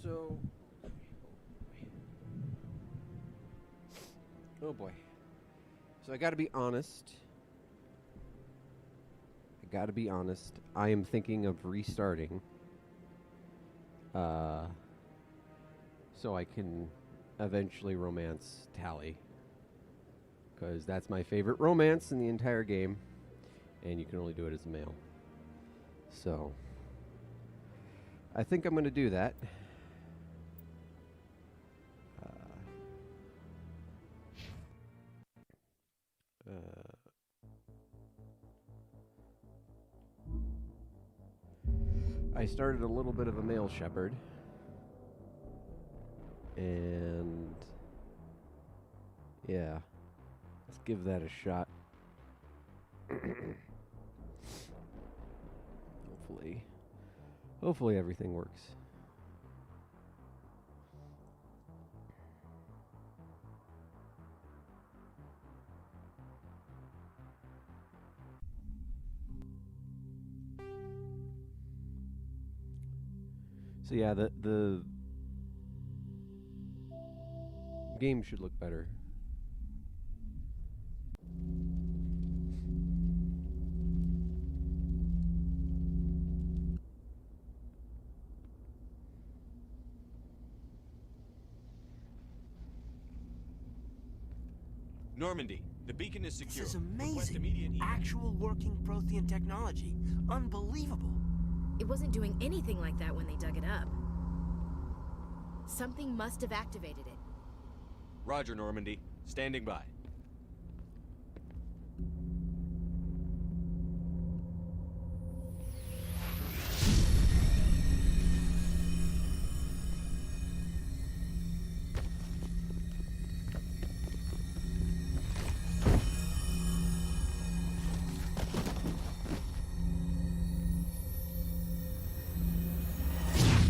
So... Oh boy. So I gotta be honest. I am thinking of restarting. So I can eventually romance Tally. Because that's my favorite romance in the entire game. And you can only do it as a male. So... I think I'm going to do that. I started a little bit of a male shepherd. And... yeah. Let's give that a shot. Hopefully everything works. So yeah, the game should look better. Normandy, the beacon is secure. This is Request amazing. immediate Actual working Prothean technology. Unbelievable. It wasn't doing anything like that when they dug it up. Something must have activated it. Roger, Normandy. Standing by.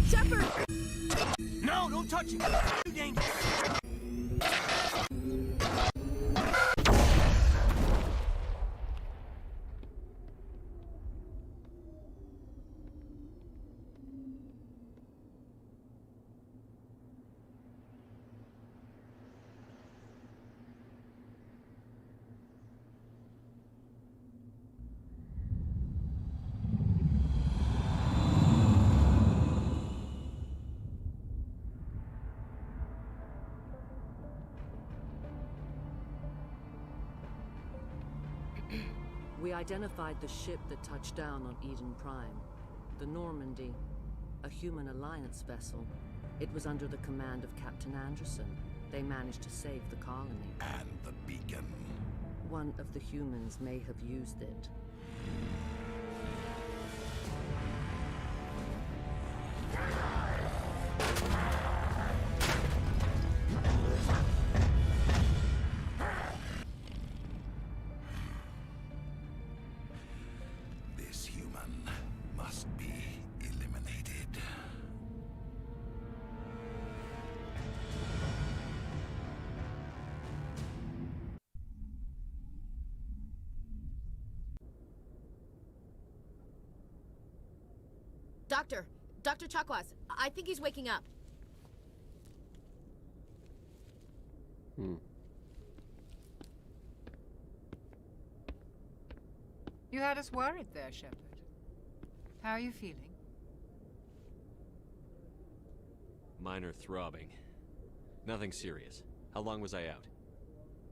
Shepard! No, don't touch it. Too dangerous. We identified the ship that touched down on Eden Prime. The Normandy, a human alliance vessel. It was under the command of Captain Anderson. They managed to save the colony. And the beacon. One of the humans may have used it. This human must be eliminated. Dr. Chakwas, I think he's waking up. You had us worried there, Shepard. How are you feeling? Minor throbbing. Nothing serious. How long was I out?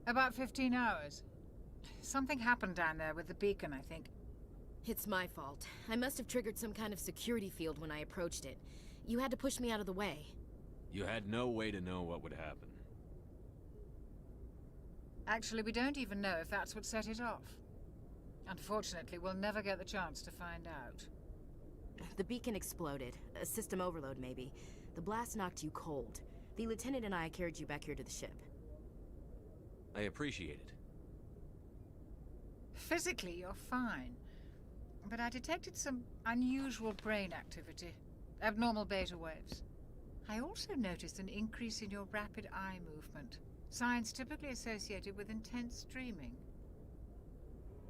About 15 hours. Something happened down there with the beacon, I think. It's my fault. I must have triggered some kind of security field when I approached it. You had to push me out of the way. You had no way to know what would happen. Actually, we don't even know if that's what set it off. Unfortunately, we'll never get the chance to find out. The beacon exploded. A system overload, maybe. The blast knocked you cold. The lieutenant and I carried you back here to the ship. I appreciate it. Physically, you're fine. But I detected some unusual brain activity. Abnormal beta waves. I also noticed an increase in your rapid eye movement. Signs typically associated with intense dreaming.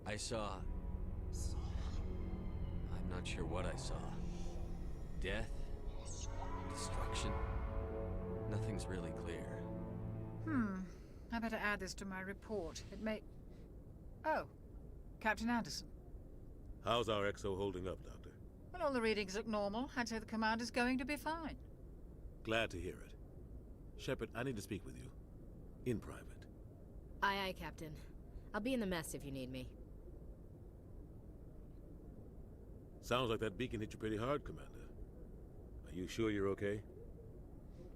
I saw... I'm not sure what I saw. Death? Destruction? Nothing's really clear. I better add this to my report. It may... Oh, Captain Anderson. How's our XO holding up, Doctor? Well, all the readings look normal. I'd say the commander's going to be fine. Glad to hear it. Shepard, I need to speak with you. In private. Aye, aye, Captain. I'll be in the mess if you need me. Sounds like that beacon hit you pretty hard, Commander. Are you sure you're okay?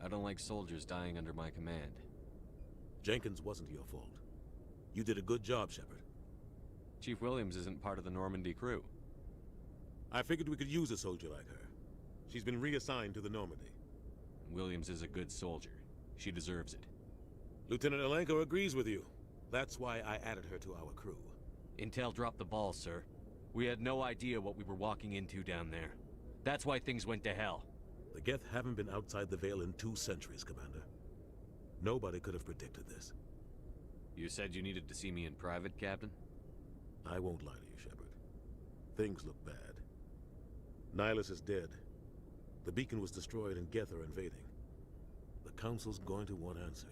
I don't like soldiers dying under my command. Jenkins wasn't your fault. You did a good job, Shepard. Chief Williams isn't part of the Normandy crew. I figured we could use a soldier like her. She's been reassigned to the Normandy. Williams is a good soldier. She deserves it. Lieutenant Alenko agrees with you. That's why I added her to our crew. Intel dropped the ball, sir. We had no idea what we were walking into down there. That's why things went to hell. The Geth haven't been outside the Veil in 2 centuries, Commander. Nobody could have predicted this. You said you needed to see me in private, Captain? I won't lie to you, Shepard. Things look bad. Nihilus is dead. The beacon was destroyed and Geth are invading. The Council's going to want answers.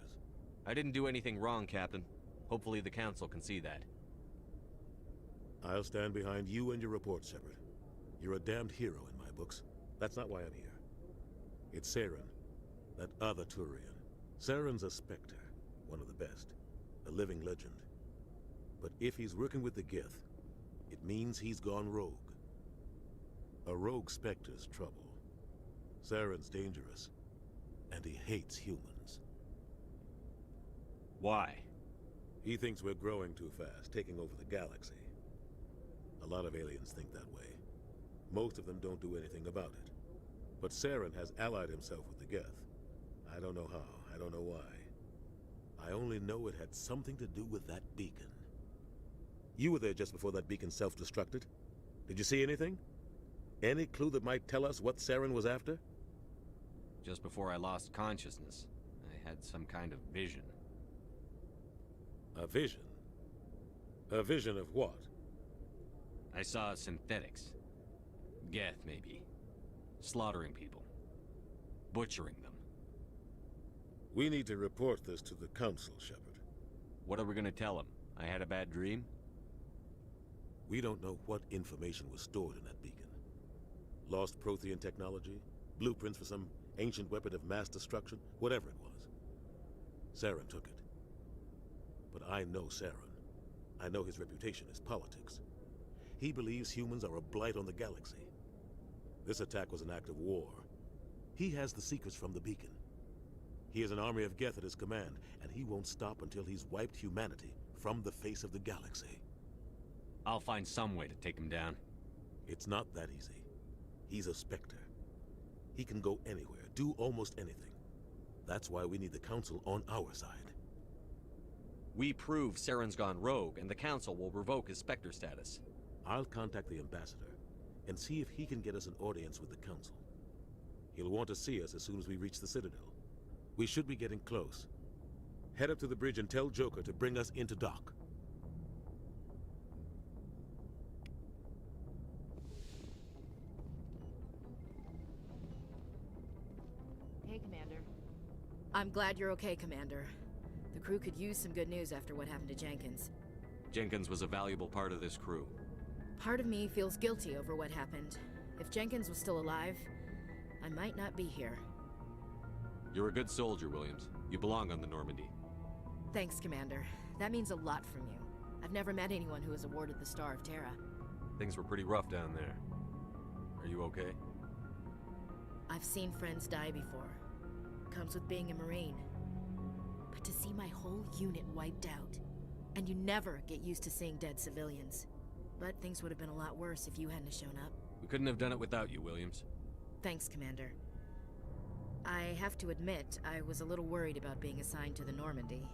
I didn't do anything wrong, Captain. Hopefully the Council can see that. I'll stand behind you and your report, Shepard. You're a damned hero in my books. That's not why I'm here. It's Saren, that other Turian. Saren's a Spectre, one of the best. A living legend. But if he's working with the Geth, it means he's gone rogue. A rogue Spectre's trouble. Saren's dangerous, and he hates humans. Why? He thinks we're growing too fast, taking over the galaxy. A lot of aliens think that way. Most of them don't do anything about it. But Saren has allied himself with the Geth. I don't know how, I don't know why. I only know it had something to do with that beacon. You were there just before that beacon self-destructed. Did you see anything? Any clue that might tell us what Saren was after? Just before I lost consciousness, I had some kind of vision. A vision? A vision of what? I saw synthetics. Geth, maybe. Slaughtering people. Butchering them. We need to report this to the Council, Shepard. What are we gonna tell them? I had a bad dream? We don't know what information was stored in that beacon. Lost Prothean technology? Blueprints for some ancient weapon of mass destruction? Whatever it was. Saren took it. But I know Saren. I know his reputation is politics. He believes humans are a blight on the galaxy. This attack was an act of war. He has the secrets from the beacon. He has an army of Geth at his command, and he won't stop until he's wiped humanity from the face of the galaxy. I'll find some way to take him down. It's not that easy. He's a Spectre. He can go anywhere, do almost anything. That's why we need the Council on our side. We prove Saren's gone rogue, and the Council will revoke his Spectre status. I'll contact the Ambassador and see if he can get us an audience with the Council. He'll want to see us as soon as we reach the Citadel. We should be getting close. Head up to the bridge and tell Joker to bring us into dock. Hey, Commander. I'm glad you're okay, Commander. The crew could use some good news after what happened to Jenkins. Jenkins was a valuable part of this crew. Part of me feels guilty over what happened. If Jenkins was still alive, I might not be here. You're a good soldier, Williams. You belong on the Normandy. Thanks, Commander. That means a lot from you. I've never met anyone who was awarded the Star of Terra. Things were pretty rough down there. Are you okay? I've seen friends die before. Comes with being a Marine. But to see my whole unit wiped out, and you never get used to seeing dead civilians. But things would have been a lot worse if you hadn't shown up. We couldn't have done it without you, Williams. Thanks, Commander. I have to admit, I was a little worried about being assigned to the Normandy.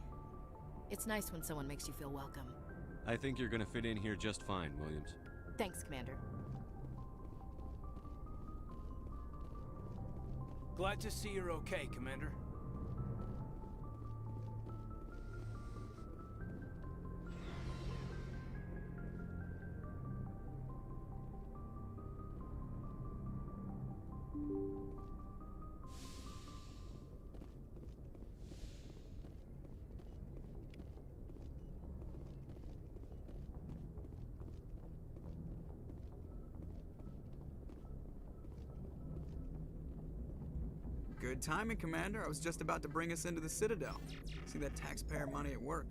It's nice when someone makes you feel welcome. I think you're gonna fit in here just fine, Williams. Thanks, Commander. Glad to see you're okay, Commander. Good timing, Commander. I was just about to bring us into the Citadel. See that taxpayer money at work.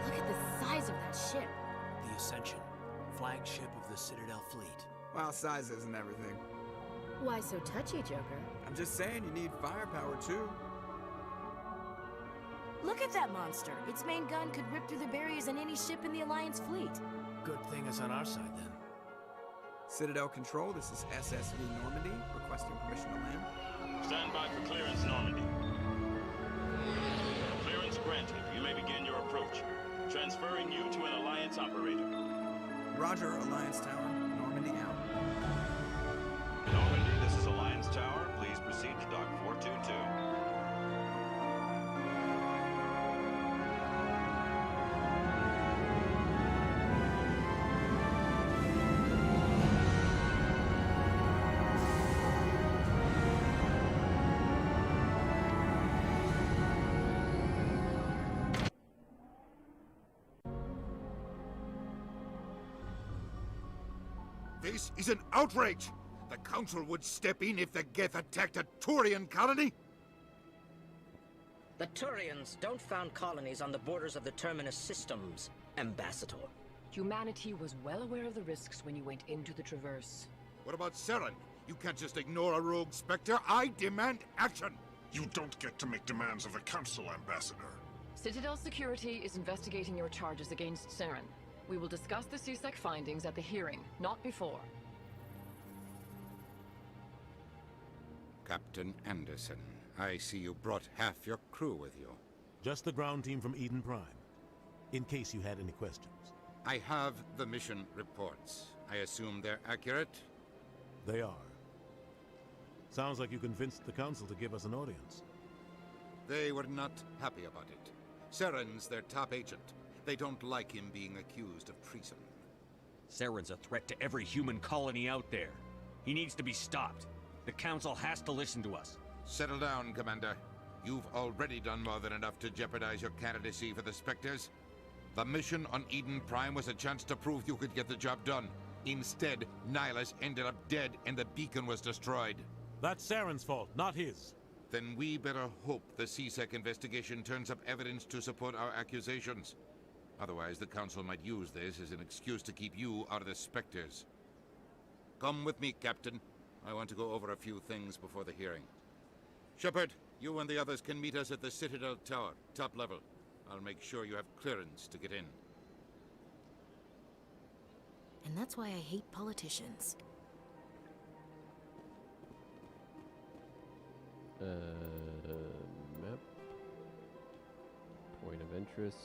Look at the size of that ship. The Ascension, flagship of the Citadel fleet. Well, size isn't everything. Why so touchy, Joker? I'm just saying you need firepower, too. Look at that monster. Its main gun could rip through the barriers in any ship in the Alliance fleet. Good thing it's on our side, then. Citadel Control, this is SSV Normandy, requesting permission to land. Stand by for clearance, Normandy. Clearance granted. You may begin your approach. Transferring you to an Alliance operator. Roger, Alliance Tower. Normandy out. Normandy, this is Alliance Tower. Please proceed to Dock 422. This is an outrage! The Council would step in if the Geth attacked a Turian colony? The Turians don't found colonies on the borders of the Terminus systems, Ambassador. Humanity was well aware of the risks when you went into the Traverse. What about Saren? You can't just ignore a rogue Spectre. I demand action! You don't get to make demands of the Council, Ambassador. Citadel Security is investigating your charges against Saren. We will discuss the CSEC findings at the hearing, not before. Captain Anderson, I see you brought half your crew with you. Just the ground team from Eden Prime, in case you had any questions. I have the mission reports. I assume they're accurate? They are. Sounds like you convinced the Council to give us an audience. They were not happy about it. Saren's their top agent. They don't like him being accused of treason. Saren's a threat to every human colony out there. He needs to be stopped. The Council has to listen to us. Settle down, Commander. You've already done more than enough to jeopardize your candidacy for the Spectres. The mission on Eden Prime was a chance to prove you could get the job done. Instead, Nihilus ended up dead and the beacon was destroyed. That's Saren's fault, not his. Then we better hope the CSEC investigation turns up evidence to support our accusations. Otherwise, the Council might use this as an excuse to keep you out of the Spectres. Come with me, Captain. I want to go over a few things before the hearing. Shepard, you and the others can meet us at the Citadel Tower, top level. I'll make sure you have clearance to get in. And that's why I hate politicians. Map. Point of interest.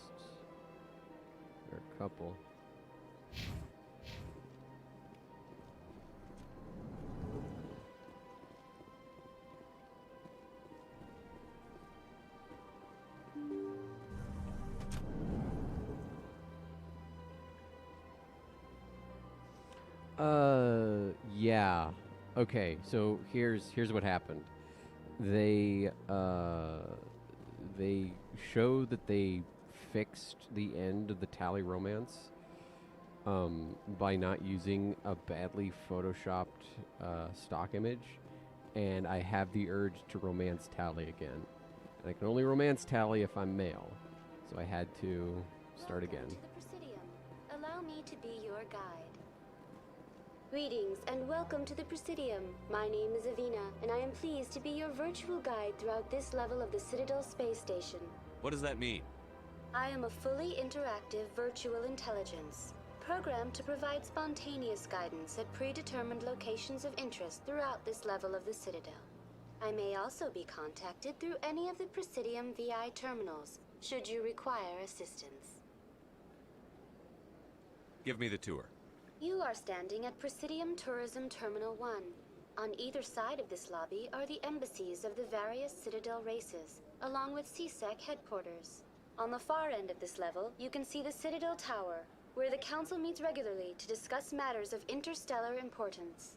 There are a couple. Yeah. Okay, so here's what happened. They show that they fixed the end of the Tali romance by not using a badly photoshopped stock image, and I have the urge to romance Tali again. And I can only romance Tali if I'm male, so I had to start again. Welcome to the Presidium. Allow me to be your guide. Greetings and welcome to the Presidium. My name is Avina, and I am pleased to be your virtual guide throughout this level of the Citadel space station. What does that mean? I am a fully interactive virtual intelligence, programmed to provide spontaneous guidance at predetermined locations of interest throughout this level of the Citadel. I may also be contacted through any of the Presidium VI terminals, should you require assistance. Give me the tour. You are standing at Presidium Tourism Terminal 1. On either side of this lobby are the embassies of the various Citadel races, along with CSEC headquarters. On the far end of this level, you can see the Citadel Tower, where the Council meets regularly to discuss matters of interstellar importance.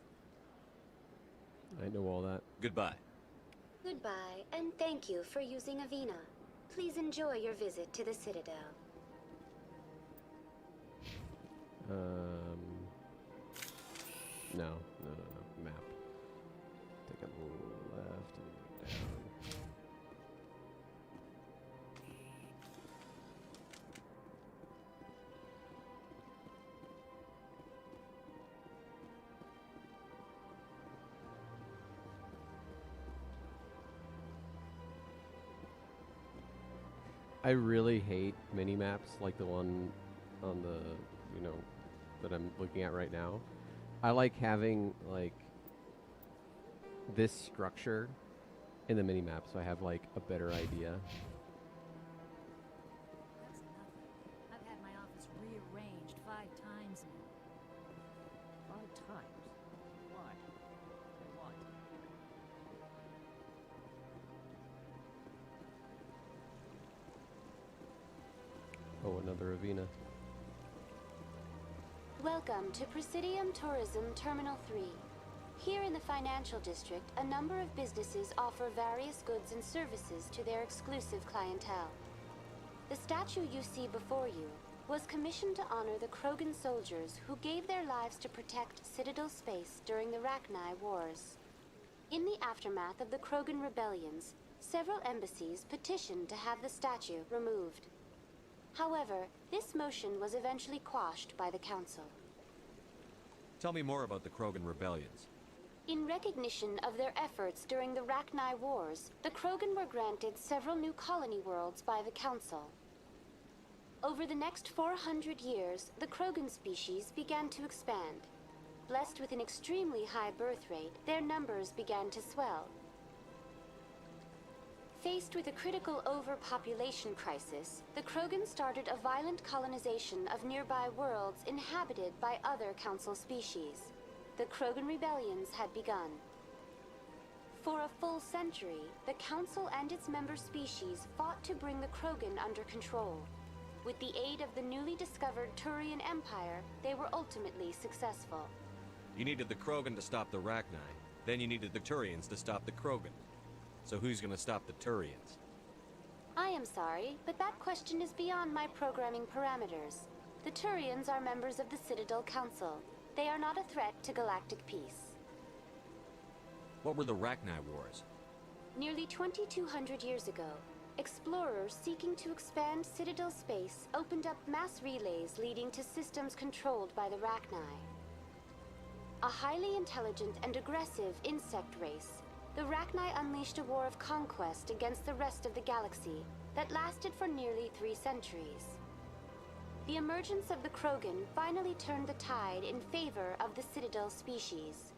I know all that. Goodbye. Goodbye, and thank you for using Avina. Please enjoy your visit to the Citadel. No. Map. Take a left and down. I really hate mini maps like the one on the, that I'm looking at right now. I like having like this structure in the mini map so I have like a better idea. That's nothing. I've had my office rearranged 5 times now. 5 times? Why? What? Oh, another Avina. Welcome to Presidium Tourism Terminal 3. Here in the financial district, a number of businesses offer various goods and services to their exclusive clientele. The statue you see before you was commissioned to honor the Krogan soldiers who gave their lives to protect Citadel space during the Rachni Wars. In the aftermath of the Krogan rebellions, several embassies petitioned to have the statue removed. However, this motion was eventually quashed by the Council. Tell me more about the Krogan rebellions. In recognition of their efforts during the Rachni Wars, the Krogan were granted several new colony worlds by the Council. Over the next 400 years, the Krogan species began to expand. Blessed with an extremely high birth rate, their numbers began to swell. Faced with a critical overpopulation crisis, the Krogan started a violent colonization of nearby worlds inhabited by other Council species. The Krogan rebellions had begun. For a full century, the Council and its member species fought to bring the Krogan under control. With the aid of the newly discovered Turian Empire, they were ultimately successful. You needed the Krogan to stop the Rachni. Then you needed the Turians to stop the Krogan. So who's gonna stop the Turians? I am sorry, but that question is beyond my programming parameters. The Turians are members of the Citadel Council. They are not a threat to galactic peace. What were the Rachni Wars? Nearly 2,200 years ago, explorers seeking to expand Citadel space opened up mass relays leading to systems controlled by the Rachni. A highly intelligent and aggressive insect race, the Rachni unleashed a war of conquest against the rest of the galaxy that lasted for nearly 3 centuries. The emergence of the Krogan finally turned the tide in favor of the Citadel species.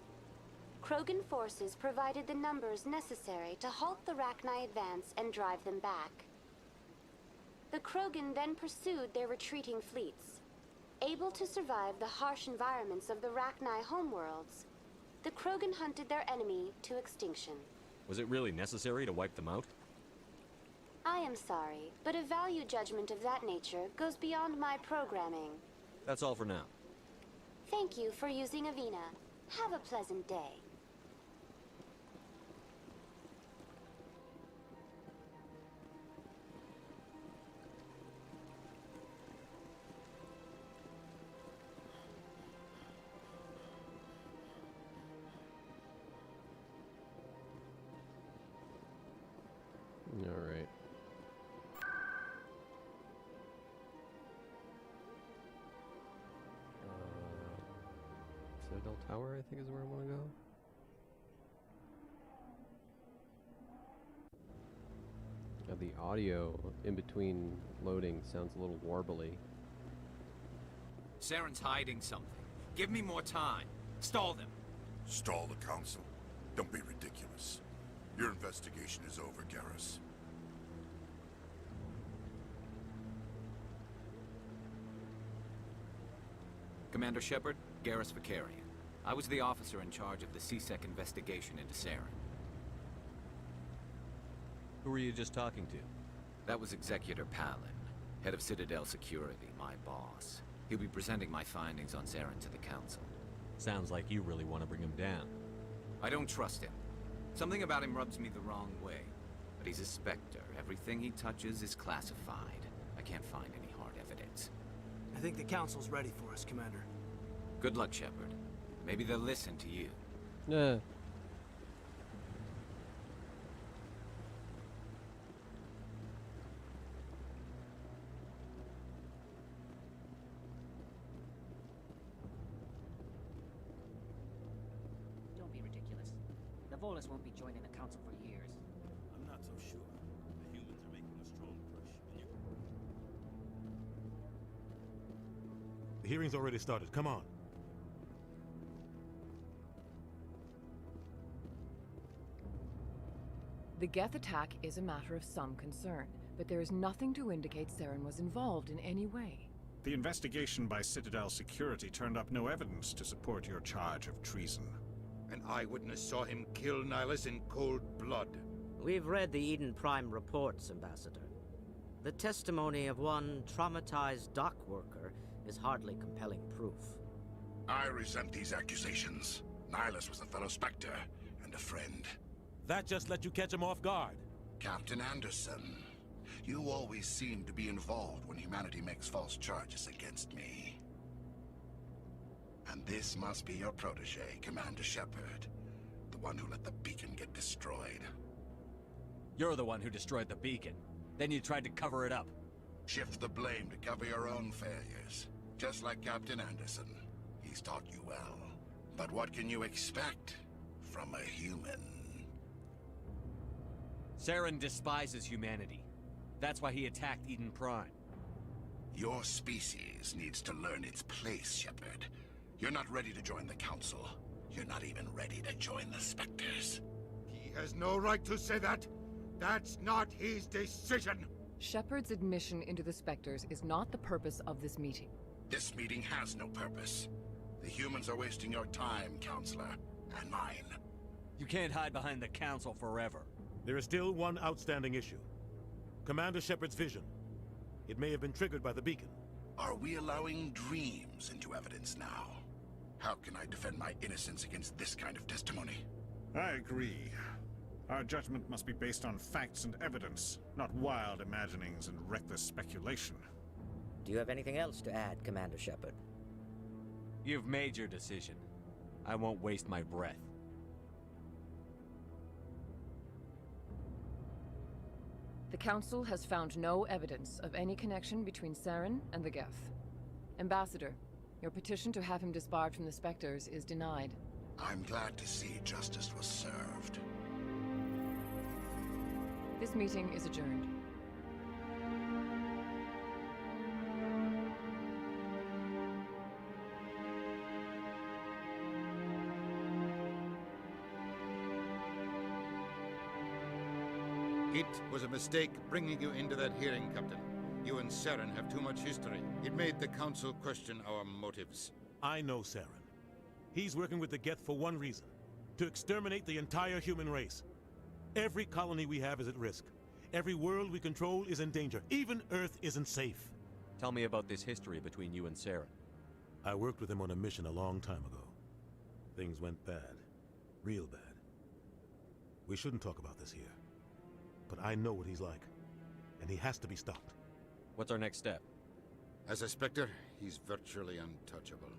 Krogan forces provided the numbers necessary to halt the Rachni advance and drive them back. The Krogan then pursued their retreating fleets. Able to survive the harsh environments of the Rachni homeworlds, the Krogan hunted their enemy to extinction. Was it really necessary to wipe them out? I am sorry, but a value judgment of that nature goes beyond my programming. That's all for now. Thank you for using Avina. Have a pleasant day. All right. Citadel Tower, I think, is where I want to go. The audio in between loading sounds a little warbly. Saren's hiding something. Give me more time. Stall them. Stall the Council? Don't be ridiculous. Your investigation is over, Garrus. Commander Shepard, Garrus Vakarian. I was the officer in charge of the C-Sec investigation into Saren. Who were you just talking to? That was Executor Palin, head of Citadel Security, my boss. He'll be presenting my findings on Saren to the Council. Sounds like you really want to bring him down. I don't trust him. Something about him rubs me the wrong way. But he's a Spectre. Everything he touches is classified. I can't find any hard evidence. I think the Council's ready for us, Commander. Good luck, Shepard. Maybe they'll listen to you. Yeah. Don't be ridiculous. The Volus won't be joining the Council for years. I'm not so sure. The humans are making a strong push, and you... The hearing's already started. Come on. The Geth attack is a matter of some concern, but there is nothing to indicate Saren was involved in any way. The investigation by Citadel Security turned up no evidence to support your charge of treason. An eyewitness saw him kill Nihilus in cold blood. We've read the Eden Prime reports, Ambassador. The testimony of one traumatized dock worker is hardly compelling proof. I resent these accusations. Nihilus was a fellow Spectre and a friend. That just let you catch him off guard. Captain Anderson, you always seem to be involved when humanity makes false charges against me. And this must be your protege, Commander Shepard. The one who let the beacon get destroyed. You're the one who destroyed the beacon. Then you tried to cover it up. Shift the blame to cover your own failures. Just like Captain Anderson. He's taught you well. But what can you expect from a human? Saren despises humanity. That's why he attacked Eden Prime. Your species needs to learn its place, Shepard. You're not ready to join the Council. You're not even ready to join the Spectres. He has no right to say that. That's not his decision. Shepard's admission into the Spectres is not the purpose of this meeting. This meeting has no purpose. The humans are wasting your time, Counselor, and mine. You can't hide behind the Council forever. There is still one outstanding issue. Commander Shepard's vision. It may have been triggered by the beacon. Are we allowing dreams into evidence now? How can I defend my innocence against this kind of testimony? I agree. Our judgment must be based on facts and evidence, not wild imaginings and reckless speculation. Do you have anything else to add, Commander Shepard? You've made your decision. I won't waste my breath. The Council has found no evidence of any connection between Saren and the Geth. Ambassador, your petition to have him disbarred from the Spectres is denied. I'm glad to see justice was served. This meeting is adjourned. It was a mistake bringing you into that hearing, Captain. You and Saren have too much history. It made the Council question our motives. I know Saren. He's working with the Geth for one reason. To exterminate the entire human race. Every colony we have is at risk. Every world we control is in danger. Even Earth isn't safe. Tell me about this history between you and Saren. I worked with him on a mission a long time ago. Things went bad. Real bad. We shouldn't talk about this here. But I know what he's like. And he has to be stopped. What's our next step? As a Spectre, he's virtually untouchable.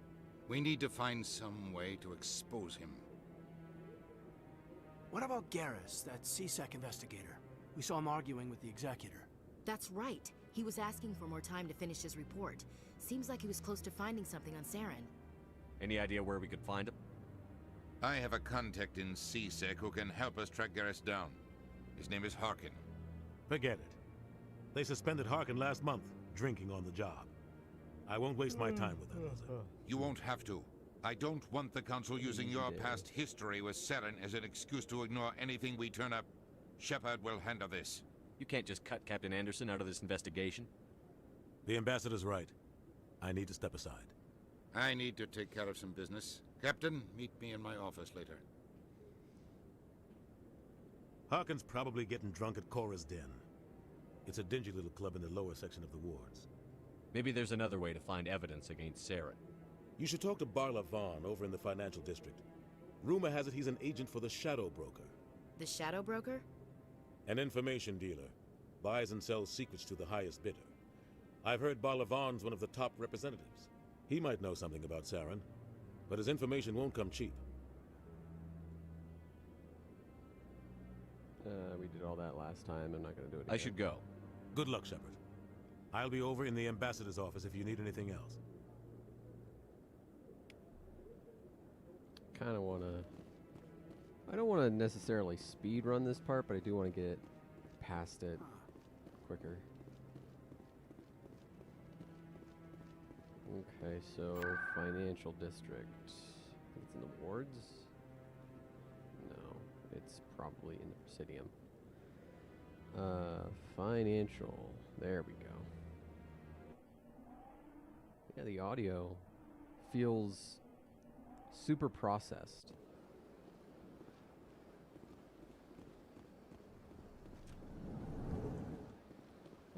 We need to find some way to expose him. What about Garrus, that C-Sec investigator? We saw him arguing with the Executor. That's right. He was asking for more time to finish his report. Seems like he was close to finding something on Saren. Any idea where we could find him? I have a contact in C-Sec who can help us track Garrus down. His name is Harkin. Forget it. They suspended Harkin last month, drinking on the job. I won't waste my time with them. You won't have to. I don't want the Council using your past history with Saren as an excuse to ignore anything we turn up. Shepard will handle this. You can't just cut Captain Anderson out of this investigation. The Ambassador's right. I need to step aside. I need to take care of some business. Captain, meet me in my office later. Harkin's probably getting drunk at Cora's Den. It's a dingy little club in the lower section of the wards. Maybe there's another way to find evidence against Saren. You should talk to Barla Vaughn over in the financial district. Rumor has it he's an agent for the Shadow Broker. The Shadow Broker? An information dealer. Buys and sells secrets to the highest bidder. I've heard Barla Vaughn's one of the top representatives. He might know something about Saren, but his information won't come cheap. We did all that last time. I'm not going to do it again. I should go. Good luck, Shepard. I'll be over in the ambassador's office if you need anything else. Kind of want to... I don't want to necessarily speed run this part, but I do want to get past it quicker. Okay, so financial district. I think it's in the wards? No, it's probably in the Presidium. Financial. There we go. Yeah, the audio feels super processed.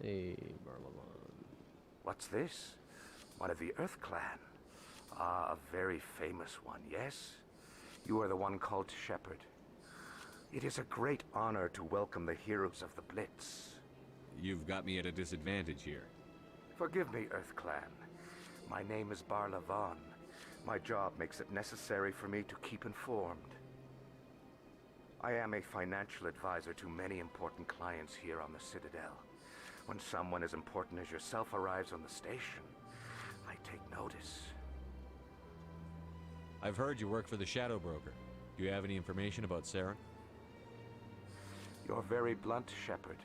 Hey, Barla Vaughn. What's this? One of the Earth Clan. Ah, a very famous one, yes? You are the one called Shepard. It is a great honor to welcome the heroes of the Blitz. You've got me at a disadvantage here. Forgive me, Earth Clan. My name is Barla Vaughn. My job makes it necessary for me to keep informed. I am a financial advisor to many important clients here on the Citadel. When someone as important as yourself arrives on the station, I take notice. I've heard you work for the Shadow Broker. Do you have any information about Saren? You're very blunt, Shepard.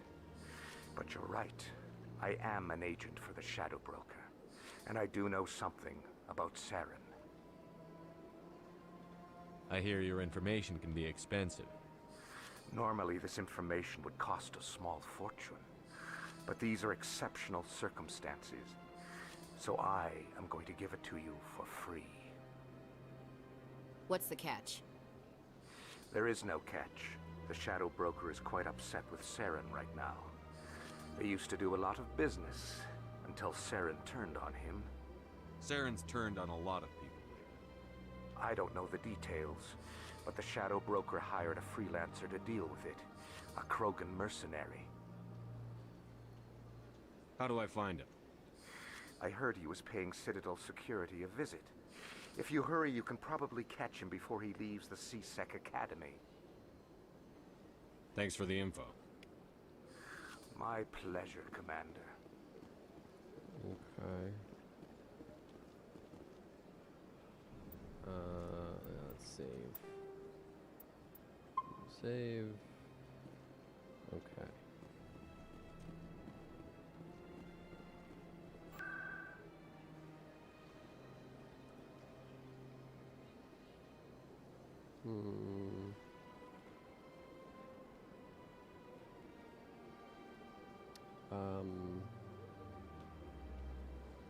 But you're right. I am an agent for the Shadow Broker. And I do know something about Saren. I hear your information can be expensive. Normally, this information would cost a small fortune. But these are exceptional circumstances. So I am going to give it to you for free. What's the catch? There is no catch. The Shadow Broker is quite upset with Saren right now. They used to do a lot of business until Saren turned on him. Saren's turned on a lot of people. I don't know the details, but the Shadow Broker hired a freelancer to deal with it. A Krogan mercenary. How do I find him? I heard he was paying Citadel security a visit. If you hurry, you can probably catch him before he leaves the C-Sec Academy. Thanks for the info. My pleasure, Commander. Okay. Let's save. Save. Okay.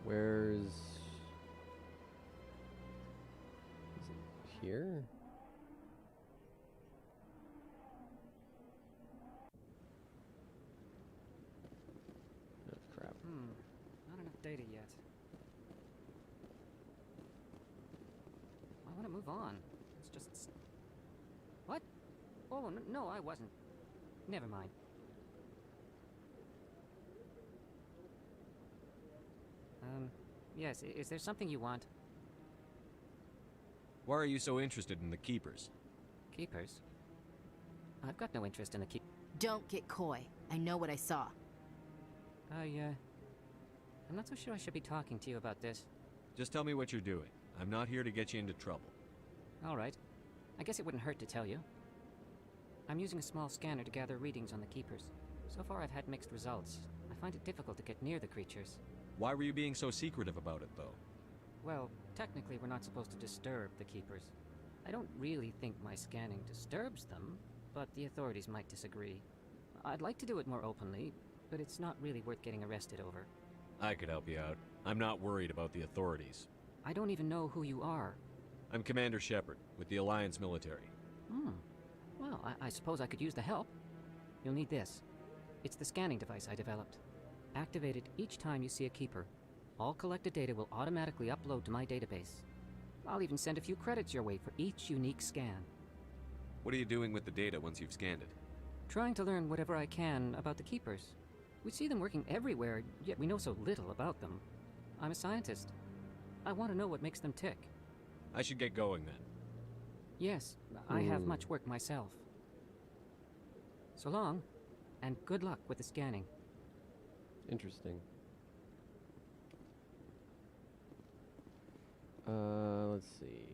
Where's... Is it here? Oh, crap. Not enough data yet. I want to move on. It's just... What? Oh, no, I wasn't. Never mind. Yes, is there something you want? Why are you so interested in the Keepers? Keepers? I've got no interest in the Don't get coy. I know what I saw. I'm not so sure I should be talking to you about this. Just tell me what you're doing. I'm not here to get you into trouble. All right. I guess it wouldn't hurt to tell you. I'm using a small scanner to gather readings on the Keepers. So far I've had mixed results. I find it difficult to get near the creatures. Why were you being so secretive about it, though? Well, technically we're not supposed to disturb the Keepers. I don't really think my scanning disturbs them, but the authorities might disagree. I'd like to do it more openly, but it's not really worth getting arrested over. I could help you out. I'm not worried about the authorities. I don't even know who you are. I'm Commander Shepard, with the Alliance military. Well, I suppose I could use the help. You'll need this. It's the scanning device I developed. Activate it each time you see a Keeper. All collected data will automatically upload to my database. I'll even send a few credits your way for each unique scan. What are you doing with the data once you've scanned it? Trying to learn whatever I can about the Keepers. We see them working everywhere, yet we know so little about them. I'm a scientist. I want to know what makes them tick. I should get going then. Yes, I have much work myself. So long, and good luck with the scanning. Interesting. Let's see.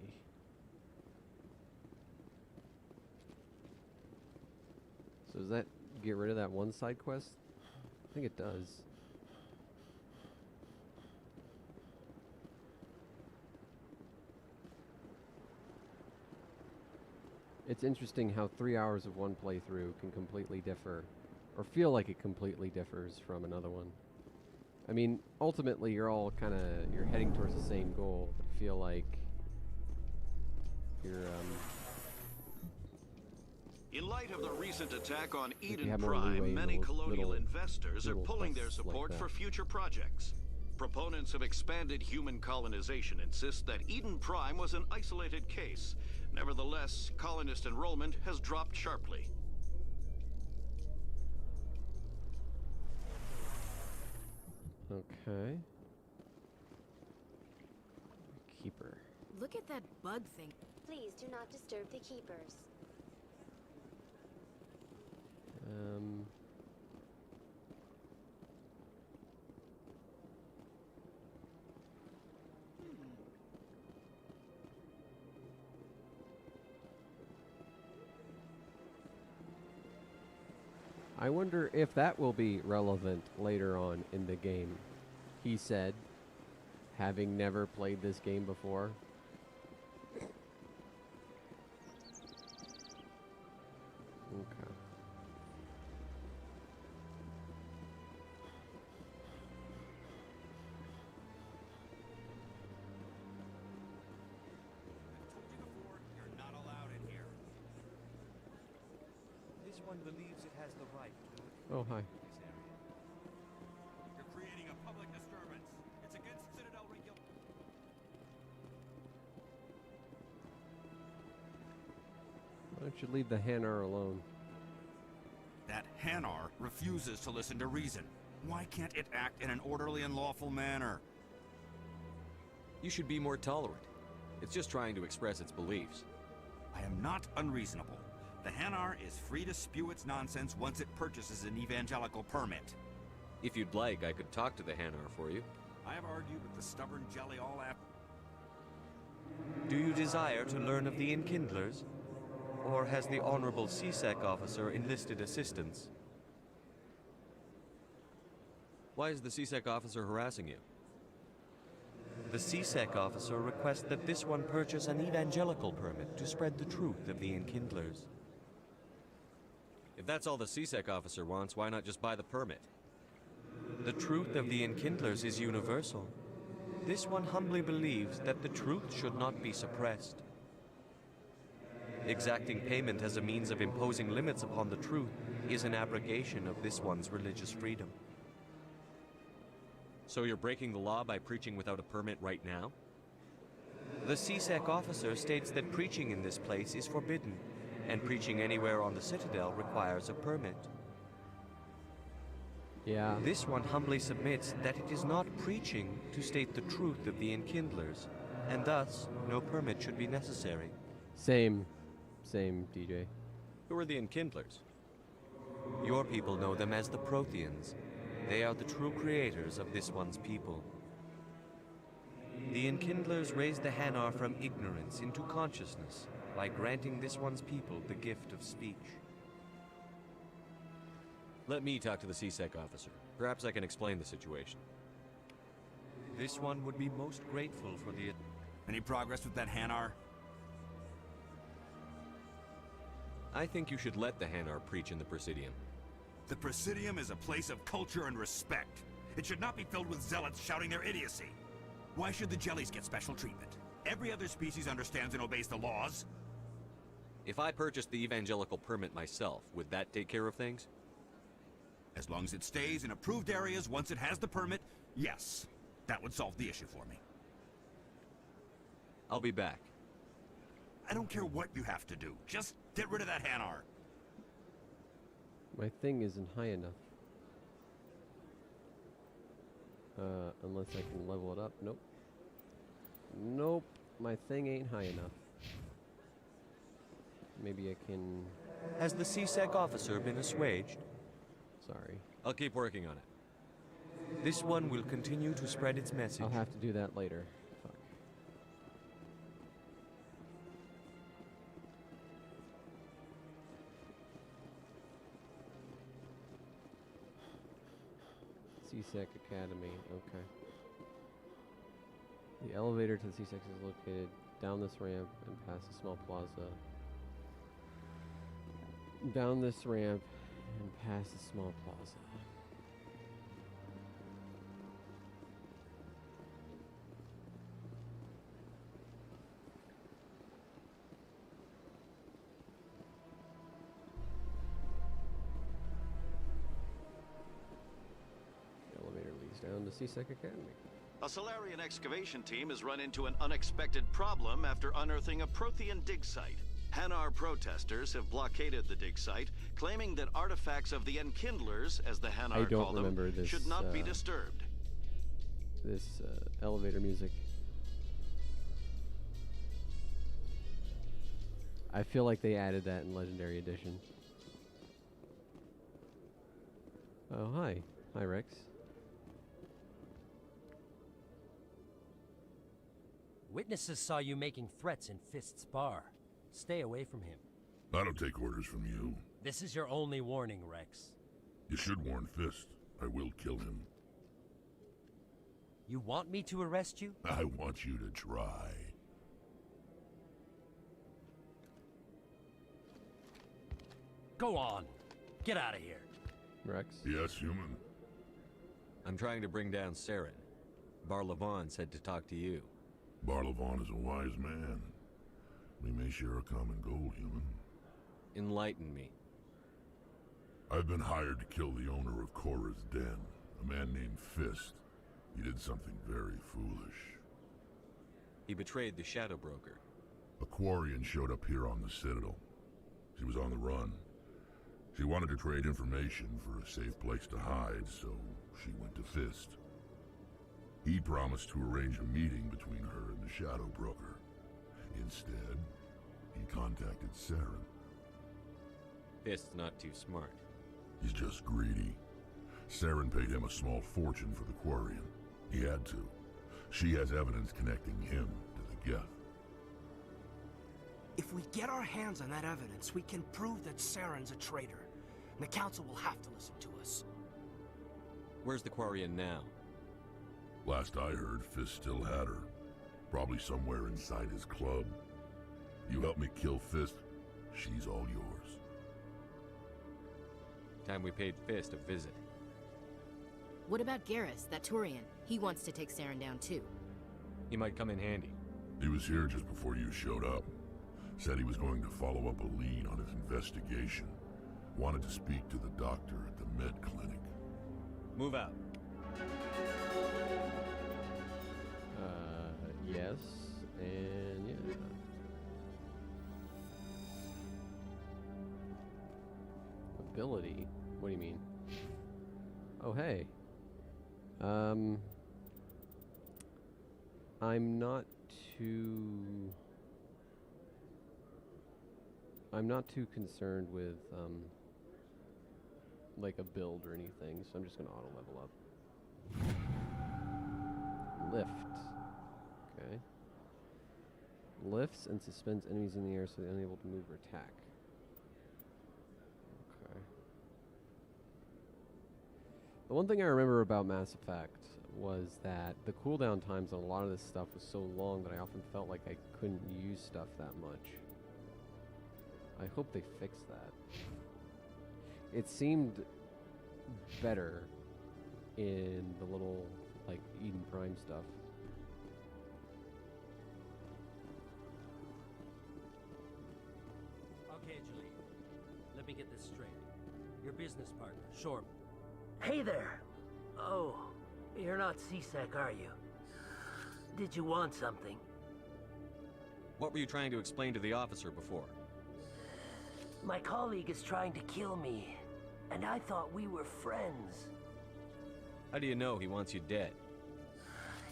So does that get rid of that one side quest? I think it does. It's interesting how 3 hours of one playthrough can completely differ, or feel like it completely differs from another one. I mean, ultimately you're all you're heading towards the same goal, but I feel like you're, In light of the recent attack on Eden have more leeway Prime, in many those colonial little investors are pulling their quests like support that. for future projects. Proponents of expanded human colonization insist that Eden Prime was an isolated case. Nevertheless, colonist enrollment has dropped sharply. Okay. Keeper. Look at that bug thing. Please do not disturb the keepers. I wonder if that will be relevant later on in the game. He said, having never played this game before. Okay. You're not allowed in here. This one believes it has the right to Oh, hi. this area. You're creating a public disturbance. It's against Citadel regulations. Why don't you leave the Hanar alone? That Hanar refuses to listen to reason. Why can't it act in an orderly and lawful manner? You should be more tolerant. It's just trying to express its beliefs. I am not unreasonable. The Hanar is free to spew its nonsense once it purchases an evangelical permit. If you'd like, I could talk to the Hanar for you. I have argued with the stubborn jelly all after. Do you desire to learn of the Enkindlers? Or has the Honorable CSEC officer enlisted assistance? Why is the CSEC officer harassing you? The CSEC officer requests that this one purchase an evangelical permit to spread the truth of the Enkindlers. If that's all the CSEC officer wants, why not just buy the permit? The truth of the Enkindlers is universal. This one humbly believes that the truth should not be suppressed. Exacting payment as a means of imposing limits upon the truth is an abrogation of this one's religious freedom. So you're breaking the law by preaching without a permit right now? The CSEC officer states that preaching in this place is forbidden, and preaching anywhere on the Citadel requires a permit. Yeah. This one humbly submits that it is not preaching to state the truth of the Enkindlers, and thus no permit should be necessary. Same, DJ. Who are the Enkindlers? Your people know them as the Protheans. They are the true creators of this one's people. The Enkindlers raised the Hanar from ignorance into consciousness by granting this one's people the gift of speech. Let me talk to the CSEC officer. Perhaps I can explain the situation. This one would be most grateful for the... Any progress with that Hanar? I think you should let the Hanar preach in the Presidium. The Presidium is a place of culture and respect. It should not be filled with zealots shouting their idiocy. Why should the Jellies get special treatment? every other species understands and obeys the laws. If I purchased the evangelical permit myself, would that take care of things? As long as it stays in approved areas once it has the permit, yes. That would solve the issue for me. I'll be back. I don't care what you have to do. Just get rid of that Hanar. My thing isn't high enough. Unless I can level it up. Nope. Nope. My thing ain't high enough. Maybe I can... Has the CSEC officer been assuaged? Sorry. I'll keep working on it. This one will continue to spread its message. I'll have to do that later. Fuck. CSEC Academy, okay. The elevator to the CSEC is located down this ramp and past a small plaza. Down this ramp and past a small plaza. Elevator leads down to CSEC Academy. A Solarian excavation team has run into an unexpected problem after unearthing a Prothean dig site. Hanar protesters have blockaded the dig site, claiming that artifacts of the Enkindlers, as the Hanar call them, should not be disturbed. This elevator music. I feel like they added that in Legendary Edition. Oh, hi. Hi, Rex. Witnesses saw you making threats in Fist's bar. Stay away from him. I don't take orders from you. This is your only warning, Rex. You should warn Fist. I will kill him. You want me to arrest you? I want you to try. Go on. Get out of here. Rex? Yes, human. I'm trying to bring down Saren. Barlavon said to talk to you. Barlavon is a wise man. We may share a common goal, human. Enlighten me. I've been hired to kill the owner of Korra's Den, a man named Fist. He did something very foolish. He betrayed the Shadow Broker. A Quarian showed up here on the Citadel. She was on the run. She wanted to trade information for a safe place to hide, so she went to Fist. He promised to arrange a meeting between her and the Shadow Broker. Instead, he contacted Saren. Fist's not too smart. He's just greedy. Saren paid him a small fortune for the Quarian. He had to. She has evidence connecting him to the Geth. If we get our hands on that evidence, we can prove that Saren's a traitor. And the Council will have to listen to us. Where's the Quarian now? Last I heard, Fist still had her. Probably somewhere inside his club. You help me kill Fist, she's all yours. Time we paid Fist a visit. What about Garrus, that Turian? He wants to take Saren down too. He might come in handy. He was here just before you showed up. Said he was going to follow up a lead on his investigation. Wanted to speak to the doctor at the med clinic. Move out. Yes, and yeah. Ability? What do you mean? Oh, hey. I'm not too concerned with, like a build or anything, so I'm just gonna auto level up. Lift. Okay. Lifts and suspends enemies in the air so they're unable to move or attack. Okay. The one thing I remember about Mass Effect was that the cooldown times on a lot of this stuff was so long that I often felt like I couldn't use stuff that much. I hope they fix that. It seemed better in the little, like, Eden Prime stuff. Okay, Jalil. Let me get this straight. Your business partner, Shorb. Hey there. Oh, you're not C-Sec, are you? Did you want something? What were you trying to explain to the officer before? My colleague is trying to kill me, and I thought we were friends. How do you know he wants you dead?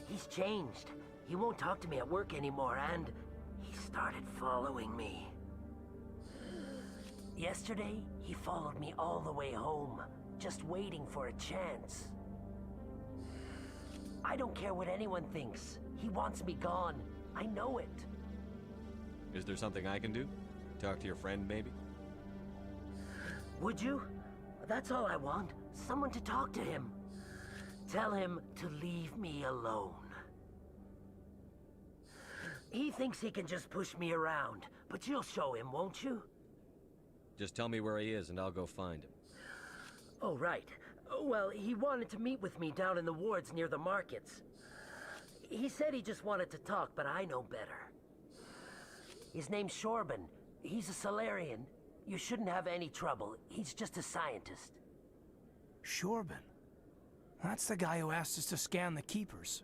He's changed. He won't talk to me at work anymore, and he started following me. Yesterday, he followed me all the way home, just waiting for a chance. I don't care what anyone thinks. He wants me gone. I know it. Is there something I can do? Talk to your friend, maybe? Would you? That's all I want. Someone to talk to him. Tell him to leave me alone. He thinks he can just push me around, but you'll show him, won't you? Just tell me where he is and I'll go find him. Oh, right. Well, he wanted to meet with me down in the wards near the markets. He said he just wanted to talk, but I know better. His name's Shorban. He's a Salarian. You shouldn't have any trouble. He's just a scientist. Shorban? That's the guy who asked us to scan the Keepers.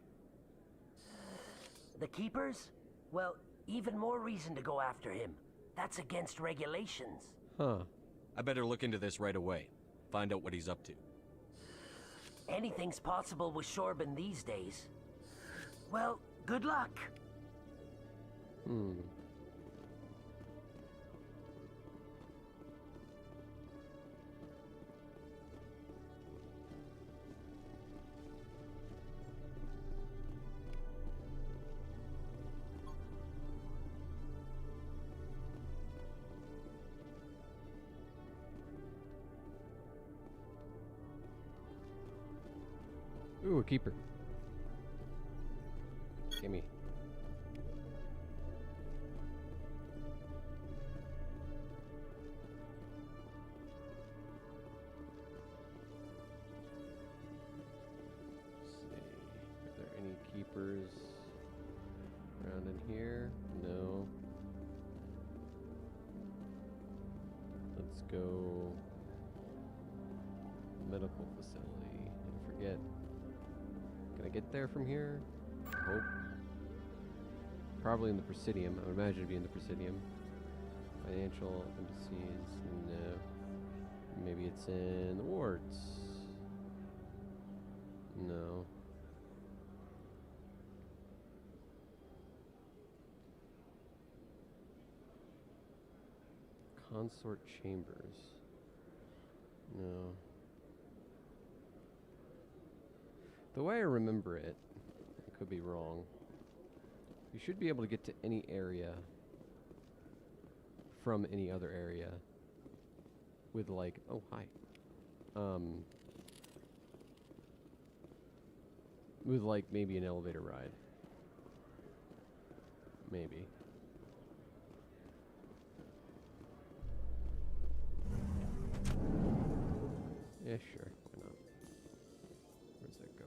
The Keepers? Well, even more reason to go after him. That's against regulations. Huh. I better look into this right away. Find out what he's up to. Anything's possible with Shorban these days. Well, good luck. Ooh, a keeper. Gimme. Let's see. Are there any keepers around in here? No. Let's go medical facility. I forget. Can I get there from here? Hope. Probably in the Presidium. I would imagine it'd be in the Presidium. Financial embassies. No. Maybe it's in the wards. No. Consort chambers. No. The way I remember it, I could be wrong, you should be able to get to any area from any other area with like, oh hi, with like maybe an elevator ride. Maybe. Yeah, sure. Why not? Where's that go?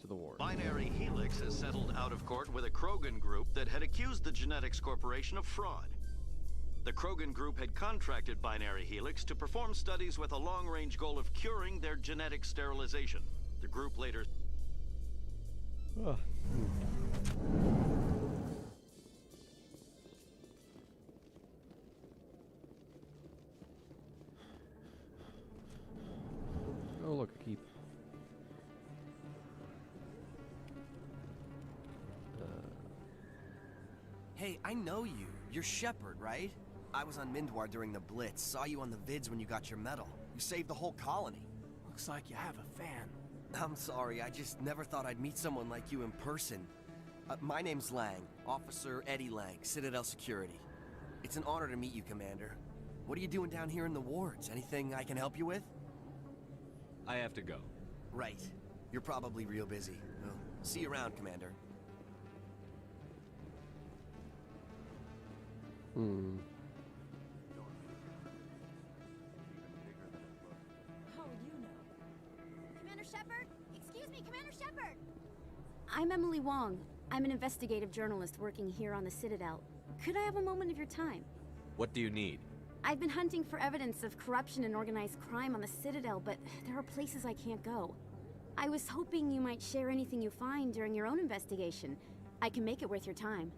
To the ward. Binary Helix has settled out of court with a Krogan group that had accused the Genetics Corporation of fraud. The Krogan group had contracted Binary Helix to perform studies with a long-range goal of curing their genetic sterilization. The group later... Oh, look, a keep. Hey, I know you. You're Shepard, right? I was on Mindwar during the Blitz. Saw you on the vids when you got your medal. You saved the whole colony. Looks like you have a fan. I'm sorry, I just never thought I'd meet someone like you in person. My name's Lang, Officer Eddie Lang, Citadel Security. It's an honor to meet you, Commander. What are you doing down here in the wards? Anything I can help you with? I have to go. Right. You're probably real busy. Well, see you around, Commander. Oh, you know. Commander Shepard? Excuse me, Commander Shepard! I'm Emily Wong. I'm an investigative journalist working here on the Citadel. Could I have a moment of your time? What do you need? I've been hunting for evidence of corruption and organized crime on the Citadel, but there are places I can't go. I was hoping you might share anything you find during your own investigation. I can make it worth your time.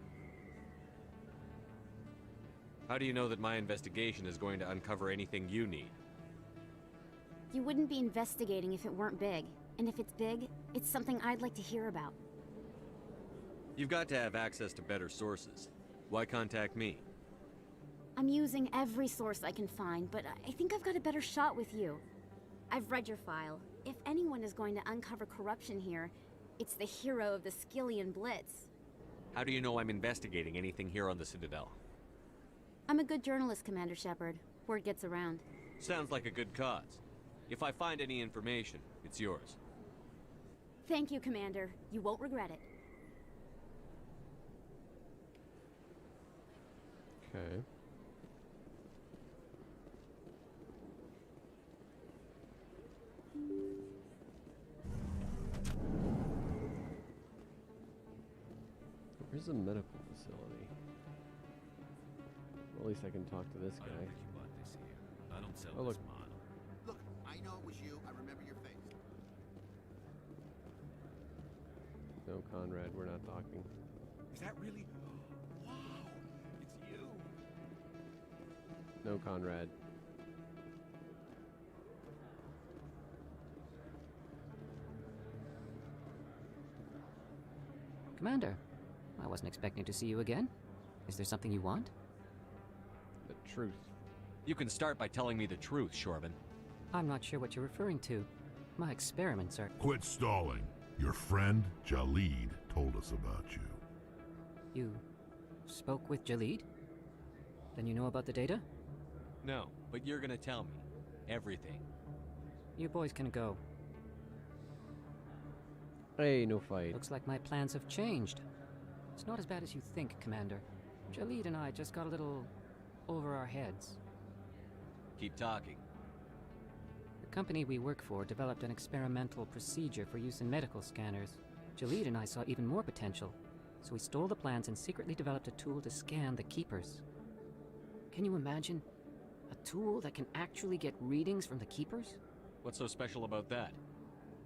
How do you know that my investigation is going to uncover anything you need? You wouldn't be investigating if it weren't big. And if it's big, it's something I'd like to hear about. You've got to have access to better sources. Why contact me? I'm using every source I can find, but I think I've got a better shot with you. I've read your file. If anyone is going to uncover corruption here, it's the hero of the Skillian Blitz. How do you know I'm investigating anything here on the Citadel? I'm a good journalist, Commander Shepard. Word gets around. Sounds like a good cause. If I find any information, it's yours. Thank you, Commander. You won't regret it. Okay. Where's the medical facility? Well, at least I can talk to this guy. I don't sell Oh, look. this model. Look, I know it was you. I remember your face. No, Conrad, we're not talking. Is that really? Wow, it's you. No, Conrad. Commander, I wasn't expecting to see you again. Is there something you want? The truth. You can start by telling me the truth, Shorban. I'm not sure what you're referring to. My experiments are... Quit stalling. Your friend, Jalid, told us about you. You spoke with Jalid? Then you know about the data? No, but you're gonna tell me. Everything. You boys can go. Hey, no fight. Looks like my plans have changed. It's not as bad as you think, Commander. Jalid and I just got a little over our heads. Keep talking. The company we work for developed an experimental procedure for use in medical scanners. Jalid and I saw even more potential, so we stole the plans and secretly developed a tool to scan the Keepers. Can you imagine? A tool that can actually get readings from the Keepers? What's so special about that?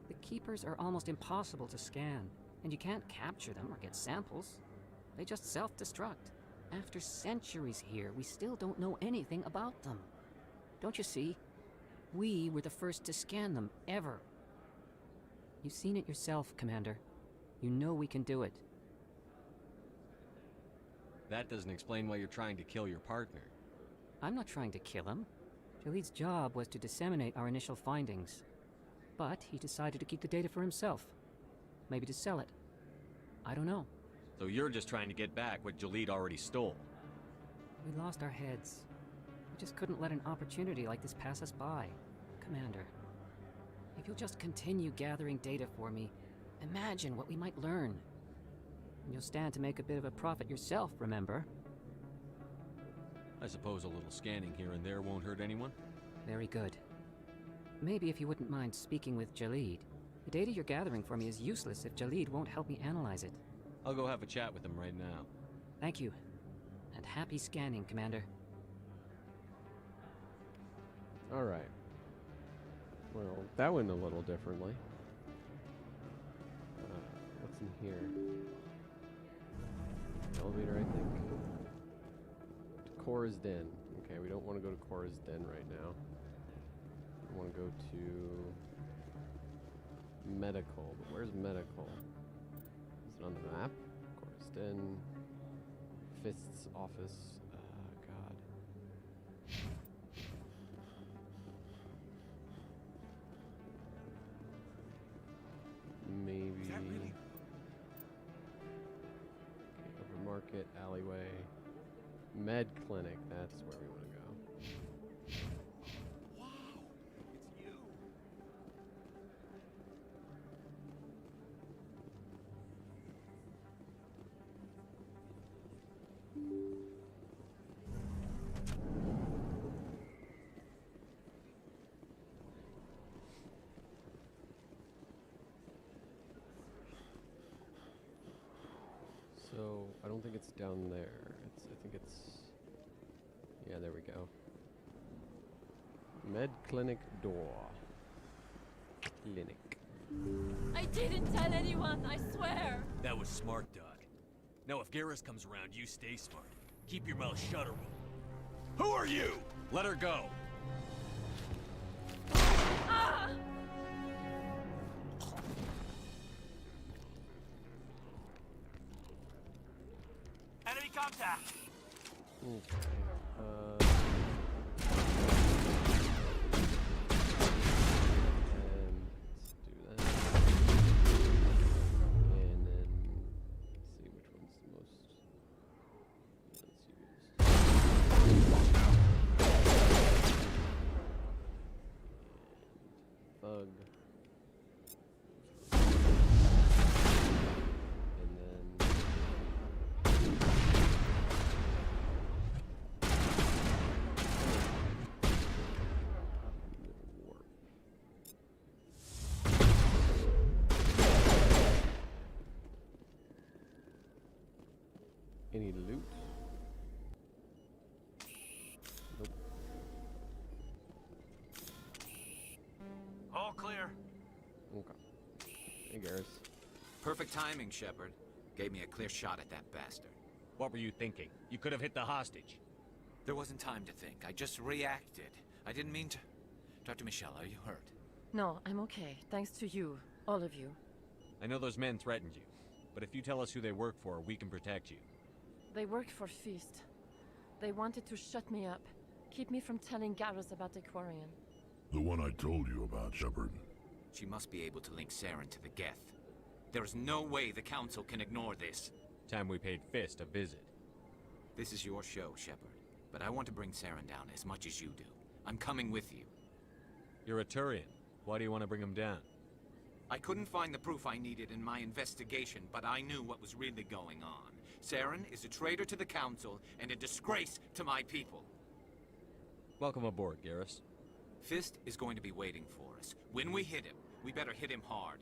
The Keepers are almost impossible to scan, and you can't capture them or get samples. They just self-destruct. After centuries here, we still don't know anything about them. Don't you see? We were the first to scan them, ever. You've seen it yourself, Commander. You know we can do it. That doesn't explain why you're trying to kill your partner. I'm not trying to kill him. Jalid's job was to disseminate our initial findings. But he decided to keep the data for himself. Maybe to sell it. I don't know. So you're just trying to get back what Jalid already stole. We lost our heads. We just couldn't let an opportunity like this pass us by. Commander, if you'll just continue gathering data for me, imagine what we might learn. And you'll stand to make a bit of a profit yourself, remember? I suppose a little scanning here and there won't hurt anyone? Very good. Maybe if you wouldn't mind speaking with Jalid. The data you're gathering for me is useless if Jalid won't help me analyze it. I'll go have a chat with him right now. Thank you. And happy scanning, Commander. Alright. Well, that went a little differently. What's in here? Elevator, I think. To Cora's Den. Okay, we don't want to go to Cora's Den right now. We want to go to medical. But where's medical? Is it on the map? Cora's Den. Fist's office. God. Maybe. Is that really? Okay, Upper Market, alleyway, med clinic. That's where we want to go. Wow, it's you. So I don't think it's down there. I think it's. Yeah, there we go. Med clinic door. Clinic. I didn't tell anyone, I swear. That was smart, Doc. Now if Garrus comes around, you stay smart. Keep your mouth shut or we'll... Who are you? Let her go. Ah! Enemy contact! Okay. Any loot? Nope. All clear. Okay. Hey, Garrus. Perfect timing, Shepard. Gave me a clear shot at that bastard. What were you thinking? You could have hit the hostage. There wasn't time to think. I just reacted. I didn't mean to... Dr. Michelle, are you hurt? No, I'm okay. Thanks to you. All of you. I know those men threatened you, but if you tell us who they work for, we can protect you. They worked for Feast. They wanted to shut me up. Keep me from telling Garrus about the Quarian. The one I told you about, Shepard. She must be able to link Saren to the Geth. There is no way the Council can ignore this. Time we paid Fist a visit. This is your show, Shepard. But I want to bring Saren down as much as you do. I'm coming with you. You're a Turian. Why do you want to bring him down? I couldn't find the proof I needed in my investigation, but I knew what was really going on. Saren is a traitor to the Council and a disgrace to my people. Welcome aboard, Garrus. Fist is going to be waiting for us. When we hit him, we better hit him hard.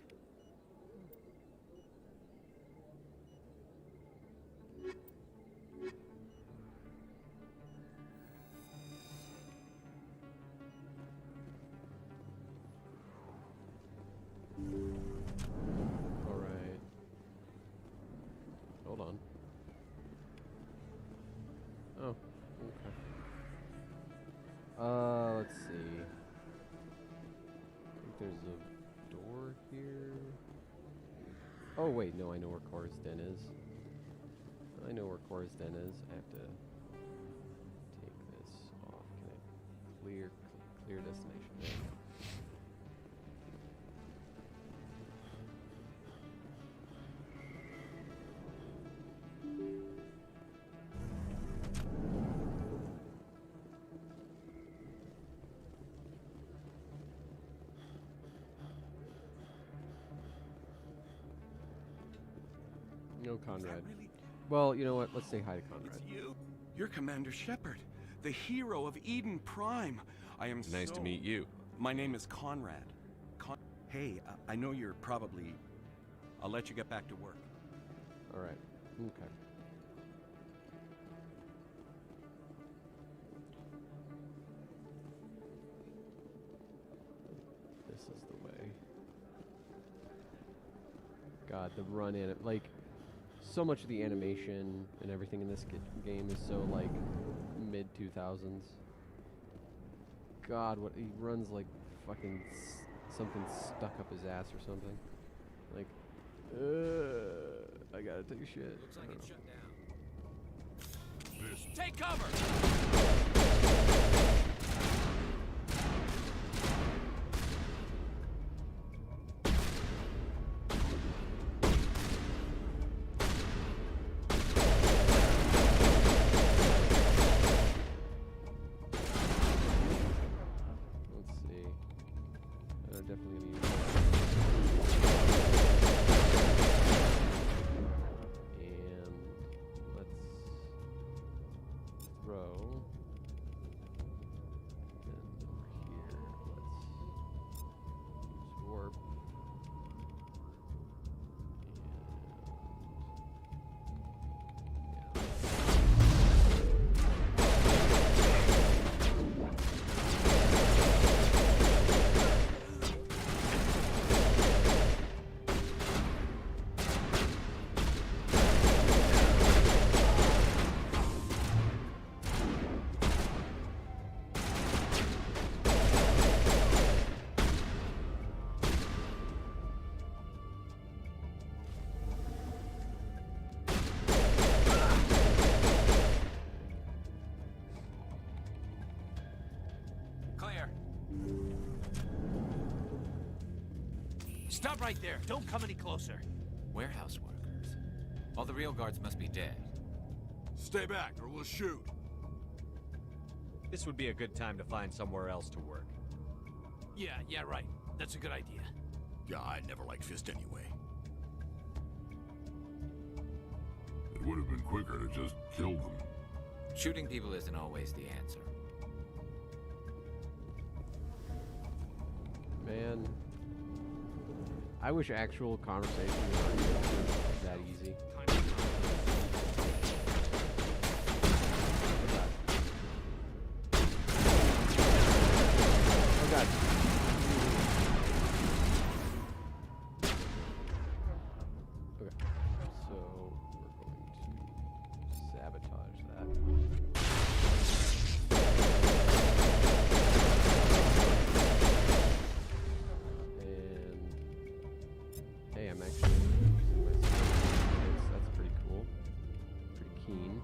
Alright. Hold on. Oh, okay. Let's see. I think there's a door here. Oh wait, no, I know where Cora's Den is. I know where Cora's Den is. I have to take this off. Can I clear destination? There. No, Conrad. Well, you know what? Let's say hi to Conrad. It's you. You're Commander Shepard, the hero of Eden Prime. I am Nice to meet you. My name is Conrad. Hey, I know you're probably... I'll let you get back to work. All right. Okay. This is the way. God, the run in it, like, so much of the animation and everything in this game is so like mid 2000s. God, what he runs like fucking something stuck up his ass or something. Like, I gotta take a shit. Looks like it's shut down. Take cover! right there. Don't come any closer. Warehouse workers. All the real guards must be dead. Stay back, or we'll shoot. This would be a good time to find somewhere else to work. Yeah, right. That's a good idea. Yeah, I never liked Fist anyway. It would have been quicker to just kill them. Shooting people isn't always the answer. Man, I wish actual conversation was that easy. Oh god. Okay, so we're going to sabotage that. Hey, I'm actually using my skills. That's pretty cool. Pretty keen.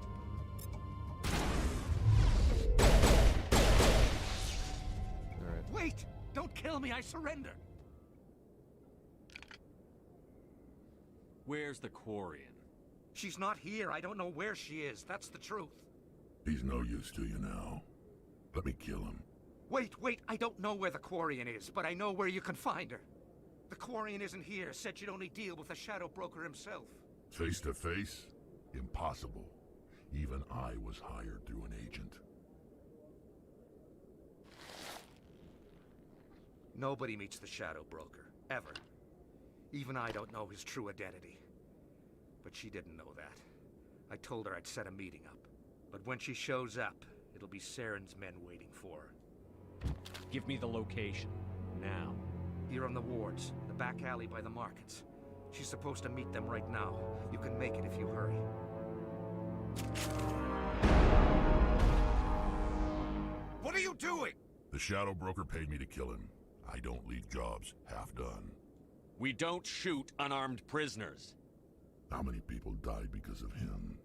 Alright. Wait! Don't kill me, I surrender! Where's the Quarian? She's not here. I don't know where she is. That's the truth. He's no use to you now. Let me kill him. Wait. I don't know where the Quarian is, but I know where you can find her. The Quarian isn't here. Said she'd only deal with the Shadow Broker himself. Face to face? Impossible. Even I was hired through an agent. Nobody meets the Shadow Broker. Ever. Even I don't know his true identity. But she didn't know that. I told her I'd set a meeting up. But when she shows up, it'll be Saren's men waiting for her. Give me the location. Now. Here on the wards, the back alley by the markets. She's supposed to meet them right now. You can make it if you hurry. What are you doing? The Shadow Broker paid me to kill him. I don't leave jobs half done. We don't shoot unarmed prisoners. How many people died because of him?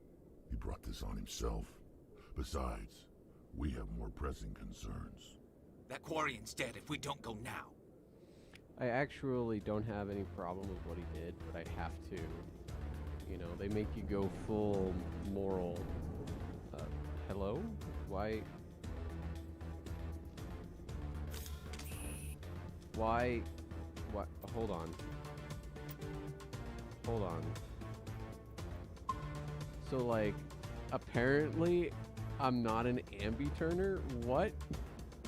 He brought this on himself. Besides, we have more pressing concerns. That Quarian's dead if we don't go now. I actually don't have any problem with what he did, but I have to. You know, they make you go full moral. Hello? Why? What? Hold on. So, like, apparently, I'm not an ambi-turner? What?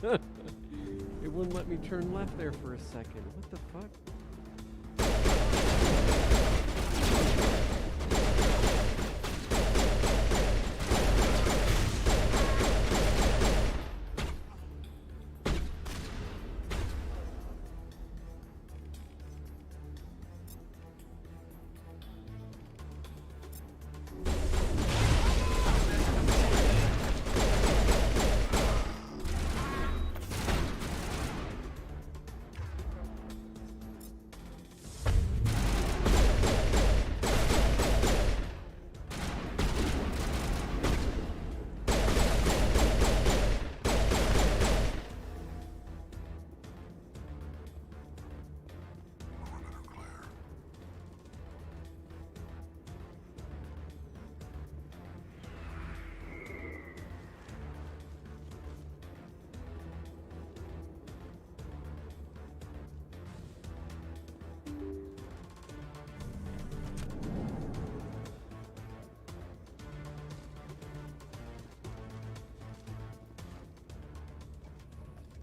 It wouldn't let me turn left there for a second. What the fuck?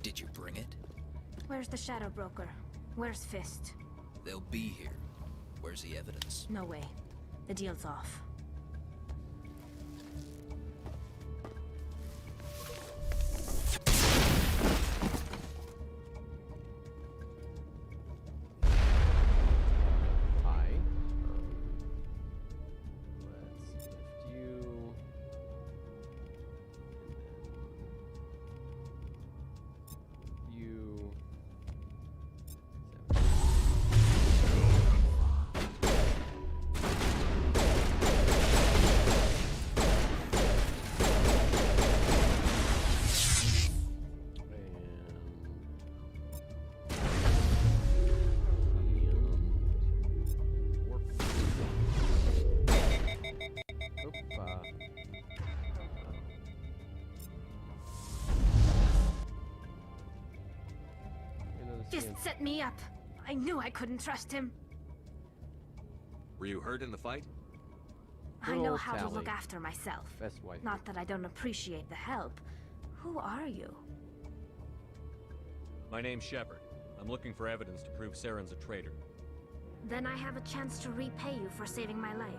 Did you bring it? Where's the Shadow Broker? Where's Fist? They'll be here. Where's the evidence? No way. The deal's off. Let's lift you. You. Fist set me up. I knew I couldn't trust him. Were you hurt in the fight? I know how to look after myself. Best wife. Not that I don't appreciate the help. Who are you? My name's Shepard. I'm looking for evidence to prove Saren's a traitor. Then I have a chance to repay you for saving my life.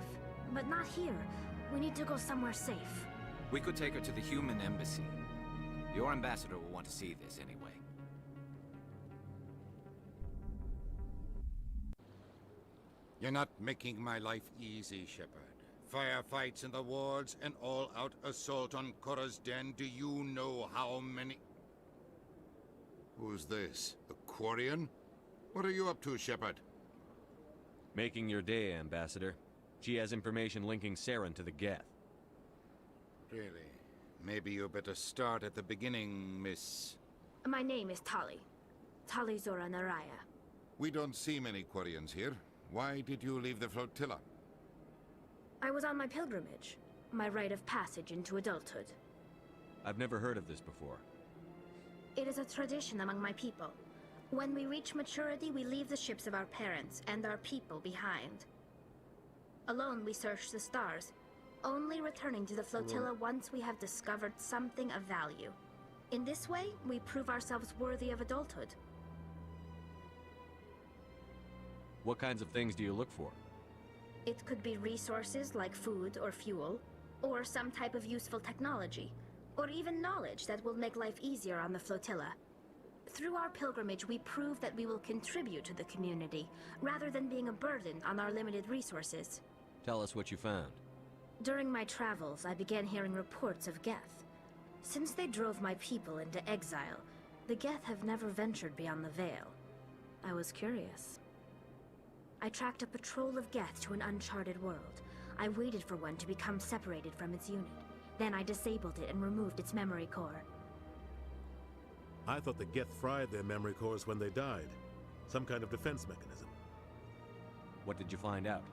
But not here. We need to go somewhere safe. We could take her to the human embassy. Your ambassador will want to see this anyway. You're not making my life easy, Shepard. Firefights in the wards, an all-out assault on Korra's den. Do you know how many... Who's this? A Quarian? What are you up to, Shepard? Making your day, Ambassador. She has information linking Saren to the Geth. Really? Maybe you better start at the beginning, Miss... My name is Tali. Tali Zora Naraya. We don't see many Quarians here. Why did you leave the flotilla? I was on my pilgrimage. My rite of passage into adulthood. I've never heard of this before. It is a tradition among my people. When we reach maturity, we leave the ships of our parents and our people behind. Alone, we search the stars, only returning to the flotilla once we have discovered something of value. In this way, we prove ourselves worthy of adulthood. What kinds of things do you look for? It could be resources like food or fuel, or some type of useful technology, or even knowledge that will make life easier on the flotilla. Through our pilgrimage, we prove that we will contribute to the community, rather than being a burden on our limited resources. Tell us what you found. During my travels, I began hearing reports of Geth. Since they drove my people into exile, the Geth have never ventured beyond the Veil. I was curious. I tracked a patrol of Geth to an uncharted world. I waited for one to become separated from its unit. Then I disabled it and removed its memory core. I thought the Geth fried their memory cores when they died. Some kind of defense mechanism. What did you find out?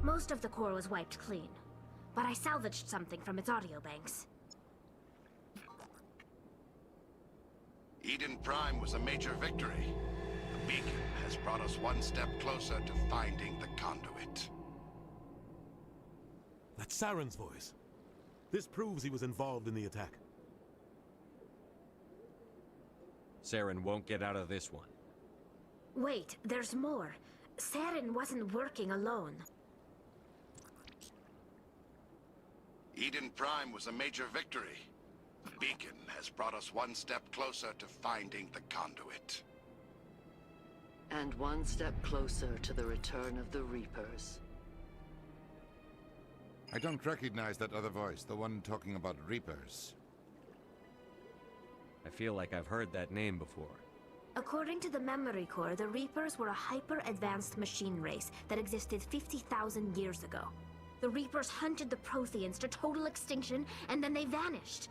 Most of the core was wiped clean, but I salvaged something from its audio banks. Eden Prime was a major victory. The beacon has brought us one step closer to finding the conduit. That's Saren's voice. This proves he was involved in the attack. Saren won't get out of this one. Wait, there's more. Saren wasn't working alone. Eden Prime was a major victory. The beacon has brought us one step closer to finding the conduit. And one step closer to the return of the Reapers. I don't recognize that other voice, the one talking about Reapers. I feel like I've heard that name before. According to the memory core, the Reapers were a hyper-advanced machine race that existed 50,000 years ago. The Reapers hunted the Protheans to total extinction, and then they vanished.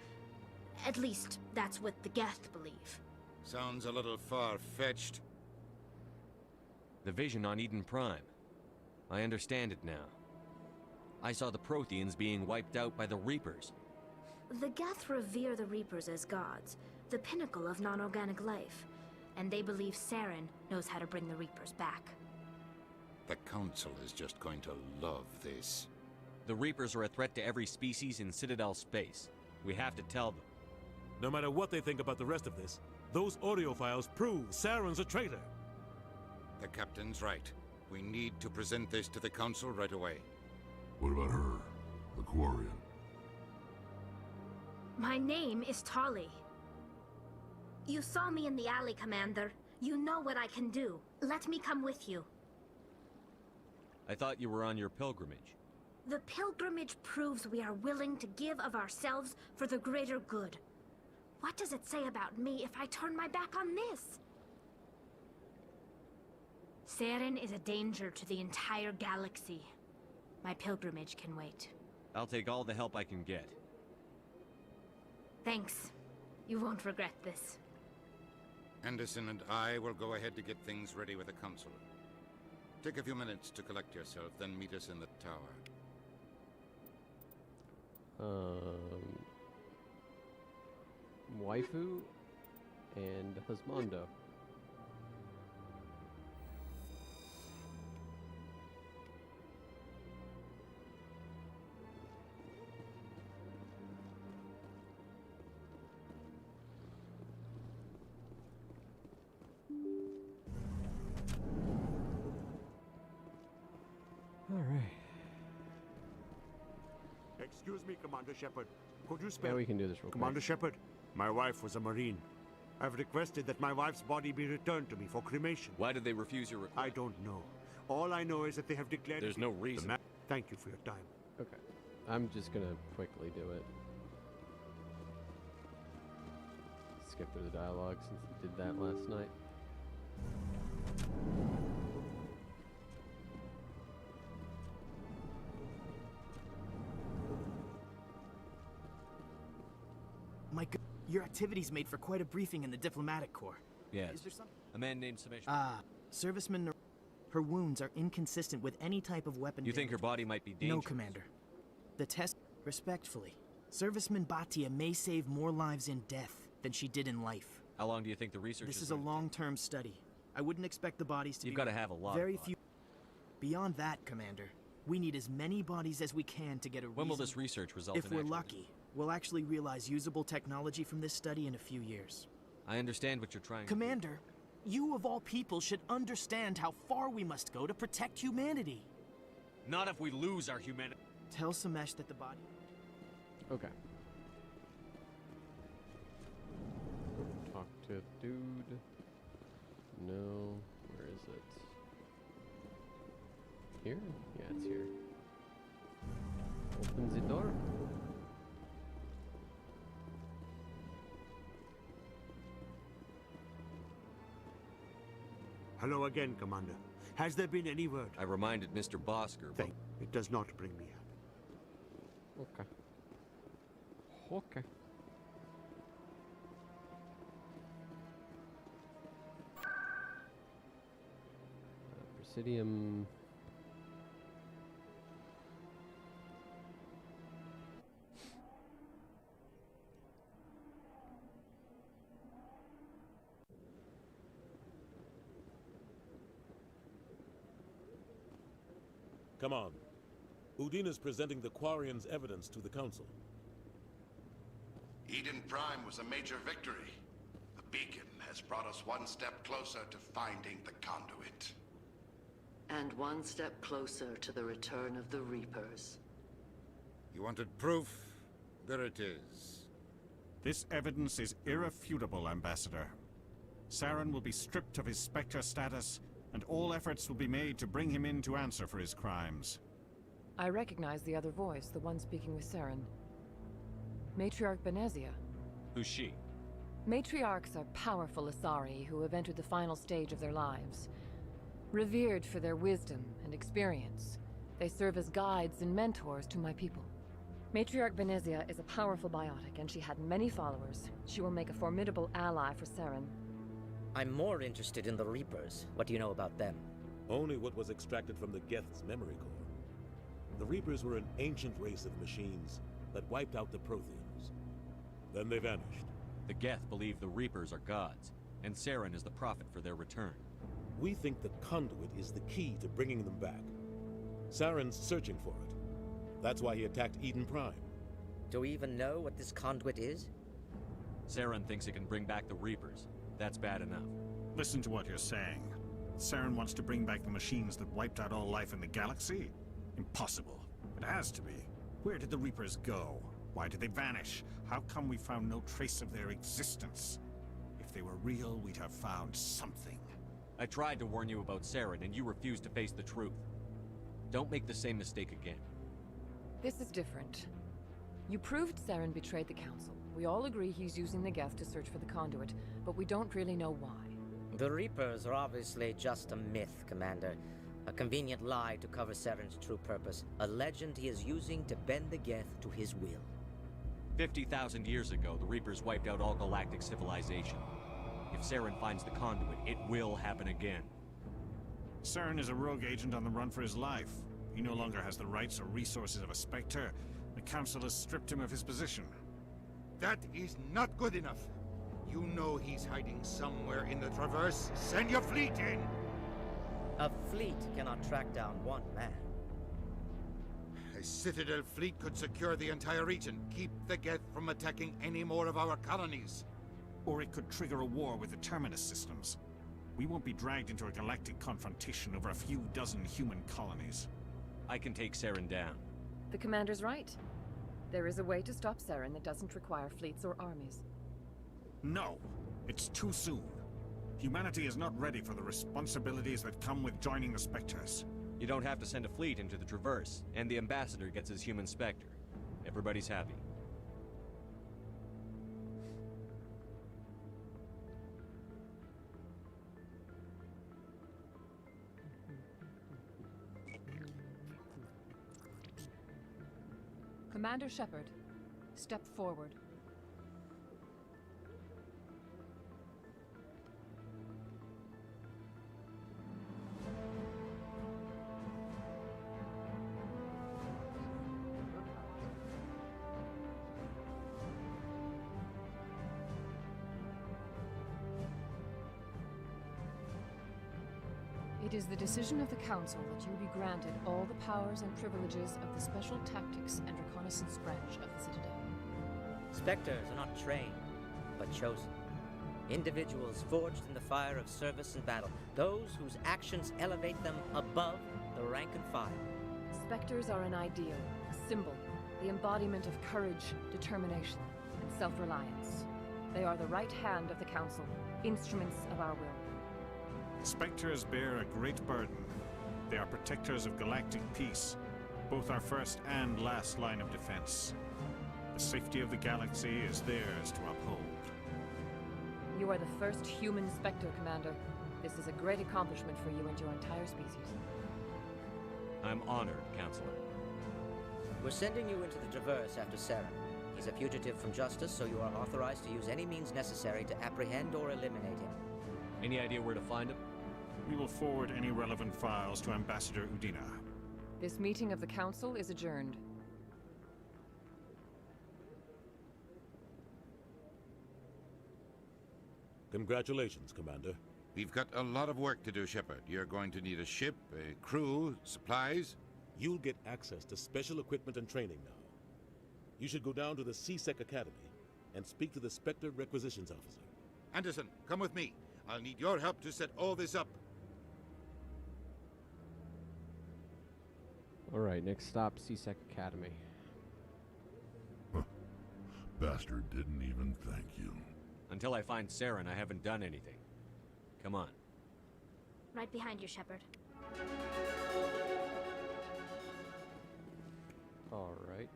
At least, that's what the Geth believe. Sounds a little far-fetched. The vision on Eden Prime. I understand it now. I saw the Protheans being wiped out by the Reapers. The Geth revere the Reapers as gods, the pinnacle of non-organic life. And they believe Saren knows how to bring the Reapers back. The Council is just going to love this. The Reapers are a threat to every species in Citadel space. We have to tell them. No matter what they think about the rest of this, those audio files prove Saren's a traitor. The Captain's right. We need to present this to the Council right away. What about her? The Quarian? My name is Tali. You saw me in the alley, Commander. You know what I can do. Let me come with you. I thought you were on your pilgrimage. The pilgrimage proves we are willing to give of ourselves for the greater good. What does it say about me if I turn my back on this? Saren is a danger to the entire galaxy. My pilgrimage can wait. I'll take all the help I can get. Thanks. You won't regret this. Anderson and I will go ahead to get things ready with the Council. Take a few minutes to collect yourself, then meet us in the tower. Waifu and Husbando. Excuse me, Commander Shepard. Could you spare... Yeah, we can do this real Commander quick. Shepard, my wife was a Marine. I've requested that my wife's body be returned to me for cremation. Why did they refuse your request? I don't know. All I know is that they have declared... There's no reason. Thank you for your time. Okay. I'm just gonna quickly do it. Skip through the dialogue since we did that last night. Mike, your activities made for quite a briefing in the diplomatic corps. Yes. Is there some... A man named Sumesh. Serviceman... Her wounds are inconsistent with any type of weapon. You think her body might be dangerous? No, Commander. The test... Respectfully, Serviceman Bhatia may save more lives in death than she did in life. How long do you think the research This is a long-term study. I wouldn't expect the bodies to be... You've got to have a lot Very of few... Beyond that, Commander, we need as many bodies as we can to get a When will this research result If in we're actual lucky, we'll actually realize usable technology from this study in a few years. I understand what you're trying Commander, you of all people should understand how far we must go to protect humanity. to do. Not if we lose our humanity. Tell Sumesh that the body... Okay. Talk to dude. No. Where is it? Here? Yeah, it's here. Open the door. Hello again, Commander. Has there been any word? I reminded Mr. Bosker. It does not bring me happy. Okay. Okay. Presidium. Come on. Udine is presenting the Quarians' evidence to the Council. Eden Prime was a major victory. The beacon has brought us one step closer to finding the conduit. And one step closer to the return of the Reapers. You wanted proof? There it is. This evidence is irrefutable, Ambassador. Saren will be stripped of his Spectre status, and all efforts will be made to bring him in to answer for his crimes. I recognize the other voice, the one speaking with Saren. Matriarch Benezia. Who's she? Matriarchs are powerful Asari who have entered the final stage of their lives. Revered for their wisdom and experience, they serve as guides and mentors to my people. Matriarch Benezia is a powerful biotic, and she had many followers. She will make a formidable ally for Saren. I'm more interested in the Reapers. What do you know about them? Only what was extracted from the Geth's memory core. The Reapers were an ancient race of machines that wiped out the Protheans. Then they vanished. The Geth believe the Reapers are gods, and Saren is the prophet for their return. We think the conduit is the key to bringing them back. Saren's searching for it. That's why he attacked Eden Prime. Do we even know what this conduit is? Saren thinks it can bring back the Reapers. That's bad enough. Listen to what you're saying. Saren wants to bring back the machines that wiped out all life in the galaxy? Impossible. It has to be. Where did the Reapers go? Why did they vanish? How come we found no trace of their existence? If they were real, we'd have found something. I tried to warn you about Saren, and you refused to face the truth. Don't make the same mistake again. This is different. You proved Saren betrayed the Council. We all agree he's using the Geth to search for the conduit, but we don't really know why. The Reapers are obviously just a myth, Commander. A convenient lie to cover Saren's true purpose. A legend he is using to bend the Geth to his will. 50,000 years ago, the Reapers wiped out all galactic civilization. If Saren finds the conduit, it will happen again. Saren is a rogue agent on the run for his life. He no longer has the rights or resources of a Spectre. The Council has stripped him of his position. That is not good enough. You know he's hiding somewhere in the Traverse. Send your fleet in! A fleet cannot track down one man. A Citadel fleet could secure the entire region, keep the Geth from attacking any more of our colonies. Or it could trigger a war with the Terminus systems. We won't be dragged into a galactic confrontation over a few dozen human colonies. I can take Saren down. The Commander's right. There is a way to stop Saren that doesn't require fleets or armies. No! It's too soon. Humanity is not ready for the responsibilities that come with joining the Spectres. You don't have to send a fleet into the Traverse, and the Ambassador gets his human Spectre. Everybody's happy. Commander Shepard, step forward. It is the decision of the Council that you be granted all the powers and privileges of the Special Tactics and Reconnaissance Branch of the Citadel. Spectres are not trained, but chosen. Individuals forged in the fire of service and battle. Those whose actions elevate them above the rank and file. Spectres are an ideal, a symbol, the embodiment of courage, determination, and self-reliance. They are the right hand of the Council, instruments of our will. Spectres bear a great burden. They are protectors of galactic peace, both our first and last line of defense. The safety of the galaxy is theirs to uphold. You are the first human Spectre, Commander. This is a great accomplishment for you and your entire species. I'm honored, Counselor. We're sending you into the Traverse after Saren. He's a fugitive from justice, so you are authorized to use any means necessary to apprehend or eliminate him. Any idea where to find him? We will forward any relevant files to Ambassador Udina. This meeting of the Council is adjourned. Congratulations, Commander. We've got a lot of work to do, Shepard. You're going to need a ship, a crew, supplies. You'll get access to special equipment and training now. You should go down to the C-Sec Academy and speak to the Spectre Requisitions Officer. Anderson, come with me. I'll need your help to set all this up. Alright, next stop, C-Sec Academy. Bastard didn't even thank you. Until I find Saren, I haven't done anything. Come on. Right behind you, Shepard. Alright,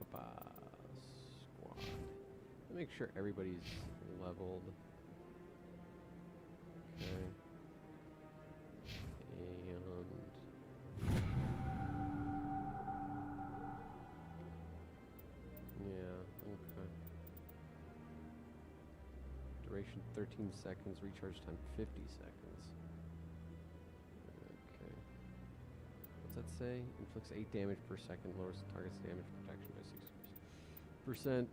squad. Let me make sure everybody's leveled. Okay. And... yeah, okay. Duration 13 seconds, recharge time 50 seconds. Okay. What's that say? Inflicts 8 damage per second, lowers the target's damage protection by 6%.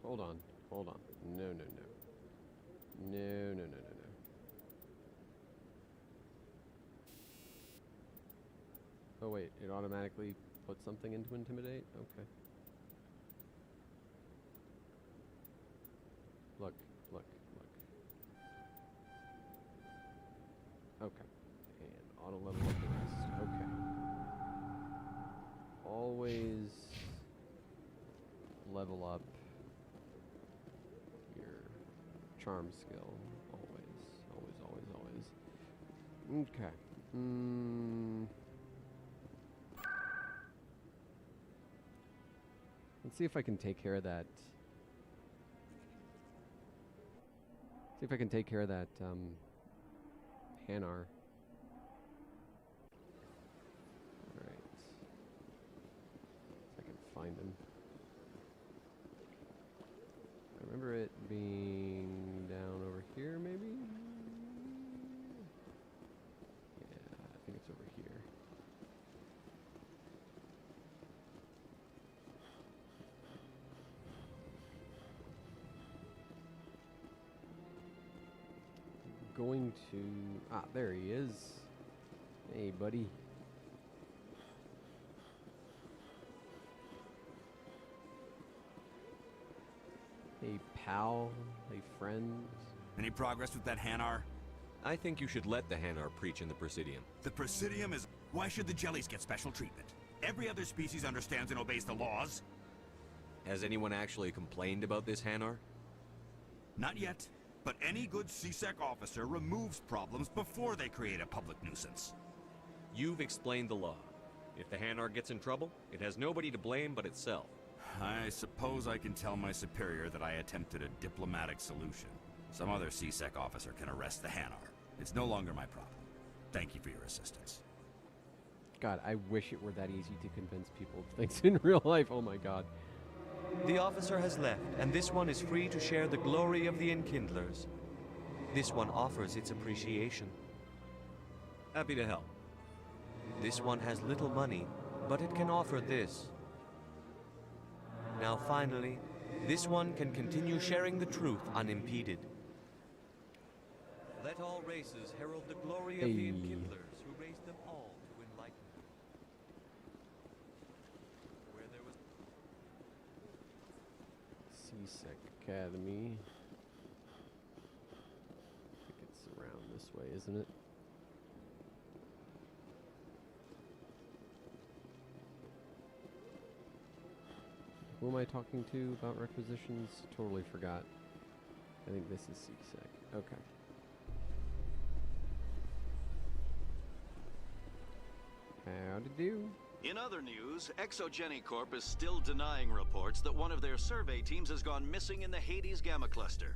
Hold on, hold on. No, no, no. No, no, no, no, no. Oh wait, it automatically puts something into Intimidate? Okay. Look, look, look. Okay. And auto level up the rest. Okay. Always level up charm skill. Always, always, always. Okay. Let's see if I can take care of that. See if I can take care of that, Hanar. Alright. If I can find him. I remember it being down over here, maybe? Yeah, I think it's over here. Going to... ah, there he is. Hey, buddy. Hey, pal. Hey, friend. Any progress with that Hanar? I think you should let the Hanar preach in the Presidium. The Presidium is... Why should the jellies get special treatment? Every other species understands and obeys the laws. Has anyone actually complained about this Hanar? Not yet, but any good CSEC officer removes problems before they create a public nuisance. You've explained the law. If the Hanar gets in trouble, it has nobody to blame but itself. I suppose I can tell my superior that I attempted a diplomatic solution. Some other CSEC officer can arrest the Hanar. It's no longer my problem. Thank you for your assistance. God, I wish it were that easy to convince people of things in real life. Oh my god. The officer has left, and this one is free to share the glory of the Enkindlers. This one offers its appreciation. Happy to help. This one has little money, but it can offer this. Now finally, this one can continue sharing the truth unimpeded. Let all races herald the glory of the Enkindlers, who raised them all to enlightenment. Where there was CSEC Academy. I think it's around this way, isn't it? Who am I talking to about requisitions? Totally forgot. I think this is CSEC. Okay. How to do? In other news, Exogeny Corp is still denying reports that one of their survey teams has gone missing in the Hades Gamma Cluster.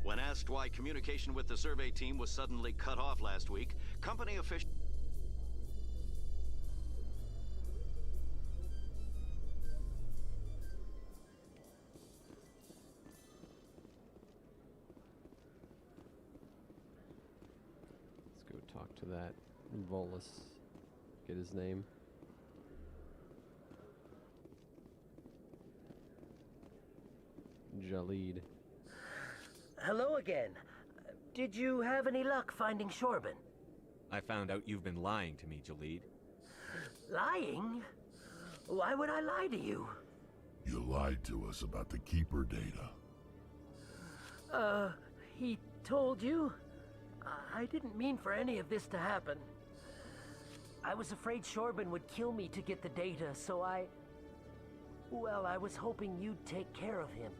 When asked why communication with the survey team was suddenly cut off last week, company officials... Let's go talk to that Volus. Get his name. Jalid. Hello again. Did you have any luck finding Shorban? I found out you've been lying to me, Jalid. Lying? Why would I lie to you? You lied to us about the Keeper data. He told you? I didn't mean for any of this to happen. I was afraid Shorban would kill me to get the data, so well, I was hoping you'd take care of him.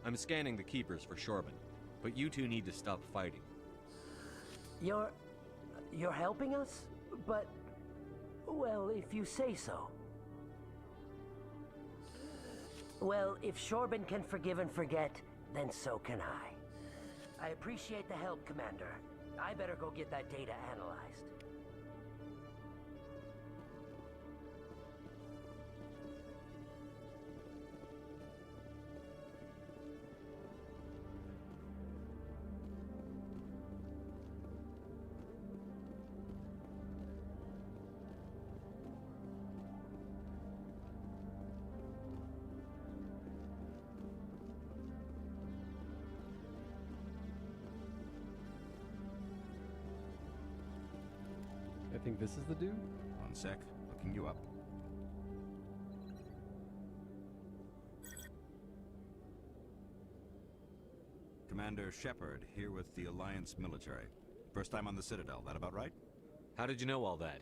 I'm scanning the Keepers for Shorban, but you two need to stop fighting. You're helping us? But, well, if you say so. Well, if Shorban can forgive and forget, then so can I. I appreciate the help, Commander. I better go get that data analyzed. I think this is the dude. One sec, looking you up. Commander Shepard, here with the Alliance military. First time on the Citadel, that about right? How did you know all that?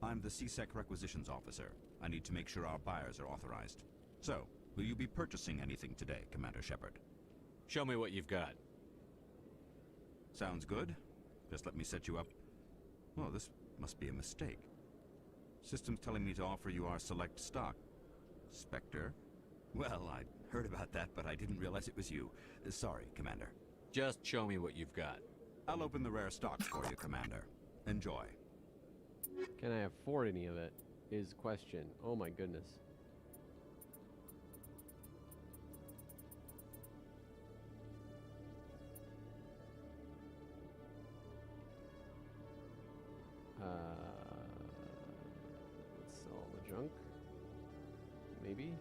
I'm the CSEC requisitions officer. I need to make sure our buyers are authorized. So, will you be purchasing anything today, Commander Shepard? Show me what you've got. Sounds good. Just let me set you up. Oh, this must be a mistake. System's telling me to offer you our select stock. Spectre? Well, I'd heard about that, but I didn't realize it was you. Sorry, Commander. Just show me what you've got. I'll open the rare stocks for you, Commander. Enjoy. Can I afford any of it? Is question. Oh my goodness. Let's sell all the junk. Maybe.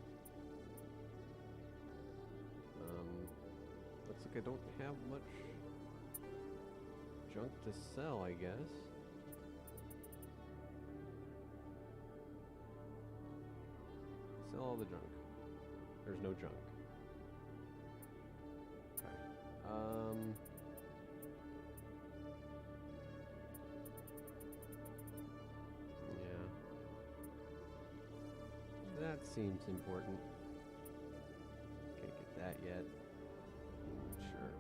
Looks like I don't have much junk to sell, I guess. Sell all the junk. There's no junk. seems important. Can't get that yet. Sure.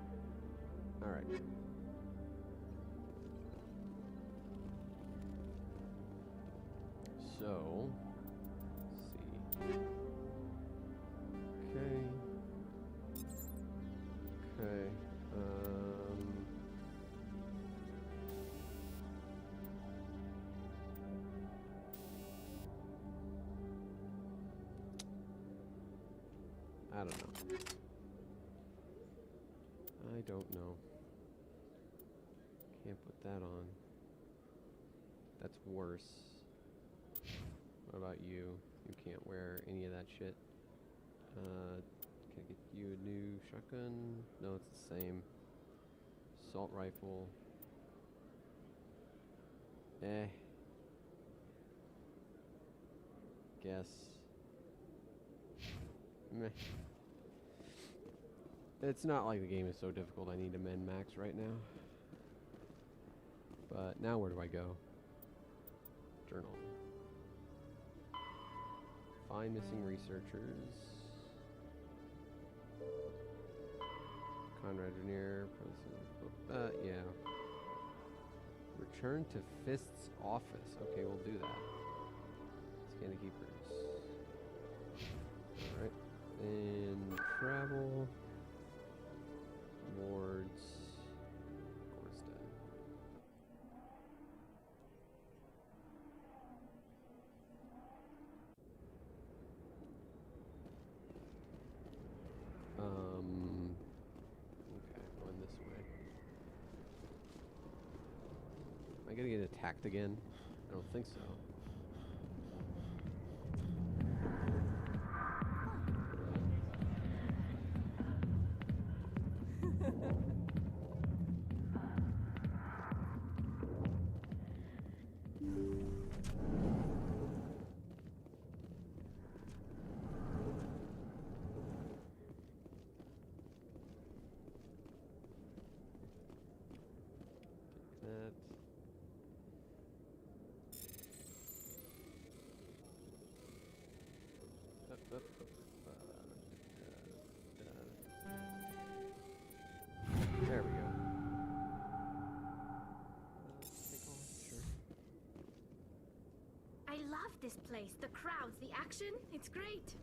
Alright. So, let's see. Okay. Okay. I don't know. I don't know. Can't put that on. That's worse. What about you? You can't wear any of that shit. Can I get you a new shotgun? No, it's the same. Assault rifle. Guess. Meh. It's not like the game is so difficult I need to min max right now. But now where do I go? Journal. Find missing researchers. Conrad Rainier. Yeah. Return to Fist's office. Okay, we'll do that. Scan the keepers. Alright. And travel. Wards. Gorstead. Okay, going this way. Am I gonna get attacked again? I don't think so. There we go. I love this place. The crowds, the action, it's great.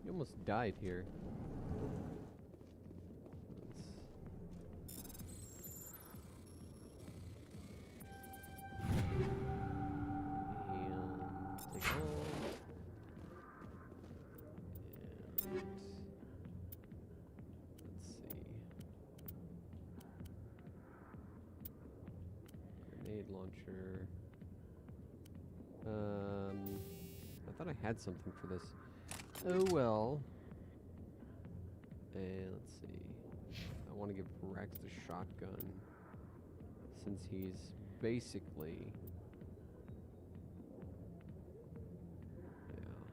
You almost died here. Launcher. I thought I had something for this. Oh well. And let's see. I want to give Rex the shotgun since he's basically. Yeah.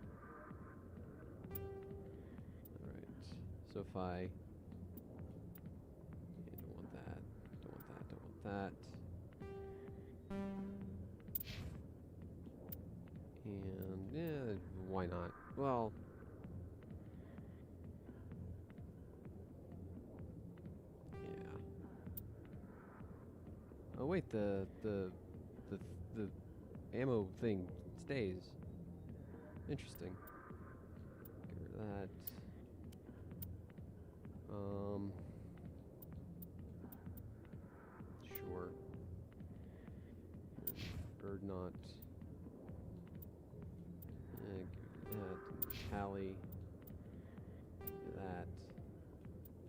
Alright. So if I. Yeah, don't want that. Don't want that. Don't want that. And yeah, why not? Well, yeah. Oh wait, the ammo thing stays. Interesting. Get rid of that. Sure. Bird not. That, tally, that,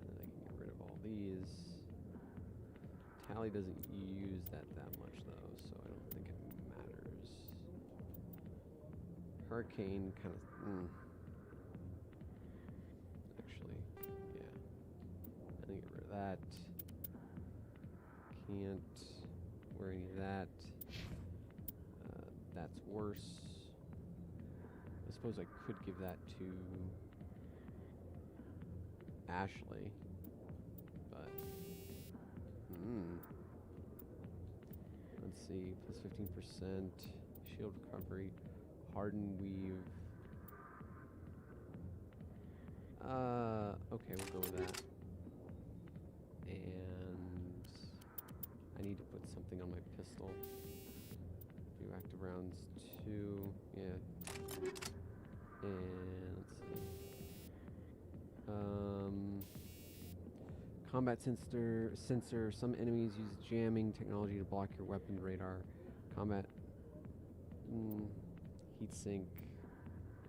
and then I can get rid of all these. Tally doesn't use that much though, so I don't think it matters. Hurricane kind of, actually, yeah. I think get rid of that. Can't wear any of that. That's worse. I suppose I could give that to Ashley, but let's see, plus 15% shield recovery, harden weave, Okay, we'll go with that. And I need to put something on my pistol. Do active rounds 2. Yeah. And let's see. Combat sensor. Some enemies use jamming technology to block your weapon radar. Combat heatsink.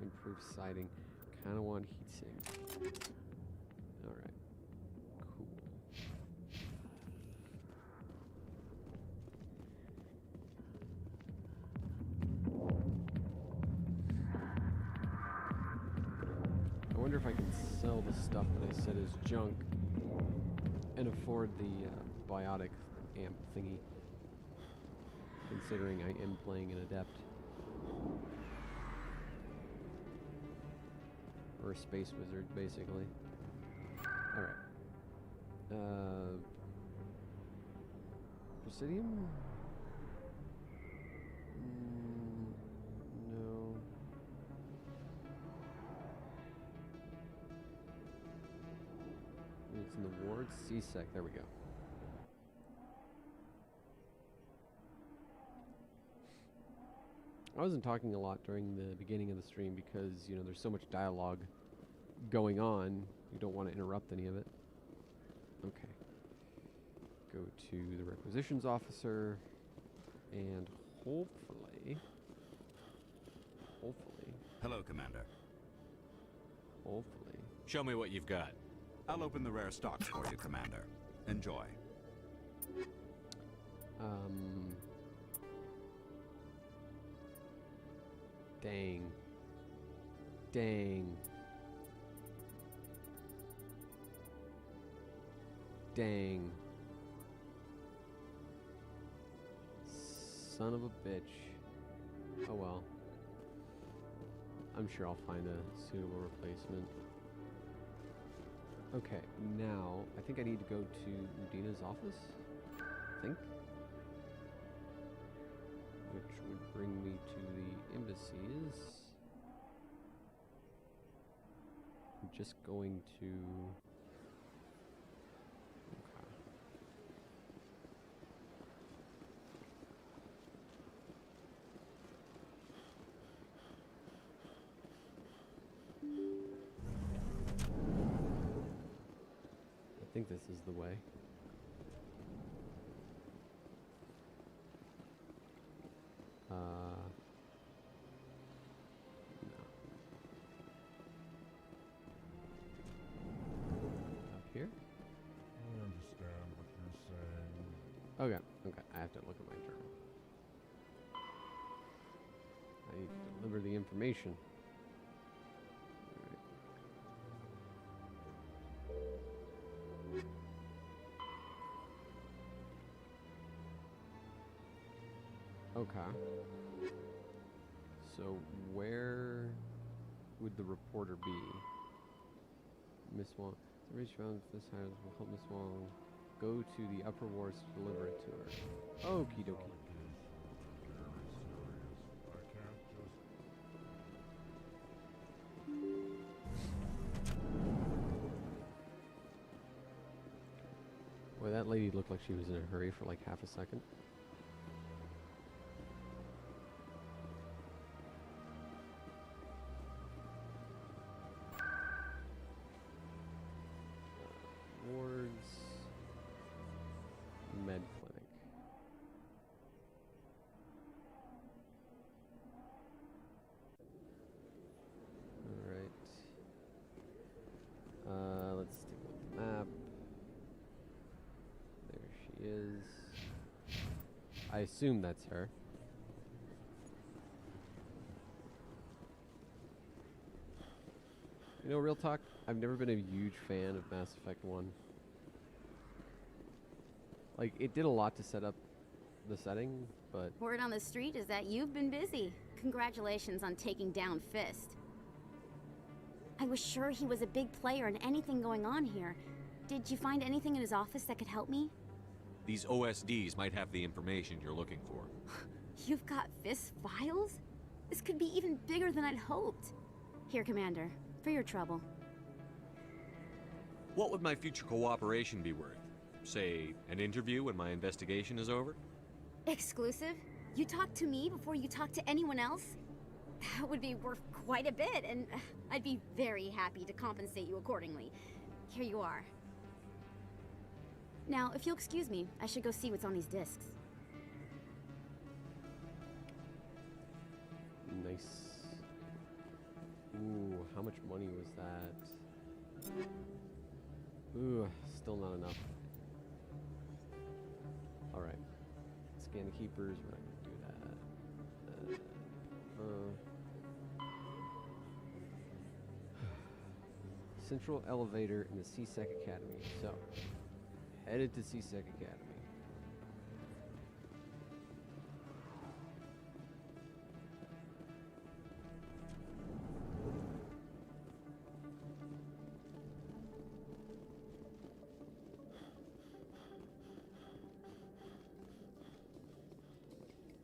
Improve sighting. Kind of want heatsink. All right. Cool. I wonder if I can sell the stuff that I said is junk and afford the biotic amp thingy, considering I am playing an adept. Or a space wizard, basically. Alright. Presidium? No. It's in the wards. CSEC, there we go. I wasn't talking a lot during the beginning of the stream because, you know, there's so much dialogue going on. You don't want to interrupt any of it. Okay. Go to the requisitions officer and hopefully... Hello, Commander. Hopefully. Show me what you've got. I'll open the rare stocks for you, Commander. Enjoy. Dang. Dang. Dang. Son of a bitch. Oh well. I'm sure I'll find a suitable replacement. Okay, now I think I need to go to Udina's office. I think. Which would bring me to the embassies. I'm just going to... Okay. I think this is the way. No. Up here? I understand what you're saying. Okay, okay. I have to look at my journal. I need to deliver the information. Okay. So where would the reporter be? Miss Wong. The reach around this house will help Miss Wong go to the upper wards to deliver it to her. Okie dokie. Boy, that lady looked like she was in a hurry for like half a second. Wards. Med clinic. Alright. Let's stick with the map. There she is. I assume that's her. You know, real talk, I've never been a huge fan of Mass Effect 1. Like, it did a lot to set up the setting, but... Word on the street is that you've been busy. Congratulations on taking down Fist. I was sure he was a big player in anything going on here. Did you find anything in his office that could help me? These OSDs might have the information you're looking for. You've got Fist files? This could be even bigger than I'd hoped. Here, Commander, for your trouble. What would my future cooperation be worth? Say, an interview when my investigation is over? Exclusive? You talk to me before you talk to anyone else? That would be worth quite a bit, and I'd be very happy to compensate you accordingly. Here you are. Now, if you'll excuse me, I should go see what's on these discs. Nice. Ooh, how much money was that? Ooh, still not enough. Alright. Scan the keepers, we're not gonna do that. Central elevator in the C-Sec Academy. So, headed to C-Sec Academy.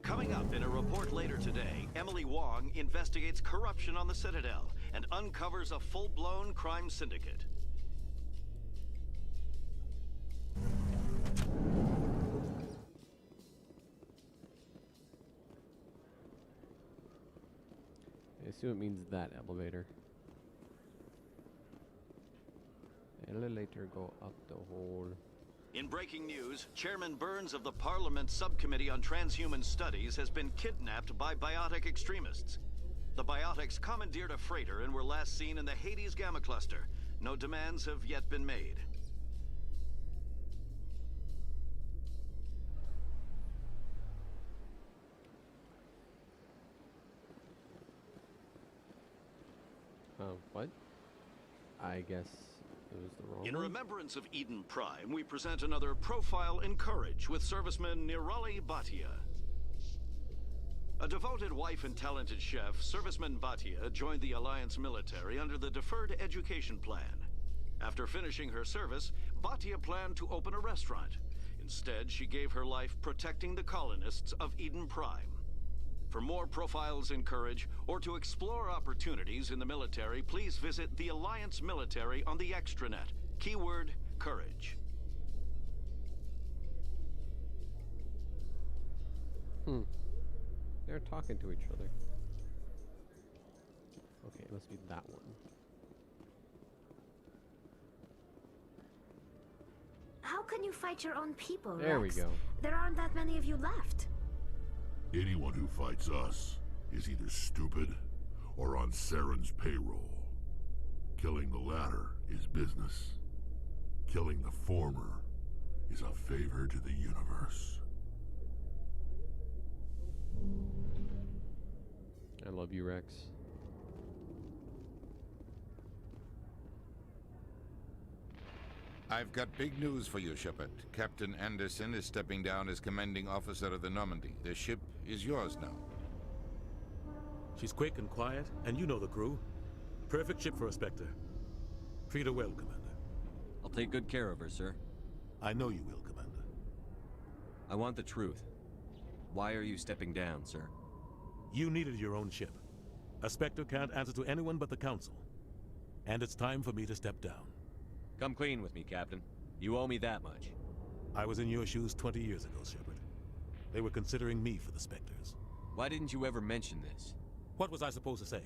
Coming up in a report later today, Emily Wong investigates corruption on the Citadel and uncovers a full-blown crime syndicate. I assume it means that elevator. Elevator go up the hole. In breaking news, Chairman Burns of the Parliament Subcommittee on Transhuman Studies has been kidnapped by biotic extremists. The biotics commandeered a freighter and were last seen in the Hades Gamma Cluster. No demands have yet been made. What? I guess it was the wrong In one. remembrance of Eden Prime, we present another profile in courage with serviceman Nirali Bhatia. A devoted wife and talented chef, serviceman Bhatia joined the Alliance military under the Deferred Education Plan. After finishing her service, Bhatia planned to open a restaurant. Instead, she gave her life protecting the colonists of Eden Prime. For more profiles in courage, or to explore opportunities in the military, please visit the Alliance Military on the extranet. Keyword, courage. They're talking to each other. Okay, it must be that one. How can you fight your own people, There Rex? we go. There aren't that many of you left. Anyone who fights us is either stupid or on Saren's payroll. Killing the latter is business. Killing the former is a favor to the universe. I love you, Rex. I've got big news for you, Shepard. Captain Anderson is stepping down as commanding officer of the Normandy. The ship is yours now. She's quick and quiet, and you know the crew. Perfect ship for a Spectre. Treat her well, Commander. I'll take good care of her, sir. I know you will, Commander. I want the truth. Why are you stepping down, sir? You needed your own ship. A Spectre can't answer to anyone but the Council. And it's time for me to step down. Come clean with me, Captain. You owe me that much. I was in your shoes 20 years ago, Shepard. They were considering me for the Spectres. Why didn't you ever mention this? What was I supposed to say?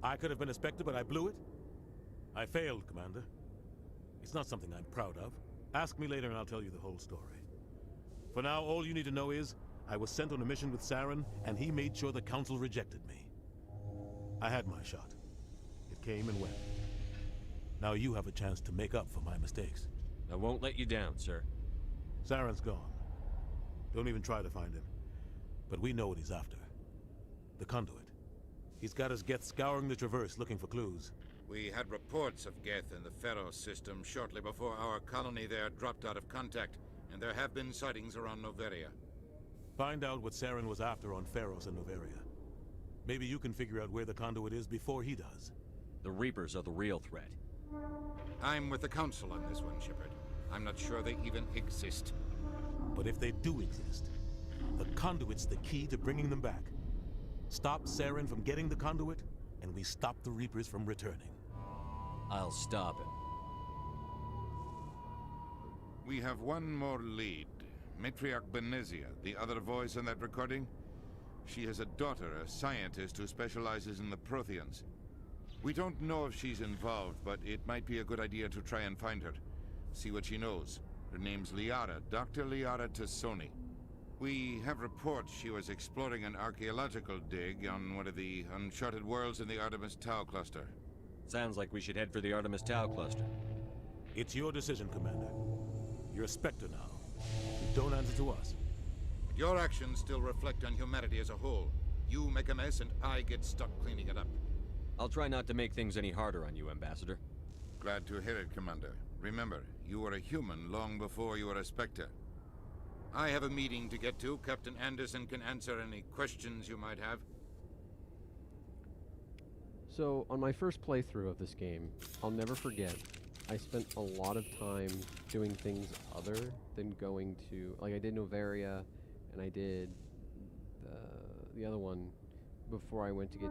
I could have been a Spectre, but I blew it? I failed, Commander. It's not something I'm proud of. Ask me later and I'll tell you the whole story. For now, all you need to know is, I was sent on a mission with Saren, and he made sure the Council rejected me. I had my shot. It came and went. Now you have a chance to make up for my mistakes. I won't let you down, sir. Saren's gone. Don't even try to find him. But we know what he's after. The Conduit. He's got his Geth scouring the Traverse looking for clues. We had reports of Geth in the Pharos system shortly before our colony there dropped out of contact, and there have been sightings around Noveria. Find out what Saren was after on Pharos and Noveria. Maybe you can figure out where the Conduit is before he does. The Reapers are the real threat. I'm with the Council on this one, Shepard. I'm not sure they even exist. But if they do exist, the Conduit's the key to bringing them back. Stop Saren from getting the Conduit, and we stop the Reapers from returning. I'll stop him. We have one more lead. Matriarch Benezia, the other voice in that recording. She has a daughter, a scientist who specializes in the Protheans. We don't know if she's involved, but it might be a good idea to try and find her. See what she knows. Her name's Liara, Dr. Liara Tassoni. We have reports she was exploring an archaeological dig on one of the uncharted worlds in the Artemis Tau cluster. Sounds like we should head for the Artemis Tau cluster. It's your decision, Commander. You're a Spectre now. You don't answer to us. Your actions still reflect on humanity as a whole. You make a mess and I get stuck cleaning it up. I'll try not to make things any harder on you, Ambassador. Glad to hear it, Commander. Remember, you were a human long before you were a Spectre. I have a meeting to get to. Captain Anderson can answer any questions you might have. So, on my first playthrough of this game, I'll never forget, I spent a lot of time doing things other than going to... Like, I did Novaria, and I did the other one before I went to get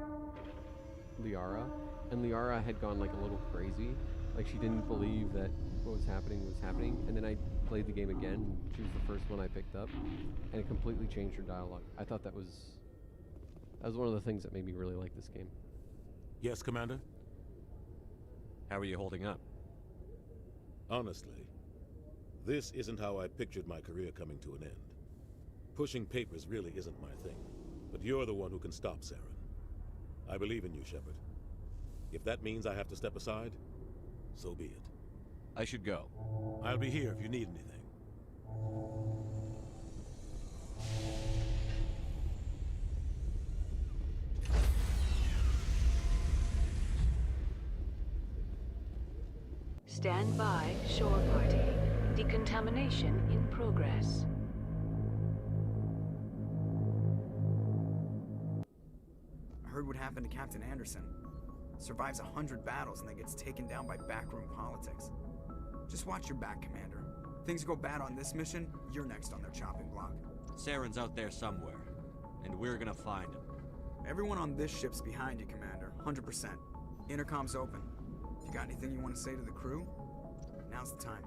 Liara. And Liara had gone, like, a little crazy. Like, she didn't believe that what was happening. And then I played the game again, and she was the first one I picked up. And it completely changed her dialogue. I thought that was one of the things that made me really like this game. Yes, Commander? How are you holding up? Honestly, this isn't how I pictured my career coming to an end. Pushing papers really isn't my thing, but you're the one who can stop Saren. I believe in you, Shepard. If that means I have to step aside, so be it. I should go. I'll be here if you need anything. Stand by, shore party. Decontamination in progress. I heard what happened to Captain Anderson. Survives 100 battles and then gets taken down by backroom politics. Just watch your back, Commander. Things go bad on this mission, you're next on their chopping block. Saren's out there somewhere, and we're gonna find him. Everyone on this ship's behind you, Commander. 100%. Intercom's open. If you got anything you want to say to the crew, now's the time.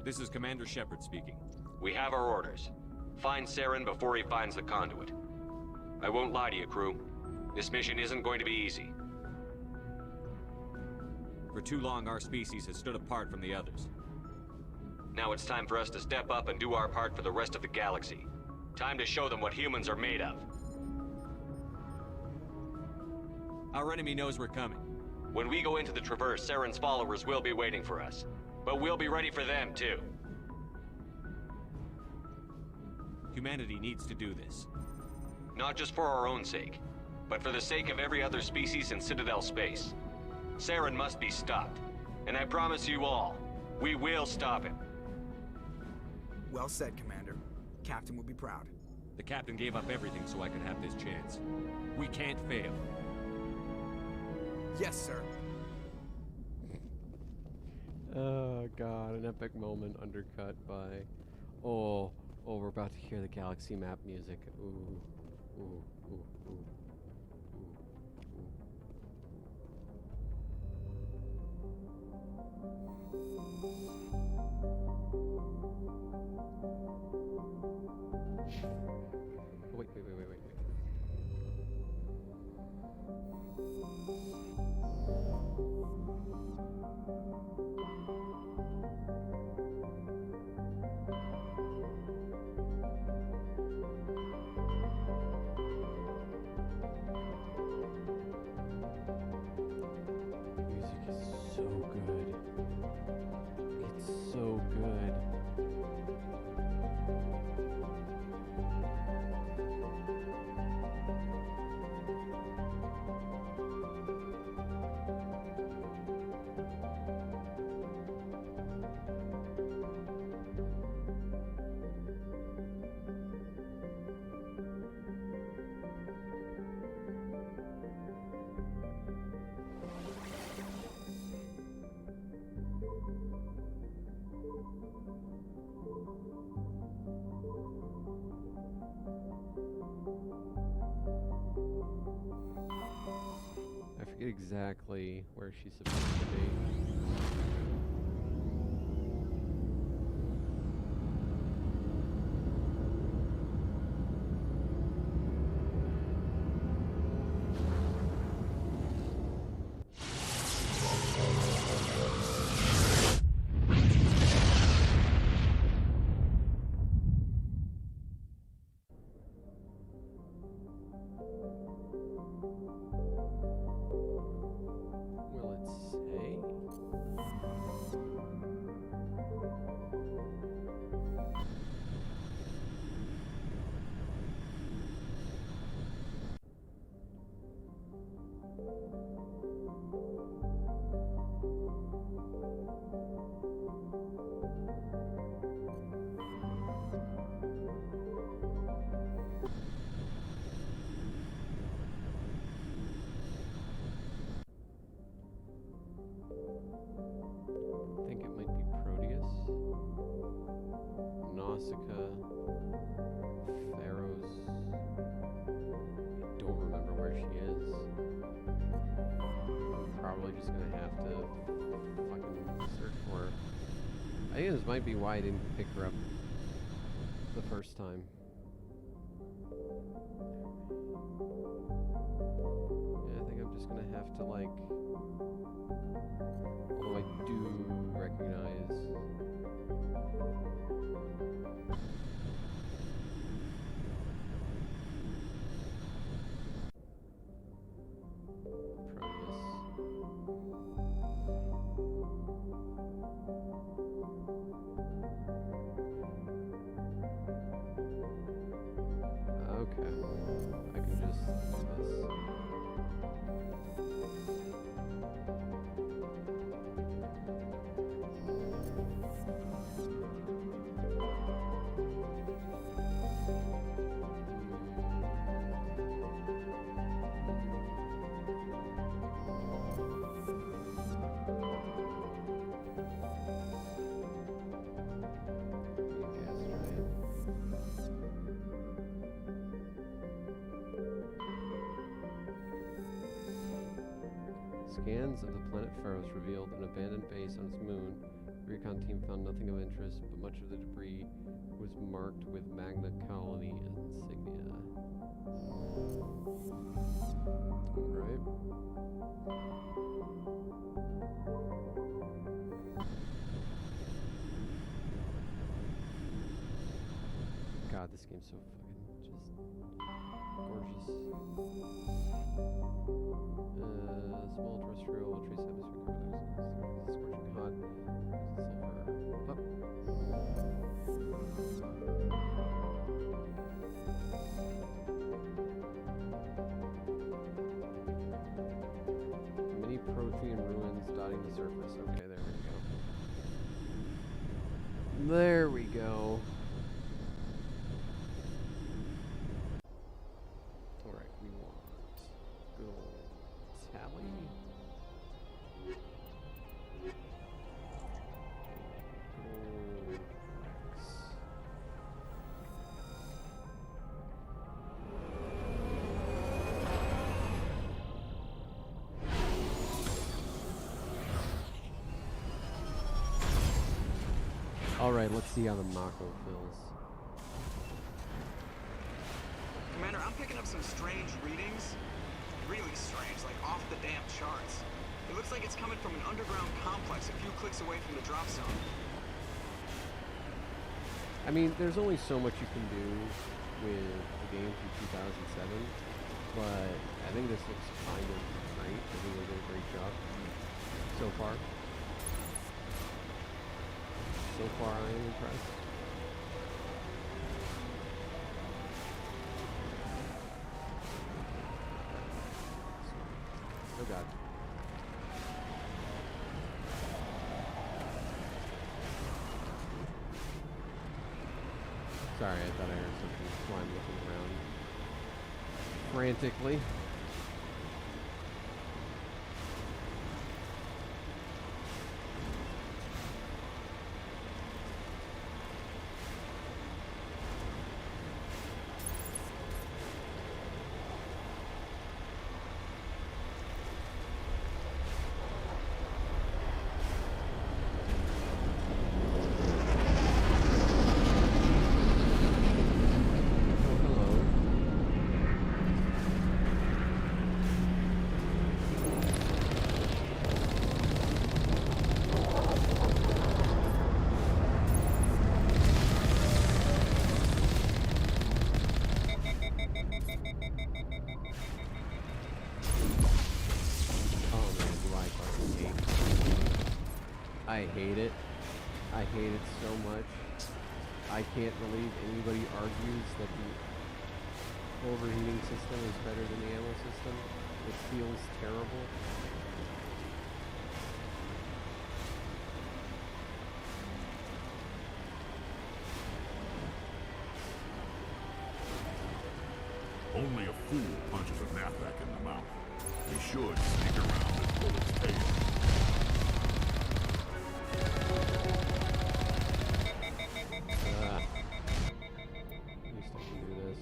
This is Commander Shepard speaking. We have our orders. Find Saren before he finds the conduit. I won't lie to you, crew. This mission isn't going to be easy. For too long, our species has stood apart from the others. Now it's time for us to step up and do our part for the rest of the galaxy. Time to show them what humans are made of. Our enemy knows we're coming. When we go into the Traverse, Saren's followers will be waiting for us. But we'll be ready for them, too. Humanity needs to do this. Not just for our own sake, but for the sake of every other species in Citadel space. Saren must be stopped. And I promise you all, we will stop him. Well said, Commander. Captain will be proud. The Captain gave up everything so I could have this chance. We can't fail. Yes, sir. Oh god, an epic moment undercut by... Oh, we're about to hear the galaxy map music. Ooh, ooh, ooh, ooh. Wait. Music is so good. It's so good. I forget exactly where she's supposed to be. probably just gonna have to fucking search for her. I think this might be why I didn't pick her up the first time. Yeah, I think I'm just gonna have to, like, although I do recognize okay, I can just do this. Scans of the planet Pharos revealed an abandoned base on its moon. The recon team found nothing of interest, but much of the debris was marked with Magna Colony insignia. Alright. God, this game's so fucking just gorgeous. Small terrestrial trace atmosphere scorching hot. Sulfur. Up. Many Protean ruins dotting the surface. Okay, there we go. There we go. Alright, we want good old Tally. Alright, let's see how the Mako feels. Commander, I'm picking up some strange readings. Really strange, like off the damn charts. It looks like it's coming from an underground complex a few clicks away from the drop zone. I mean, there's only so much you can do with the game from 2007, but I think this looks kind of great. I think they did a great job so far. So far, I am impressed. Oh god. Sorry, I thought I heard something while I'm looking around frantically. I hate it. I hate it so much. I can't believe anybody argues that the overheating system is better than the ammo system. It feels terrible. Only a fool punches a knapsack in the mouth. He should sneak around and pull its tail. At least I can do this.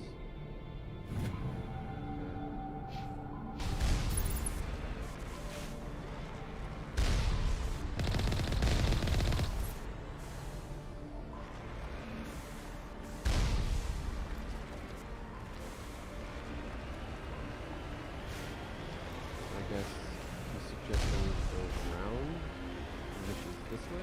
way.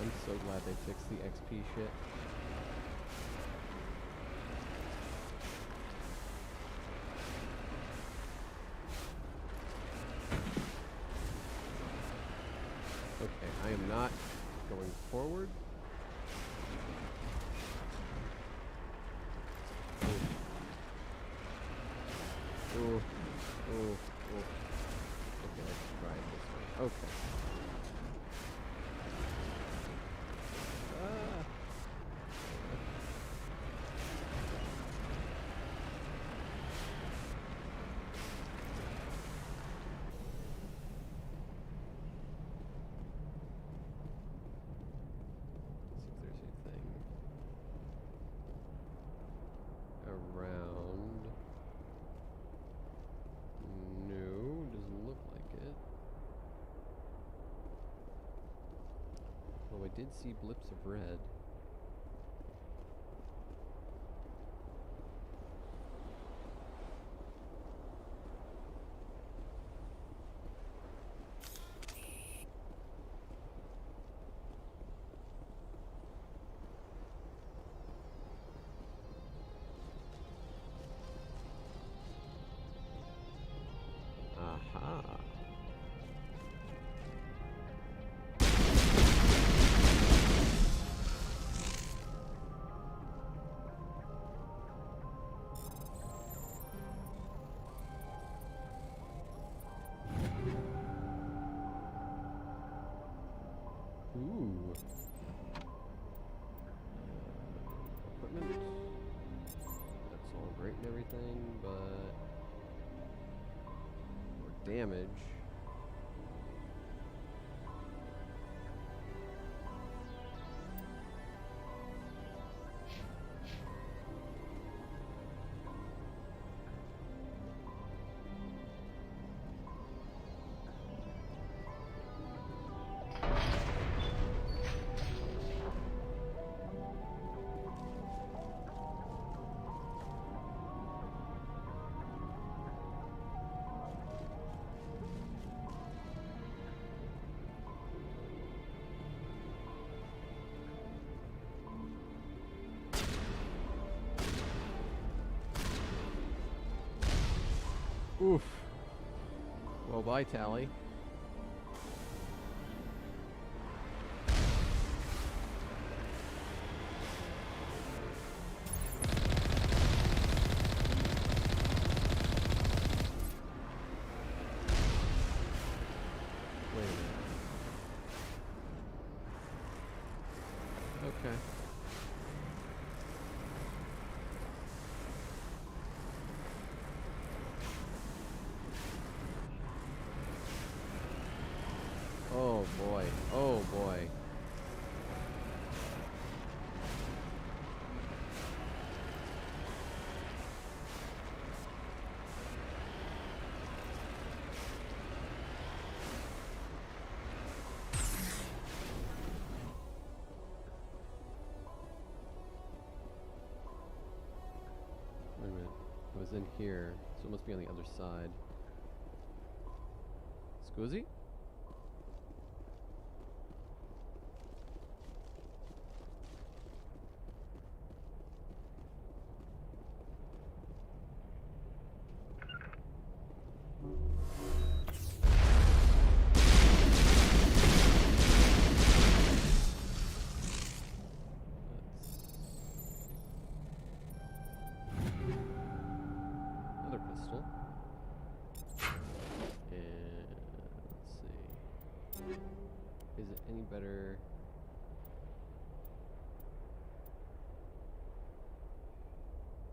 I'm so glad they fixed the XP shit. Okay, I am not going forward. Ooh. Ooh. Ooh. Ooh. Okay, let's try it this way. Okay. Around. No, doesn't look like it. Oh, I did see blips of red. Aha. Ooh. Equipment. That's all great and everything, but more damage. Oof. Well, bye, Tally. Wait a minute. Okay. Oh boy. Oh boy. Wait a minute. It was in here, so it must be on the other side. Scusi? Another pistol. And let's see. Is it any better?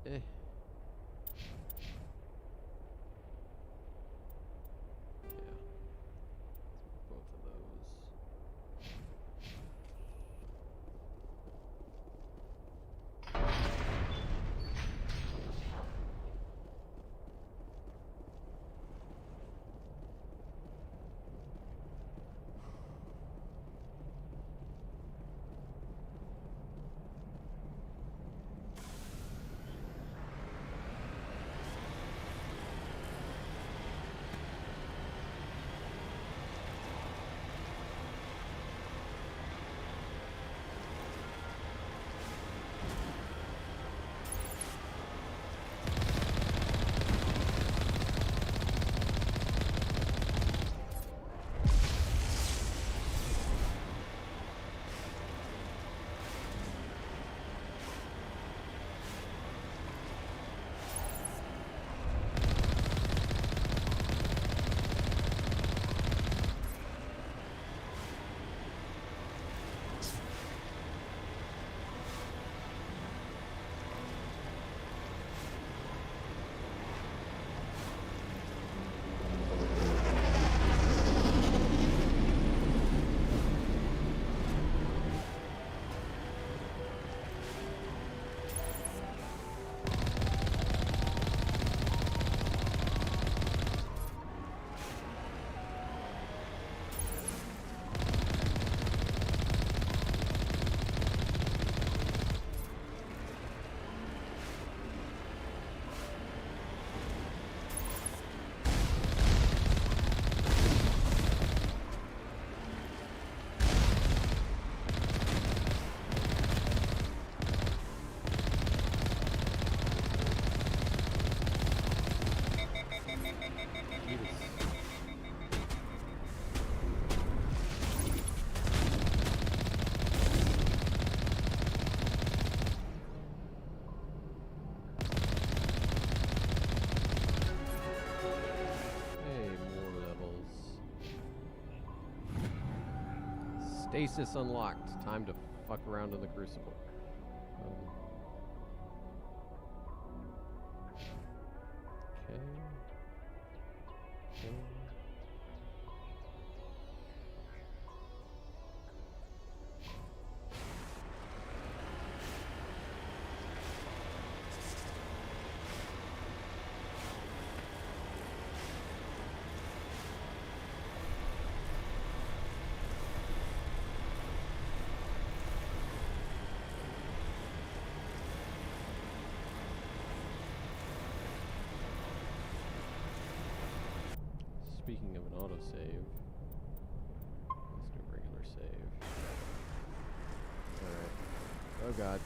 Eh. Stasis unlocked. Time to fuck around in the Crucible. Okay. Speaking of an autosave, let's do a regular save. Alright. Oh god.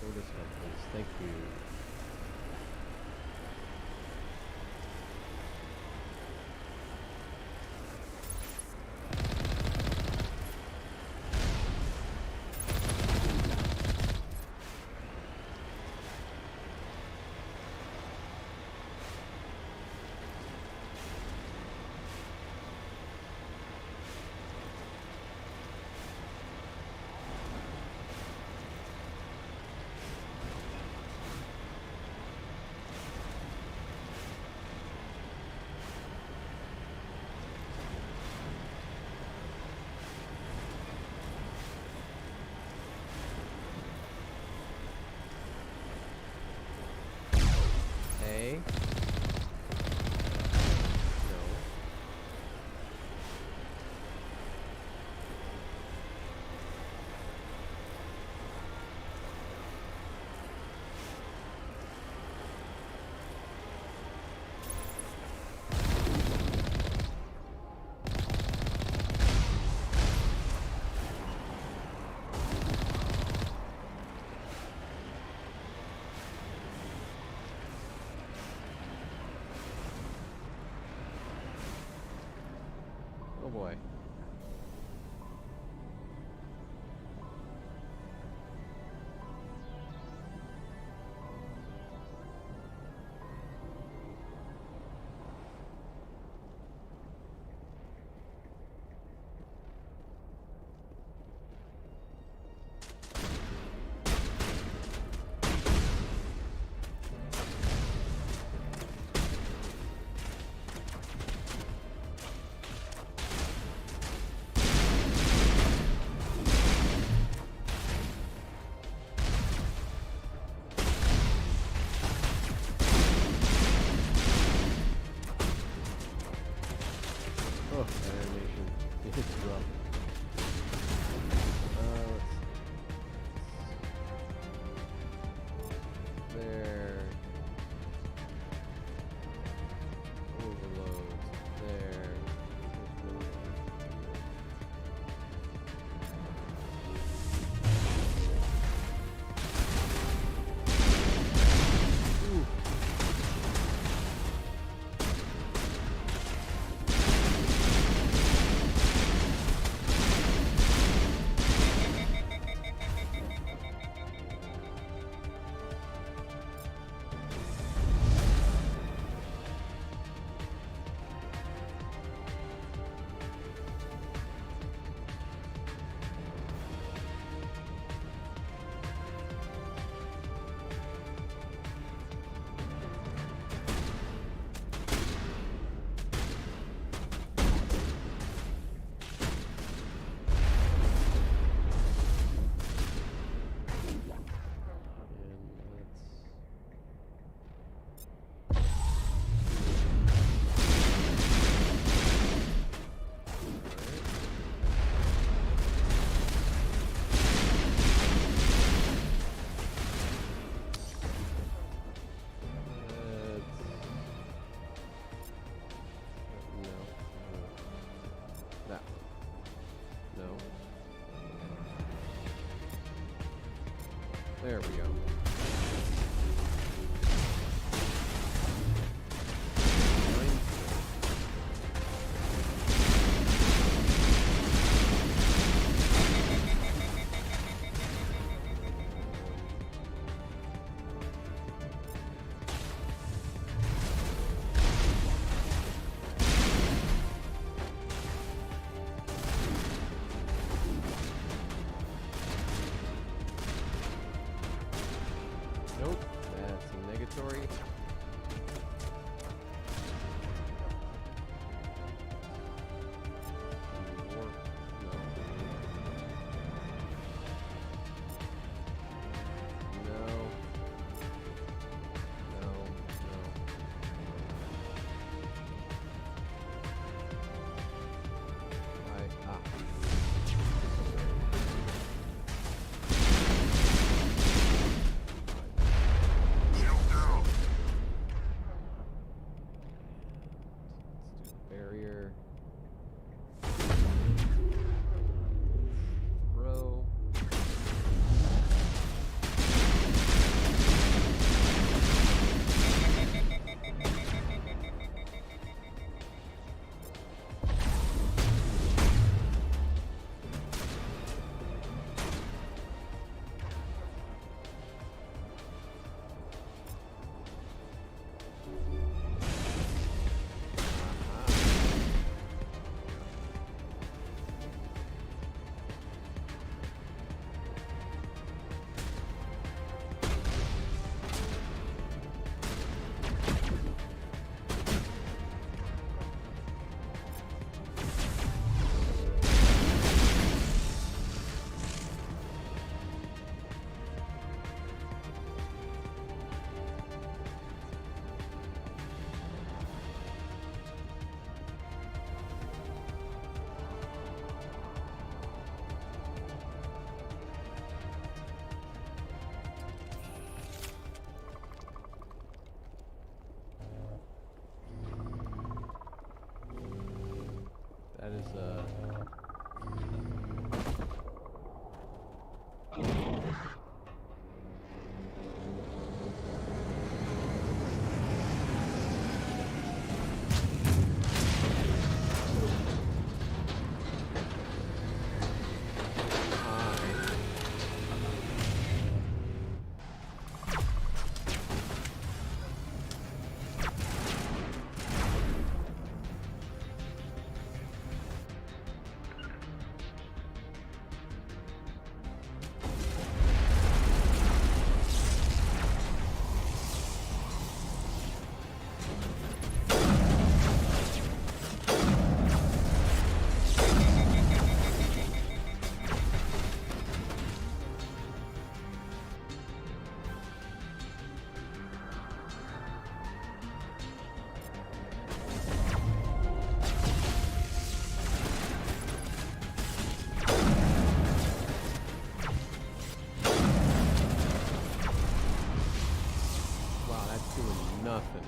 Go this way, please. Thank you. Okay. Oh boy. Oh, that animation. It's rough. There. Overload. There. Ooh. There we go. Nope, that's a negatory. Barrier. Throw. That is nothing.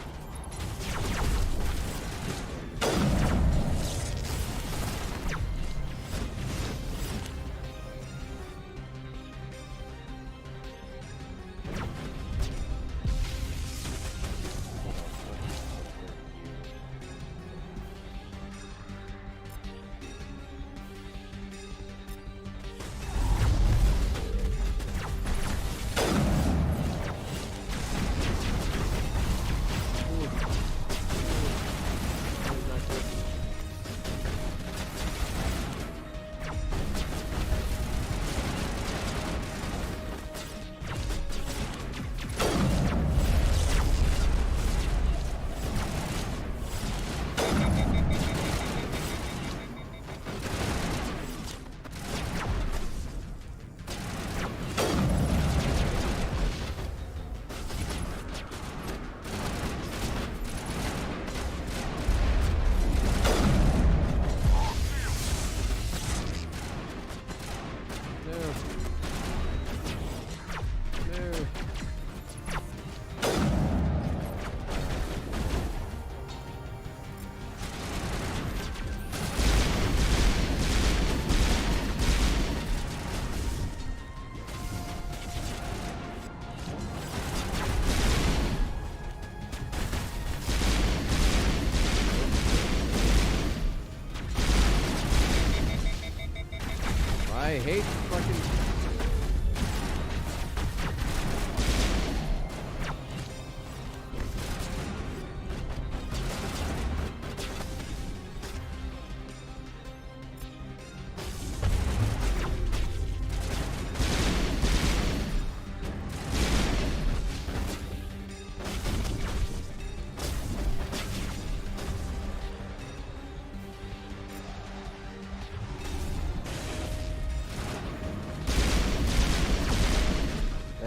I hate fucking...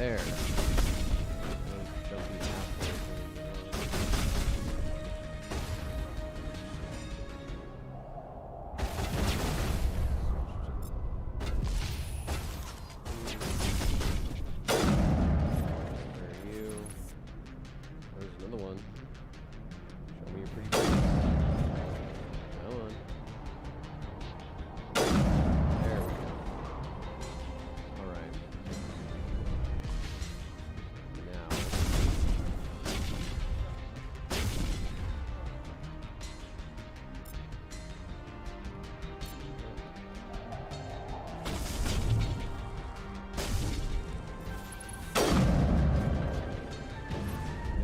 There. Those jumpy assholes, There are you. There's another one. Show me your pretty face. Come on. There we go. Alright. Now.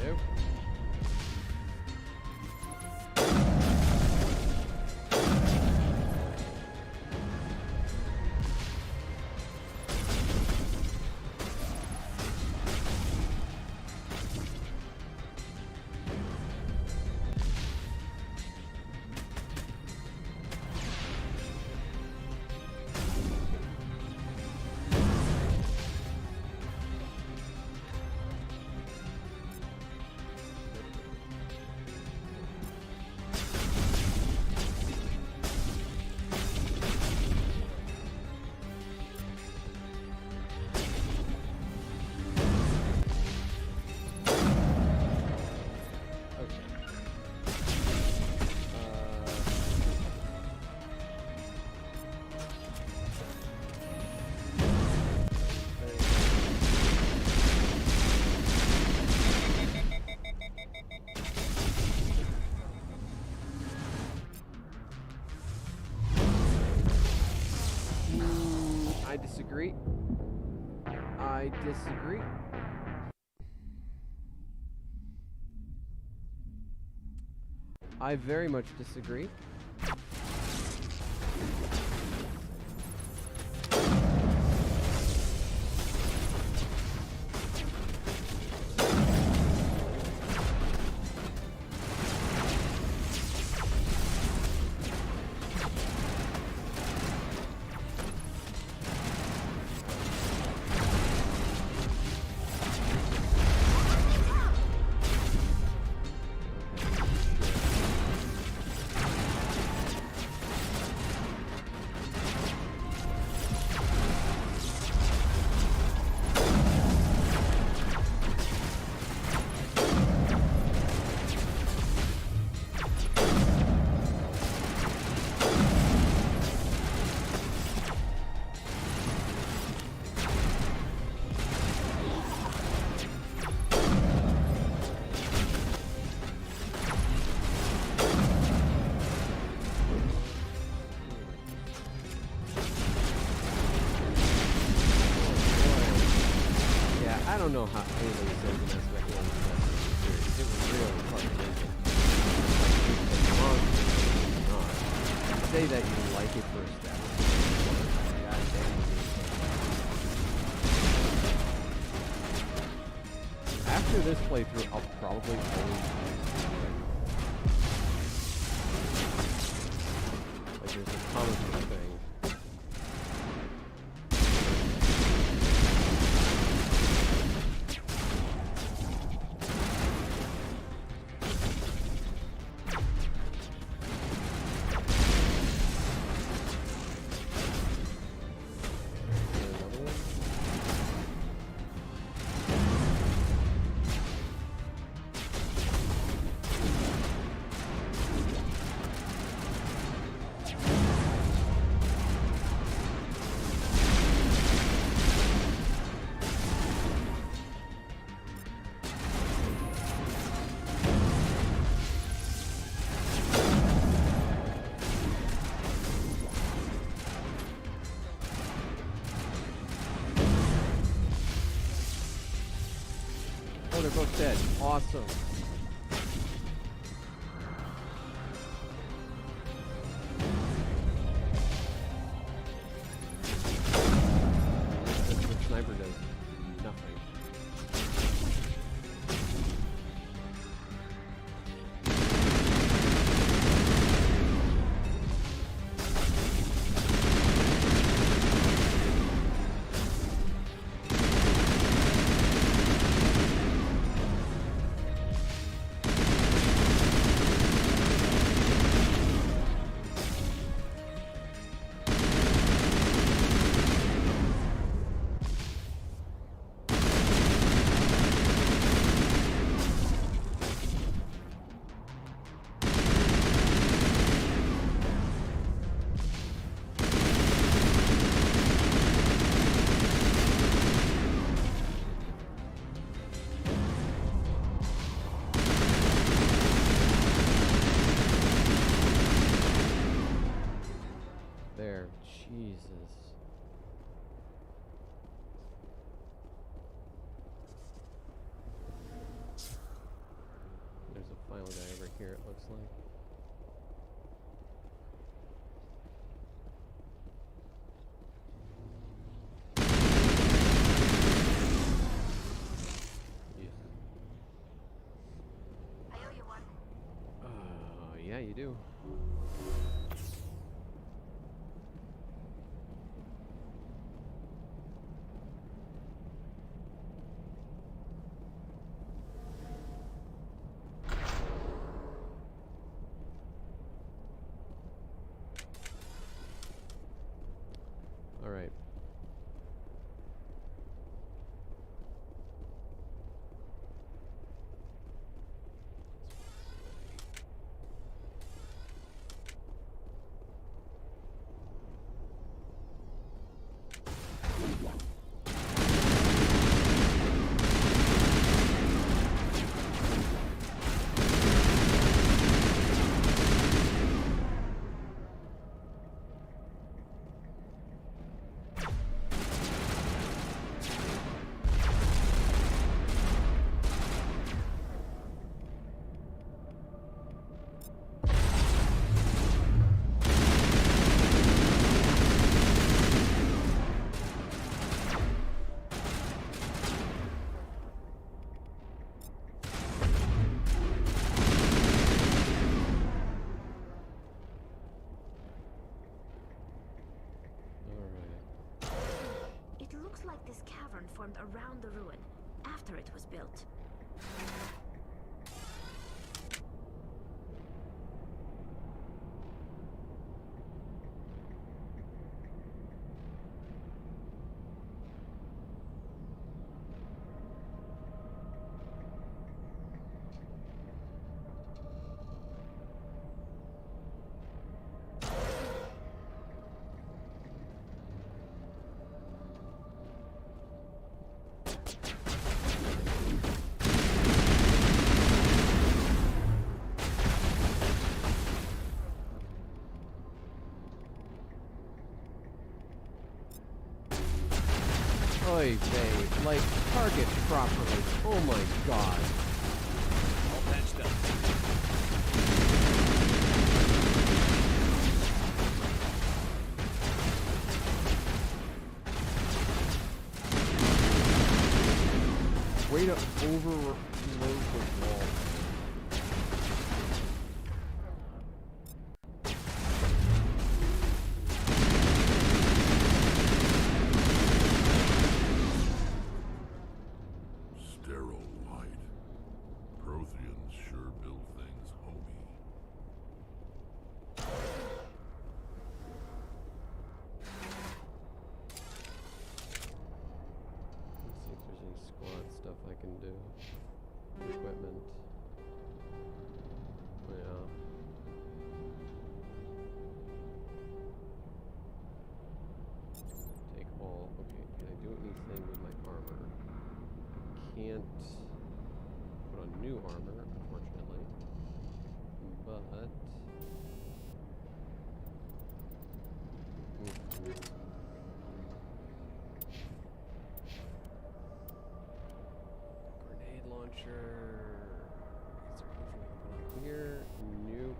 Nope. I disagree. I disagree. I very much disagree. I don't know how anybody says the Mass Effect 1 was the best series. It was really heartbreaking. Say that you like it for a step. God damn it. After this playthrough, I'll probably only like there's a comic book thing. Oh, they're both dead. Awesome. That's what sniper does. Nothing. Jesus. There's a final guy over here, it looks like. Yeah, you do. All right. Like this cavern formed around the ruin after it was built. Oy vey, like, target properly. Oh my god. All patched up. Way to overload the wall. Equipment. Yeah. Take all. Okay, can I do anything with my armor? Can't put on new armor, unfortunately. But grenade launcher. Is there anything I can put on here? Nope.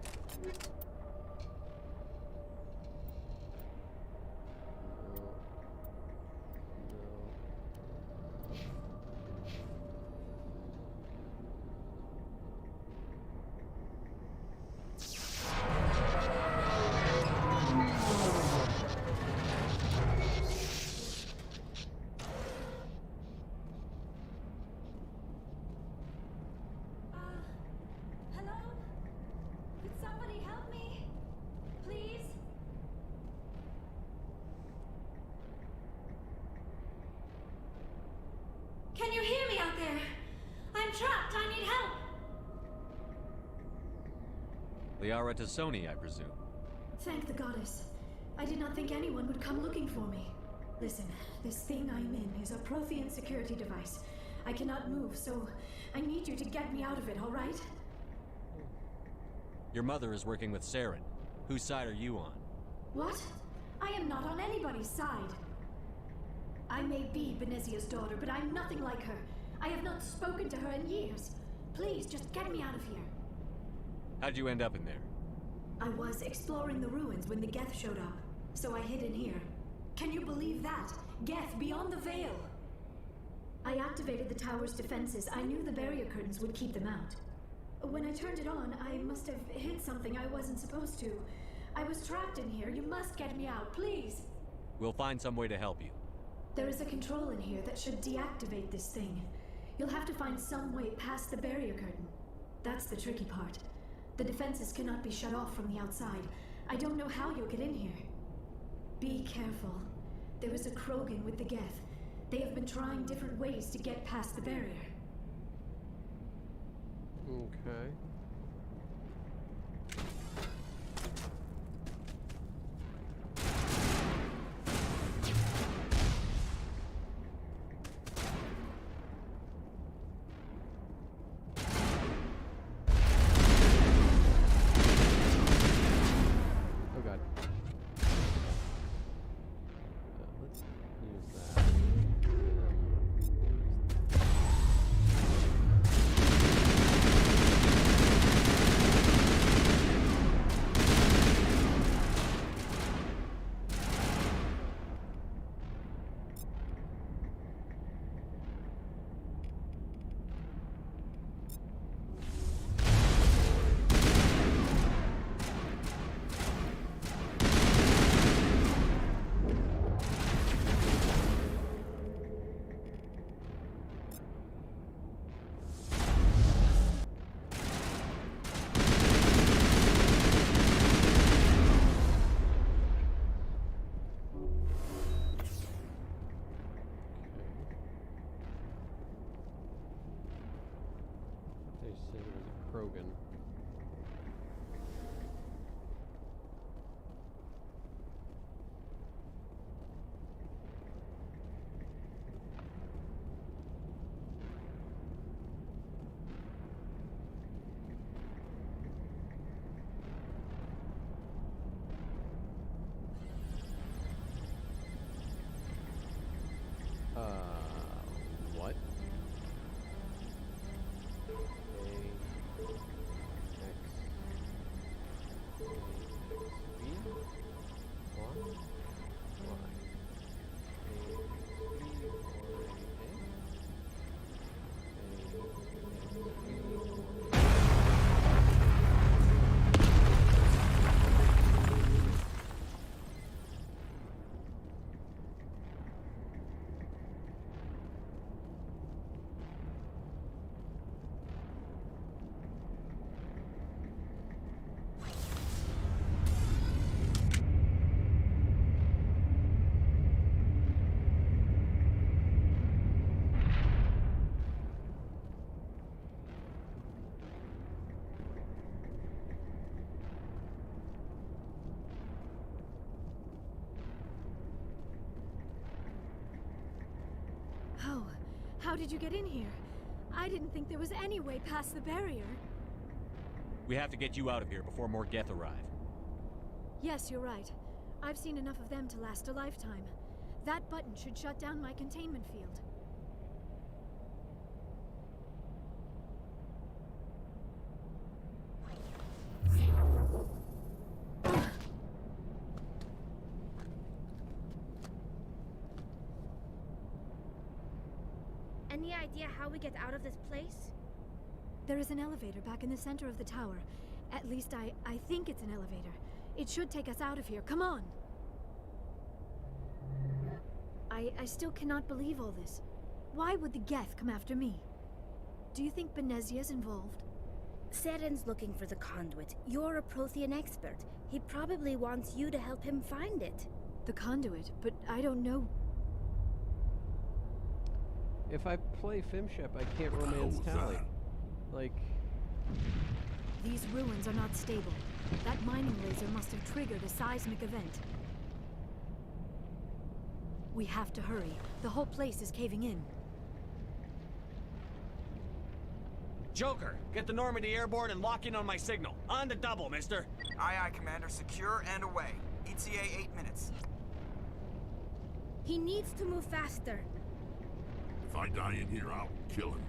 Can you hear me out there? I'm trapped. I need help. Liara Tassoni, I presume. Thank the goddess. I did not think anyone would come looking for me. Listen, this thing I'm in is a Prothean security device. I cannot move, so I need you to get me out of it, all right? Your mother is working with Saren. Whose side are you on? What? I am not on anybody's side. I may be Benezia's daughter, but I'm nothing like her. I have not spoken to her in years. Please, just get me out of here. How'd you end up in there? I was exploring the ruins when the Geth showed up, so I hid in here. Can you believe that? Geth beyond the veil! I activated the tower's defenses. I knew the barrier curtains would keep them out. When I turned it on, I must have hit something I wasn't supposed to. I was trapped in here. You must get me out, please! We'll find some way to help you. There is a control in here that should deactivate this thing. You'll have to find some way past the barrier curtain. That's the tricky part. The defenses cannot be shut off from the outside. I don't know how you'll get in here. Be careful. There is a Krogan with the Geth. They have been trying different ways to get past the barrier. Okay. Oh god. Let's use that. They said it was a Krogan. What? How did you get in here? I didn't think there was any way past the barrier. We have to get you out of here before more Geth arrive. Yes, you're right. I've seen enough of them to last a lifetime. That button should shut down my containment field. Any idea how we get out of this place? There is an elevator back in the center of the tower. At least I think it's an elevator. It should take us out of here. Come on! I still cannot believe all this. Why would the Geth come after me? Do you think Benezia's involved? Saren's looking for the conduit. You're a Prothean expert. He probably wants you to help him find it. The conduit? But I don't know. If I play Fimshep, I can't romance Tali. Like... These ruins are not stable. That mining laser must have triggered a seismic event. We have to hurry. The whole place is caving in. Joker, get the Normandy airborne and lock in on my signal. On the double, mister. Aye, aye, Commander. Secure and away. ETA 8 minutes. He needs to move faster. If I die in here, I'll kill him.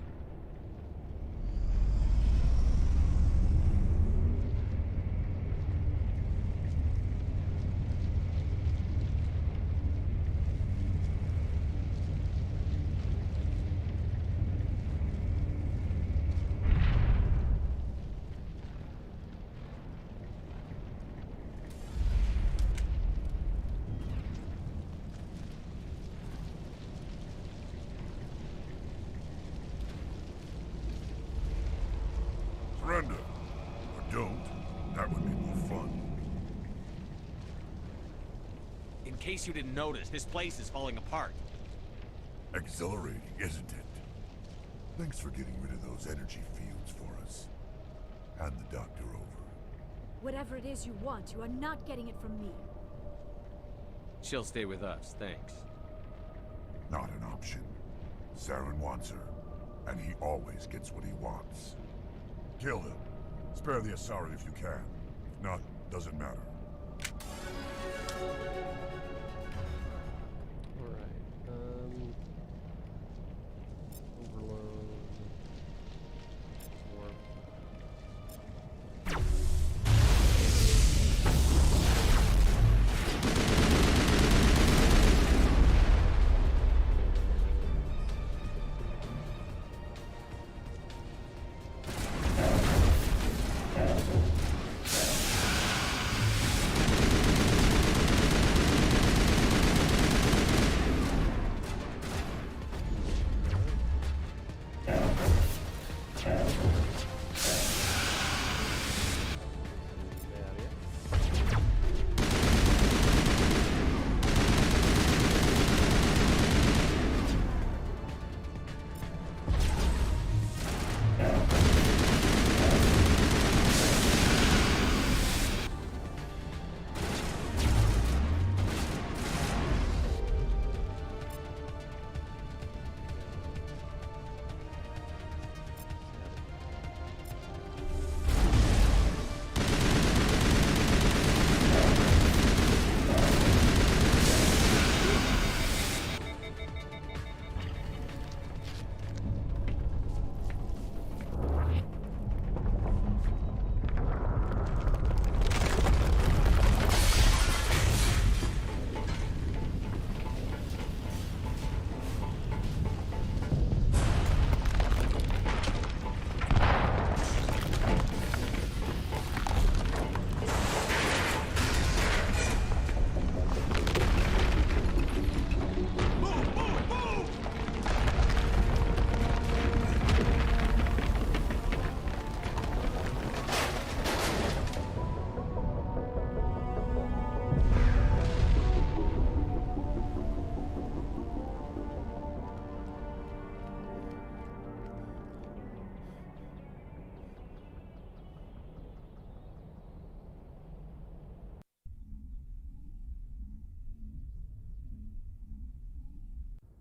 Surrender. Or don't. That would be more fun. In case you didn't notice, this place is falling apart. Exhilarating, isn't it? Thanks for getting rid of those energy fields for us. Hand the doctor over. Whatever it is you want, you are not getting it from me. She'll stay with us, thanks. Not an option. Saren wants her, and he always gets what he wants. Kill him. Spare the Asari if you can. If not, doesn't matter.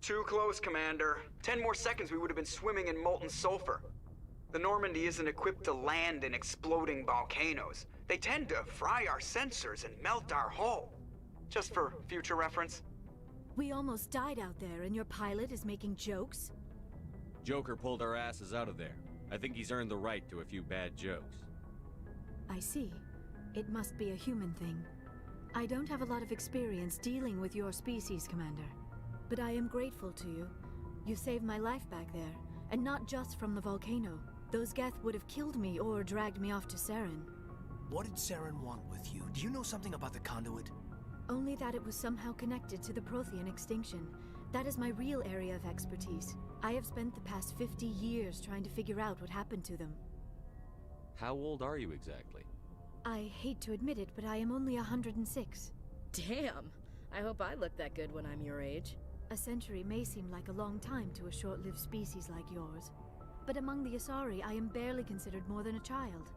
Too close, Commander. 10 more seconds we would have been swimming in molten sulfur. The Normandy isn't equipped to land in exploding volcanoes. They tend to fry our sensors and melt our hull. Just for future reference. We almost died out there, and your pilot is making jokes? Joker pulled our asses out of there. I think he's earned the right to a few bad jokes. I see. It must be a human thing. I don't have a lot of experience dealing with your species, Commander. But I am grateful to you. You saved my life back there, and not just from the volcano. Those Geth would have killed me or dragged me off to Saren. What did Saren want with you? Do you know something about the conduit? Only that it was somehow connected to the Prothean extinction. That is my real area of expertise. I have spent the past 50 years trying to figure out what happened to them. How old are you exactly? I hate to admit it, but I am only 106. Damn! I hope I look that good when I'm your age. A century may seem like a long time to a short-lived species like yours. But among the Asari, I am barely considered more than a child.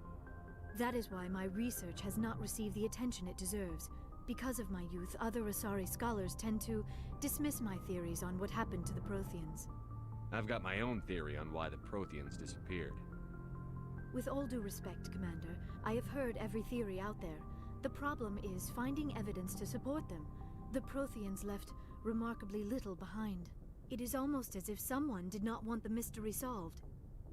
That is why my research has not received the attention it deserves. Because of my youth, other Asari scholars tend to dismiss my theories on what happened to the Protheans. I've got my own theory on why the Protheans disappeared. With all due respect, Commander, I have heard every theory out there. The problem is finding evidence to support them. The Protheans left remarkably little behind. It is almost as if someone did not want the mystery solved.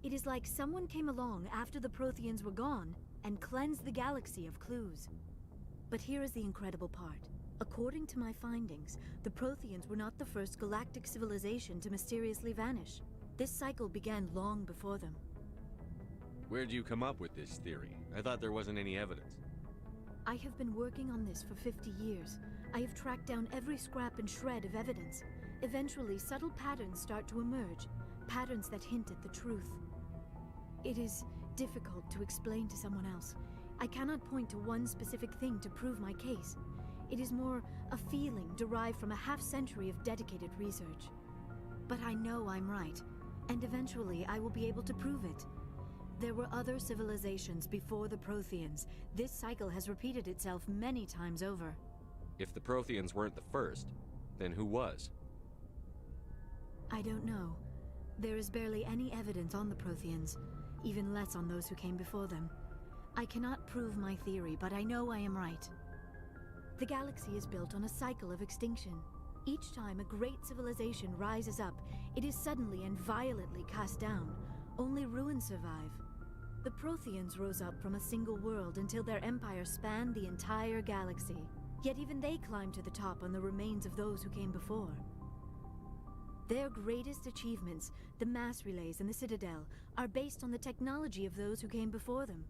It is like someone came along after the Protheans were gone and cleansed the galaxy of clues. But here is the incredible part. According to my findings, the Protheans were not the first galactic civilization to mysteriously vanish. This cycle began long before them. Where'd you come up with this theory? I thought there wasn't any evidence. I have been working on this for 50 years. I have tracked down every scrap and shred of evidence. Eventually, subtle patterns start to emerge, patterns that hint at the truth. It is difficult to explain to someone else. I cannot point to one specific thing to prove my case. It is more a feeling derived from a half-century of dedicated research. But I know I'm right, and eventually I will be able to prove it. There were other civilizations before the Protheans. This cycle has repeated itself many times over. If the Protheans weren't the first, then who was? I don't know. There is barely any evidence on the Protheans, even less on those who came before them. I cannot prove my theory, but I know I am right. The galaxy is built on a cycle of extinction. Each time a great civilization rises up, it is suddenly and violently cast down. Only ruins survive. The Protheans rose up from a single world until their empire spanned the entire galaxy. Yet even they climbed to the top on the remains of those who came before. Their greatest achievements, the mass relays and the Citadel, are based on the technology of those who came before them.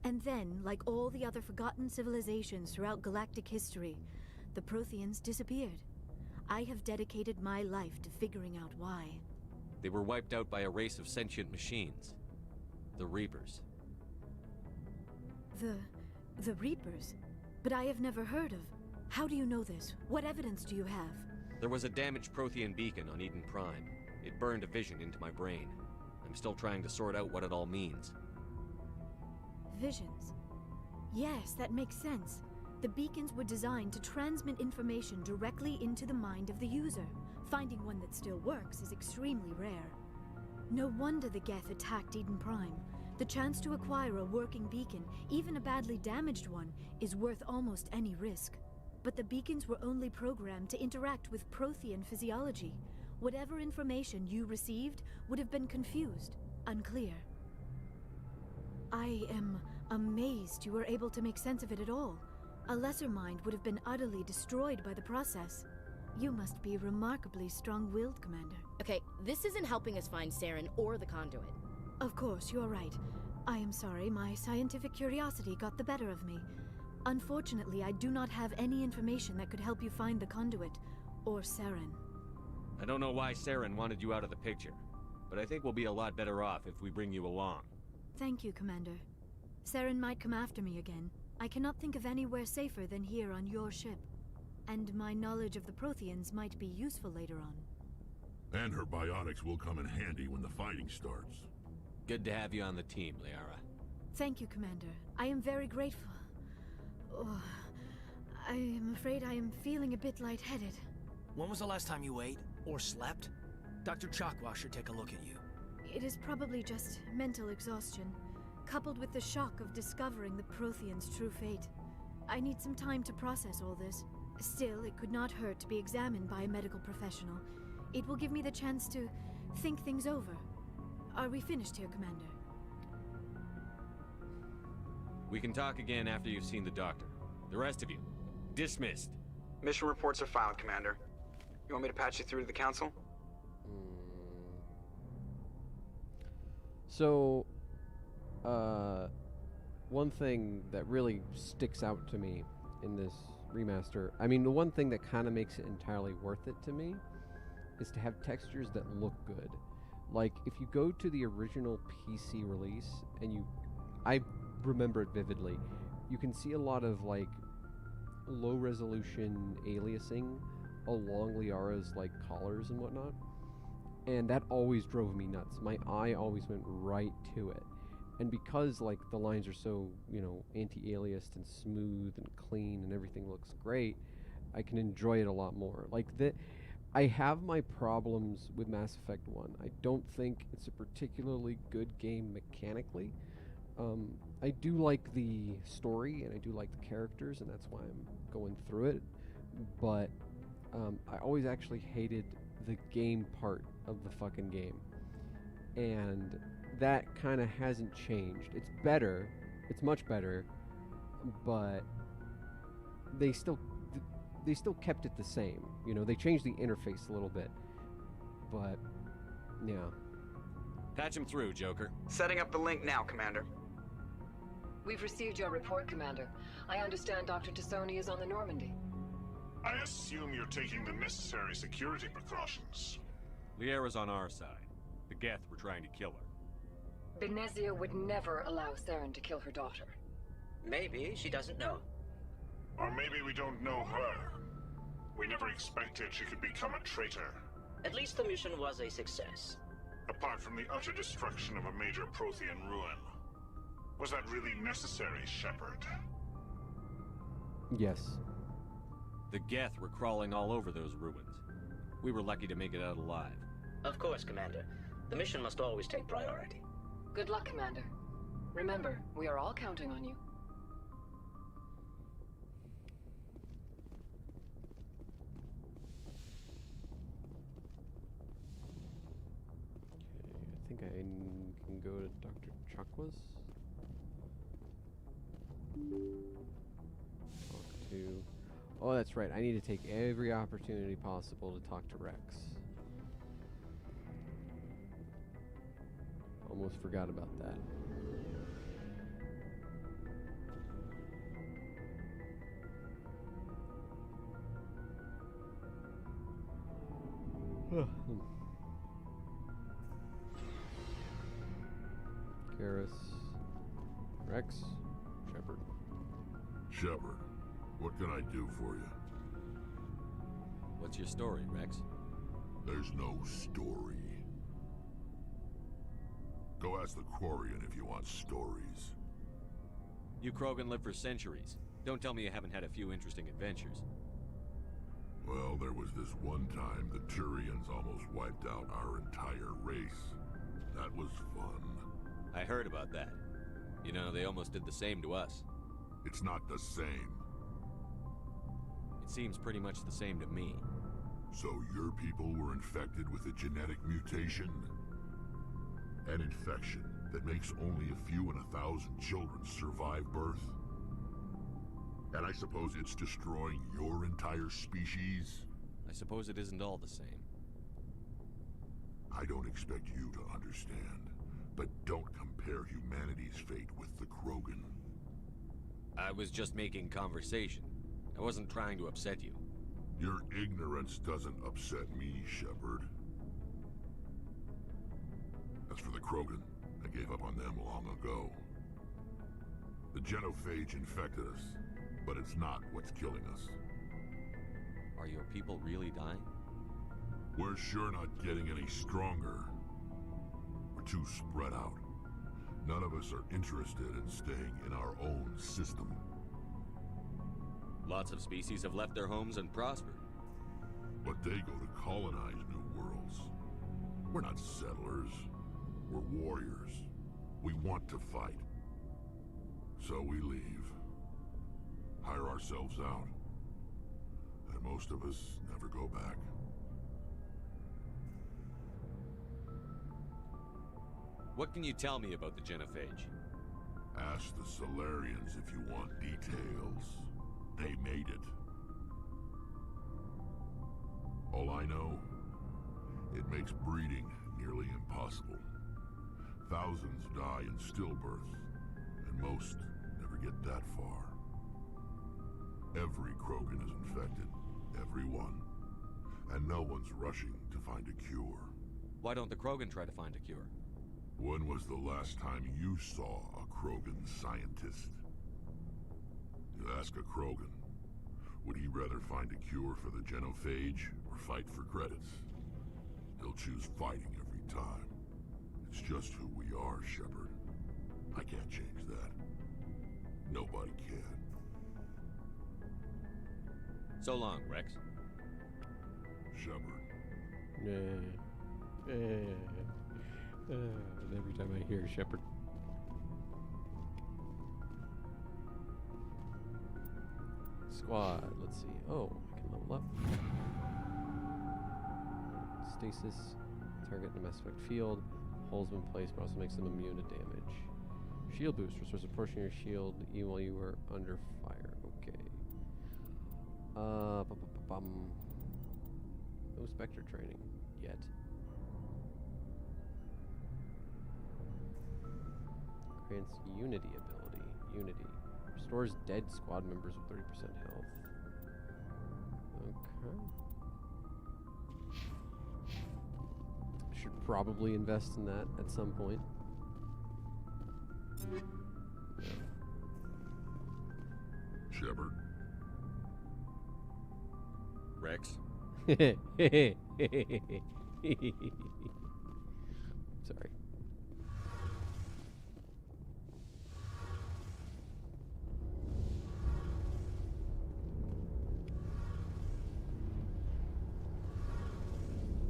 And then, like all the other forgotten civilizations throughout galactic history, the Protheans disappeared. I have dedicated my life to figuring out why. They were wiped out by a race of sentient machines. The Reapers. The Reapers? But I have never heard of. How do you know this? What evidence do you have? There was a damaged Prothean beacon on Eden Prime. It burned a vision into my brain. I'm still trying to sort out what it all means. Visions. Yes, that makes sense. The beacons were designed to transmit information directly into the mind of the user. Finding one that still works is extremely rare. No wonder the Geth attacked Eden Prime. The chance to acquire a working beacon, even a badly damaged one, is worth almost any risk. But the beacons were only programmed to interact with Prothean physiology. Whatever information you received would have been confused, unclear. I am amazed you were able to make sense of it at all. A lesser mind would have been utterly destroyed by the process. You must be remarkably strong-willed, Commander. Okay, this isn't helping us find Saren or the conduit. Of course, you are right. I am sorry, my scientific curiosity got the better of me. Unfortunately, I do not have any information that could help you find the conduit, or Saren. I don't know why Saren wanted you out of the picture, but I think we'll be a lot better off if we bring you along. Thank you, Commander. Saren might come after me again. I cannot think of anywhere safer than here on your ship. And my knowledge of the Protheans might be useful later on. And her biotics will come in handy when the fighting starts. Good to have you on the team, Liara. Thank you, Commander. I am very grateful. Oh, I am afraid I am feeling a bit lightheaded. When was the last time you ate or slept? Dr. Chakwa should take a look at you. It is probably just mental exhaustion, coupled with the shock of discovering the Protheans' true fate. I need some time to process all this. Still, it could not hurt to be examined by a medical professional. It will give me the chance to think things over. Are we finished here, Commander? We can talk again after you've seen the doctor. The rest of you, dismissed. Mission reports are filed, Commander. You want me to patch you through to the Council? So, one thing that really sticks out to me in this remaster, I mean, the one thing that kind of makes it entirely worth it to me is to have textures that look good. Like, if you go to the original PC release, and I remember it vividly, you can see a lot of, like, low-resolution aliasing along Liara's, like, collars and whatnot. And that always drove me nuts. My eye always went right to it. And because, like, the lines are so, you know, anti-aliased and smooth and clean and everything looks great, I can enjoy it a lot more. Like, I have my problems with Mass Effect 1. I don't think it's a particularly good game mechanically. I do like the story and I do like the characters, and that's why I'm going through it. But I always actually hated the game part of the fucking game, and that kind of hasn't changed. It's better, it's much better, but they still kept it the same. You know, they changed the interface a little bit, but yeah. Patch him through, Joker. Setting up the link now, Commander. We've received your report, Commander. I understand Dr. Tassoni is on the Normandy. I assume you're taking the necessary security precautions. Liara's on our side. The Geth were trying to kill her. Benezia would never allow Saren to kill her daughter. Maybe she doesn't know. Or maybe we don't know her. We never expected she could become a traitor. At least the mission was a success. Apart from the utter destruction of a major Prothean ruin. Was that really necessary, Shepard? Yes. The Geth were crawling all over those ruins. We were lucky to make it out alive. Of course, Commander. The mission must always take priority. Good luck, Commander. Remember, we are all counting on you. Okay, I think I can go to Dr. Chakwas. Talk to... Oh, that's right. I need to take every opportunity possible to talk to Rex. Almost forgot about that. Garrus, Rex, Shepard. Shepard, what can I do for you? What's your story, Rex? There's no story. Go ask the Quarian if you want stories. You Krogan live for centuries. Don't tell me you haven't had a few interesting adventures. Well, there was this one time the Turians almost wiped out our entire race. That was fun. I heard about that. You know, they almost did the same to us. It's not the same. It seems pretty much the same to me. So your people were infected with a genetic mutation? An infection that makes only a few in 1,000 children survive birth? And I suppose it's destroying your entire species? I suppose it isn't all the same. I don't expect you to understand, but don't compare humanity's fate with the Krogan. I was just making conversation. I wasn't trying to upset you. Your ignorance doesn't upset me, Shepard. As for the Krogan, I gave up on them long ago. The genophage infected us, but it's not what's killing us. Are your people really dying? We're sure not getting any stronger. We're too spread out. None of us are interested in staying in our own system. Lots of species have left their homes and prospered. But they go to colonize new worlds. We're not settlers. We're warriors. We want to fight. So we leave. Hire ourselves out. And most of us never go back. What can you tell me about the genophage? Ask the Solarians if you want details. They made it. All I know, it makes breeding nearly impossible. Thousands die in stillbirth, and most never get that far. Every Krogan is infected, every one. And no one's rushing to find a cure. Why don't the Krogan try to find a cure? When was the last time you saw a Krogan scientist? You ask a Krogan, would he rather find a cure for the genophage or fight for credits? He'll choose fighting every time. It's just who we are, Shepard. I can't change that. Nobody can. So long, Rex. Shepard. And every time I hear Shepard. squad. Let's see. Oh, I can level up. Stasis. Target in a Mass Effect field. Holds them in place, but also makes them immune to damage. Shield boost. Restores a portion of your shield even while you are under fire. Okay. No Spectre training yet. Grants Unity ability. Unity. Restores dead squad members with 30% health. Okay. Should probably invest in that at some point. Shepard. Rex? Sorry.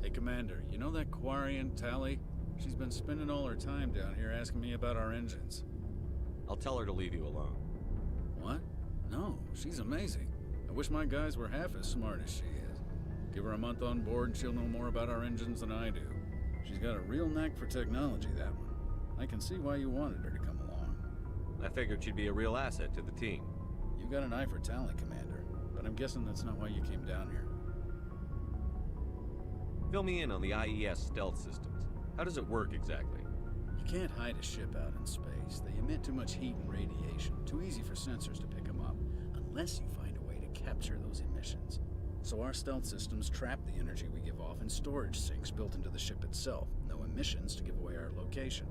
Hey, Commander, you know that Quarian, Tali? She's been spending all her time down here asking me about our engines. I'll tell her to leave you alone. What? No, she's amazing. I wish my guys were half as smart as she is. Give her a month on board and she'll know more about our engines than I do. She's got a real knack for technology, that one. I can see why you wanted her to come along. I figured she'd be a real asset to the team. You got an eye for talent, Commander, but I'm guessing that's not why you came down here. Fill me in on the IES stealth systems. How does it work exactly? You can't hide a ship out in space. They emit too much heat and radiation. Too easy for sensors to pick them up, unless you find a way to capture those emissions. So our stealth systems trap the energy we give off in storage sinks built into the ship itself. No emissions to give away our location.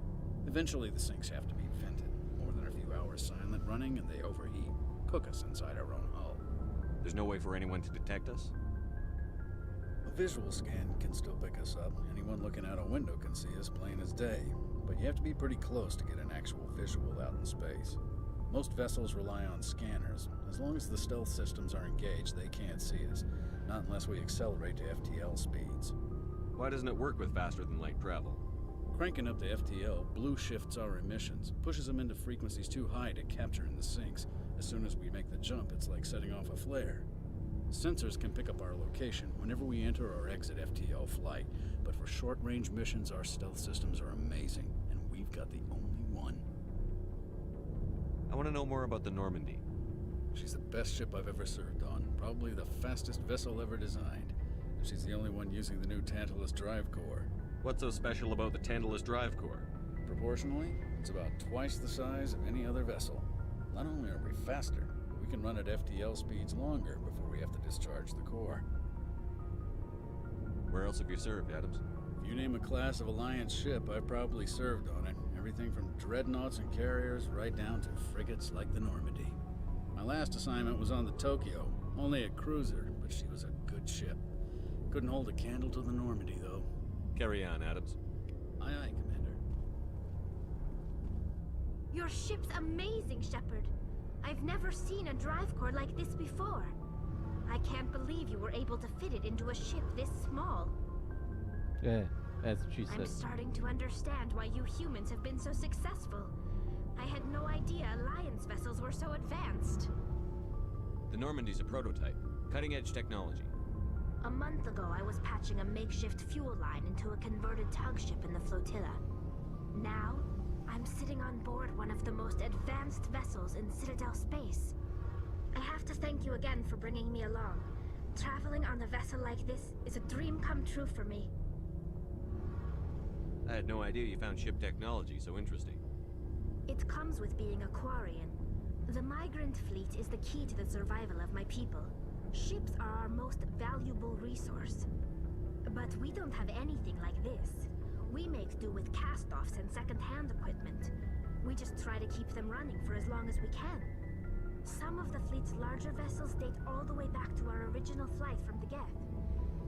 Eventually the sinks have to be vented. More than a few hours silent running and they overheat. Cook us inside our own hull. There's no way for anyone to detect us? A visual scan can still pick us up. Anyone looking out a window can see us plain as day. But you have to be pretty close to get an actual visual out in space. Most vessels rely on scanners. As long as the stealth systems are engaged, they can't see us. Not unless we accelerate to FTL speeds. Why doesn't it work with faster than light travel? Cranking up to FTL blue shifts our emissions, pushes them into frequencies too high to capture in the sinks. As soon as we make the jump, it's like setting off a flare. Sensors can pick up our location whenever we enter or exit FTL flight, but for short-range missions, our stealth systems are amazing, and we've got the only one. I want to know more about the Normandy. She's the best ship I've ever served on, probably the fastest vessel ever designed. She's the only one using the new Tantalus drive core. What's so special about the Tantalus drive core? Proportionally, it's about twice the size of any other vessel. Not only are we faster, but we can run at FTL speeds longer before we have to discharge the core. Where else have you served, Adams? If you name a class of Alliance ship, I've probably served on it. Everything from dreadnoughts and carriers right down to frigates like the Normandy. My last assignment was on the Tokyo, only a cruiser, but she was a good ship. Couldn't hold a candle to the Normandy, though. Carry on, Adams. Aye, aye, Commander. Your ship's amazing, Shepard. I've never seen a drive core like this before. I can't believe you were able to fit it into a ship this small. Yeah, that's what she said. I'm starting to understand why you humans have been so successful. I had no idea Alliance vessels were so advanced. The Normandy's a prototype. Cutting-edge technology. A month ago, I was patching a makeshift fuel line into a converted tug ship in the flotilla. Now, I'm sitting on board one of the most advanced vessels in Citadel space. I have to thank you again for bringing me along. Traveling on a vessel like this is a dream come true for me. I had no idea you found ship technology so interesting. It comes with being a Quarian. The migrant fleet is the key to the survival of my people. Ships are our most valuable resource. But we don't have anything like this. We make do with cast-offs and second-hand equipment. We just try to keep them running for as long as we can. Some of the fleet's larger vessels date all the way back to our original flight from the Geth.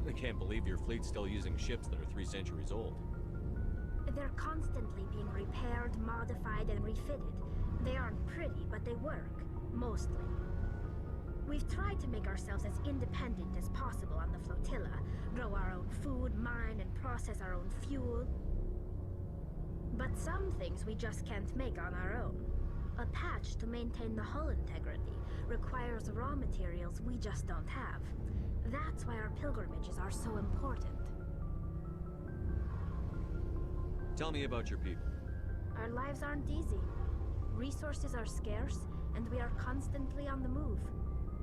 I can't believe your fleet's still using ships that are 3 centuries old. They're constantly being repaired, modified, and refitted. They aren't pretty, but they work. Mostly. We've tried to make ourselves as independent as possible on the flotilla, grow our own food, mine, and process our own fuel. But some things we just can't make on our own. A patch to maintain the hull integrity requires raw materials we just don't have. That's why our pilgrimages are so important. Tell me about your people. Our lives aren't easy. Resources are scarce, and we are constantly on the move.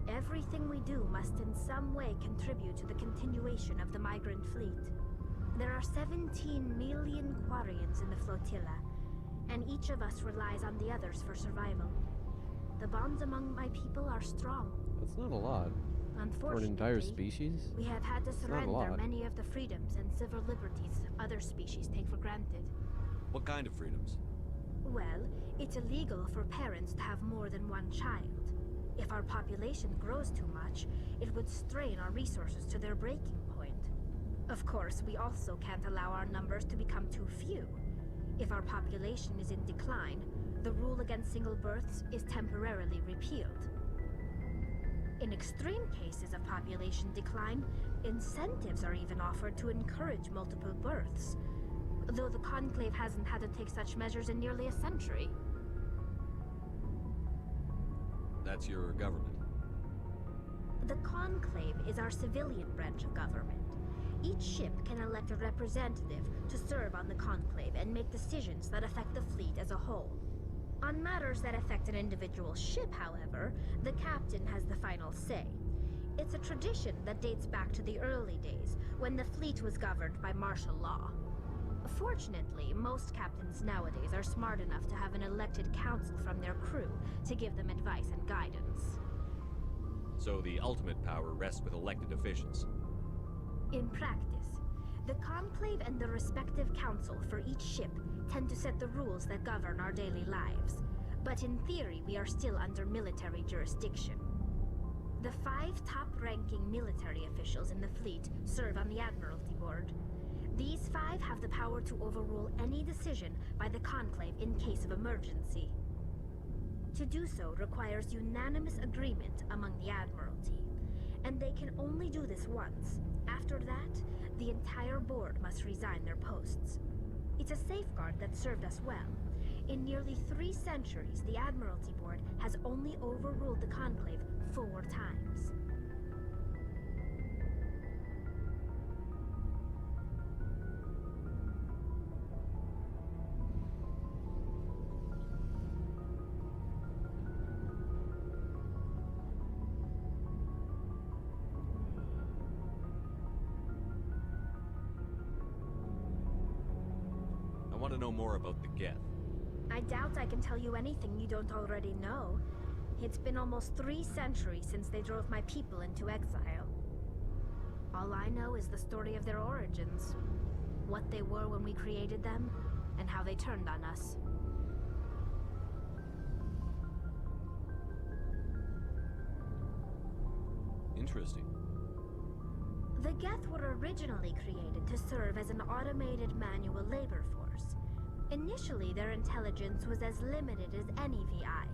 Everything we do must in some way contribute to the continuation of the migrant fleet. There are 17 million Quarians in the flotilla, and each of us relies on the others for survival. The bonds among my people are strong. That's not a lot. For an entire species? We have had to That's not a surrender lot. many of the freedoms and civil liberties other species take for granted. What kind of freedoms? Well, it's illegal for parents to have more than one child. If our population grows too much, it would strain our resources to their breaking point. Of course, we also can't allow our numbers to become too few. If our population is in decline, the rule against single births is temporarily repealed. In extreme cases of population decline, incentives are even offered to encourage multiple births, though the Conclave hasn't had to take such measures in nearly a century. That's your government. The Conclave is our civilian branch of government. Each ship can elect a representative to serve on the Conclave and make decisions that affect the fleet as a whole. On matters that affect an individual ship, however, the captain has the final say. It's a tradition that dates back to the early days, when the fleet was governed by martial law. Fortunately, most captains nowadays are smart enough to have an elected council from their crew to give them advice and guidance. So the ultimate power rests with elected officials. In practice, the Conclave and the respective council for each ship tend to set the rules that govern our daily lives. But in theory, we are still under military jurisdiction. The 5 top-ranking military officials in the fleet serve on the Admiralty Board. These 5 have the power to overrule any decision by the Conclave in case of emergency. To do so requires unanimous agreement among the Admiralty, and they can only do this once. After that, the entire board must resign their posts. It's a safeguard that served us well. In nearly 3 centuries, the Admiralty Board has only overruled the Conclave 4 times. I want to know more about the Geth. I doubt I can tell you anything you don't already know. It's been almost 3 centuries since they drove my people into exile. All I know is the story of their origins, what they were when we created them, and how they turned on us. Interesting. The Geth were originally created to serve as an automated manual labor force. Initially, their intelligence was as limited as any VI.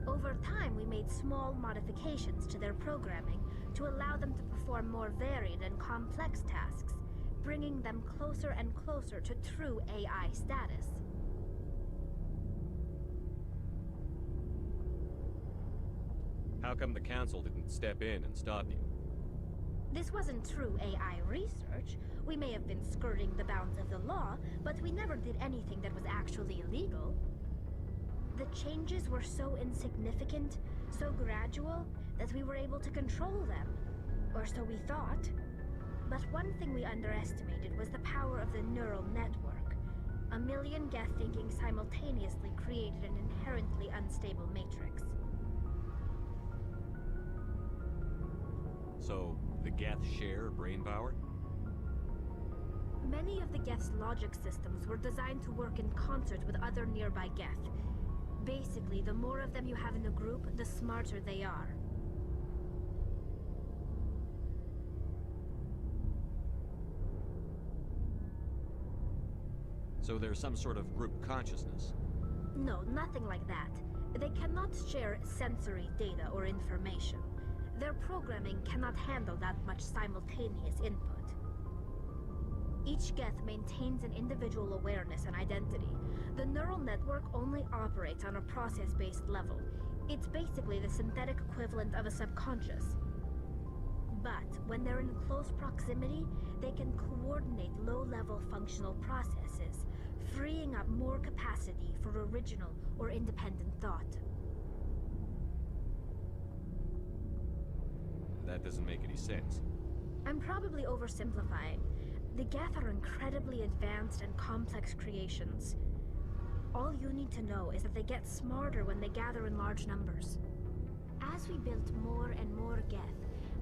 Over time, we made small modifications to their programming to allow them to perform more varied and complex tasks, bringing them closer and closer to true AI status. How come the Council didn't step in and stop you? This wasn't true AI research. We may have been skirting the bounds of the law, but we never did anything that was actually illegal. The changes were so insignificant, so gradual, that we were able to control them. Or so we thought. But one thing we underestimated was the power of the neural network. 1 million Geth thinking simultaneously created an inherently unstable matrix. So, the Geth share brain power? Many of the Geth's logic systems were designed to work in concert with other nearby Geth. Basically, the more of them you have in a group, the smarter they are. So there's some sort of group consciousness? No, nothing like that. They cannot share sensory data or information. Their programming cannot handle that much simultaneous input. Each Geth maintains an individual awareness and identity. The neural network only operates on a process-based level. It's basically the synthetic equivalent of a subconscious. But when they're in close proximity, they can coordinate low-level functional processes, freeing up more capacity for original or independent thought. That doesn't make any sense. I'm probably oversimplifying. The Geth are incredibly advanced and complex creations. All you need to know is that they get smarter when they gather in large numbers. As we built more and more Geth,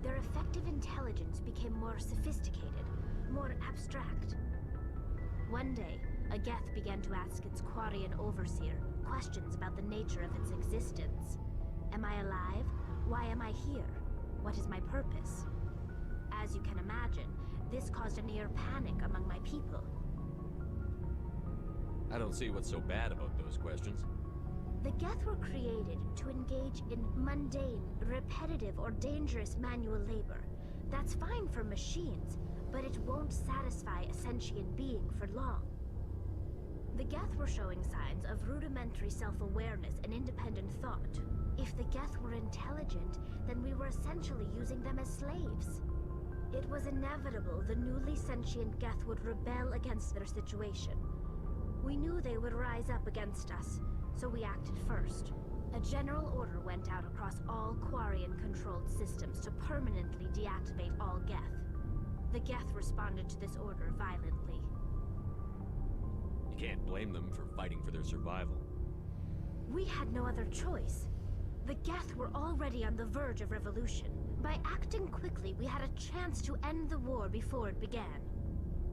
their effective intelligence became more sophisticated, more abstract. One day, a Geth began to ask its Quarian overseer questions about the nature of its existence. Am I alive? Why am I here? What is my purpose? As you can imagine, this caused a near panic among my people. I don't see what's so bad about those questions. The Geth were created to engage in mundane, repetitive, or dangerous manual labor. That's fine for machines, but it won't satisfy a sentient being for long. The Geth were showing signs of rudimentary self-awareness and independent thought. If the Geth were intelligent, then we were essentially using them as slaves. It was inevitable the newly sentient Geth would rebel against their situation. We knew they would rise up against us, so we acted first. A general order went out across all Quarian-controlled systems to permanently deactivate all Geth. The Geth responded to this order violently. You can't blame them for fighting for their survival. We had no other choice. The Geth were already on the verge of revolution. By acting quickly, we had a chance to end the war before it began.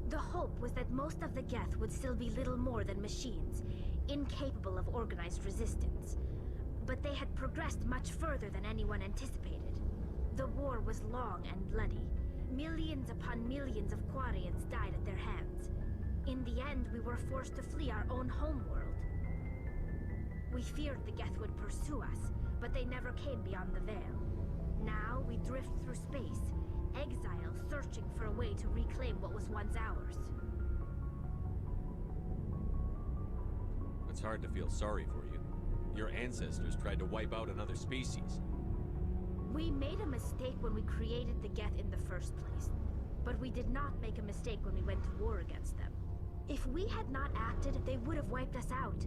The hope was that most of the Geth would still be little more than machines, incapable of organized resistance. But they had progressed much further than anyone anticipated. The war was long and bloody. Millions upon millions of Quarians died at their hands. In the end, we were forced to flee our own homeworld. We feared the Geth would pursue us, but they never came beyond the Veil. Now we drift through space, exile searching for a way to reclaim what was once ours. It's hard to feel sorry for you. Your ancestors tried to wipe out another species. We made a mistake when we created the Geth in the first place, but we did not make a mistake when we went to war against them. If we had not acted, they would have wiped us out.